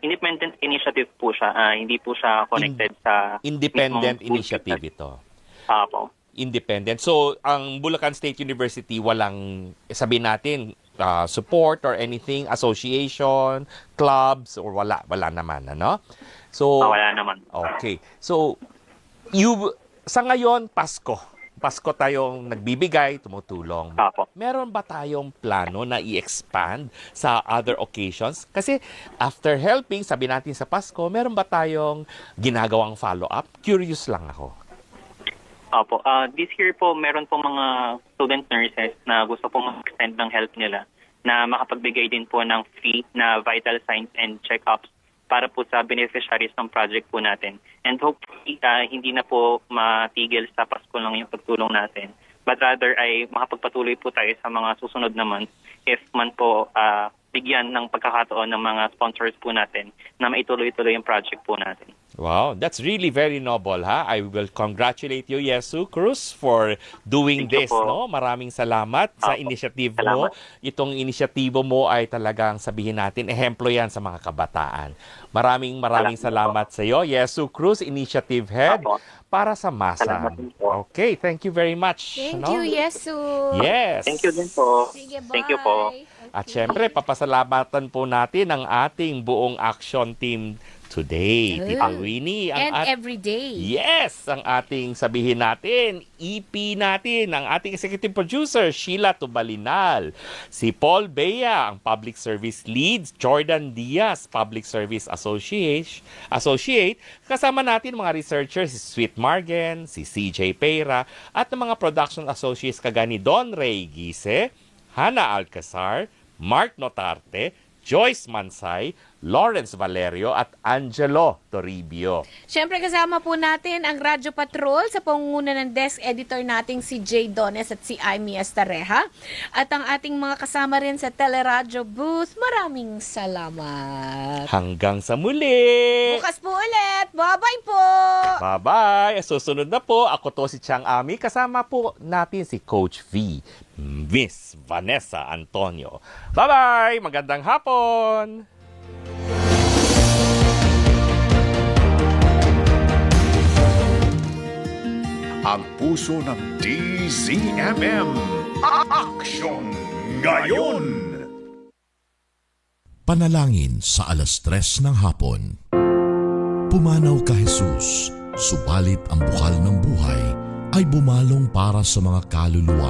Independent initiative po siya. Hindi po siya connected sa independent initiative ito. Apo. Independent. So, ang Bulacan State University walang sabihin natin support or anything, association, clubs, or wala naman, ano? So, wala naman. Okay. So, sa ngayon, Pasko. Pasko tayong nagbibigay, tumutulong. Apo. Meron ba tayong plano na i-expand sa other occasions? Kasi after helping, sabi natin sa Pasko, meron ba tayong ginagawang follow-up? Curious lang ako. Opo. This year po, meron po mga student nurses na gusto po mag-extend ng help nila na makapagbigay din po ng free na vital signs and check-ups para po sa beneficiaries ng project po natin. And hopefully, hindi na po matigil sa Pasko lang yung pagtulong natin. But rather ay makapagpatuloy po tayo sa mga susunod na months if man po bigyan ng pagkakataon ng mga sponsors po natin na maituloy-tuloy yung project po natin. Wow, that's really very noble, ha? I will congratulate you, Yesu Cruz, for doing Thank you this, po. no? Maraming salamat sa initiative mo. Itong inisyatibo mo ay talagang sabihin natin, ehemplo yan sa mga kabataan. Maraming salamat sa iyo, Yesu Cruz, Initiative Head, para sa masa. Okay, thank you very much. Thank no? you, Yesu. Yes. Thank you din po. Sige, bye. Thank you po. At syempre, papasalamatan po natin ang ating buong action team today. Tita Winnie. And every day. Yes! Ang ating sabihin natin, EP natin, ang ating executive producer, Sheila Tubalinal. Si Paul Bea, ang public service lead. Jordan Diaz, public service associate. Kasama natin mga researchers, si Sweet Margen, si CJ Peira, at ng mga production associates kagani Don Ray Gise, Hannah Alcazar, Mark Notarte, Joyce Mansay, Lawrence Valerio at Angelo Toribio. Siyempre kasama po natin ang Radyo Patrol sa pangunguna ng desk editor nating si Jay Dones at si Amy Estareja. At ang ating mga kasama rin sa Teleradyo booth, maraming salamat. Hanggang sa muli! Bukas po ulit! Bye-bye po! Bye-bye! Susunod na po, ako to si Chang Ami. Kasama po natin si Coach V, Miss Vanessa Antonio. Bye-bye! Magandang hapon! Ang puso ng DZMM. Action ngayon! Panalangin sa 3:00 ng hapon. Pumanaw ka Jesus, subalit ang bukal ng buhay ay bumalong para sa mga kaluluwa.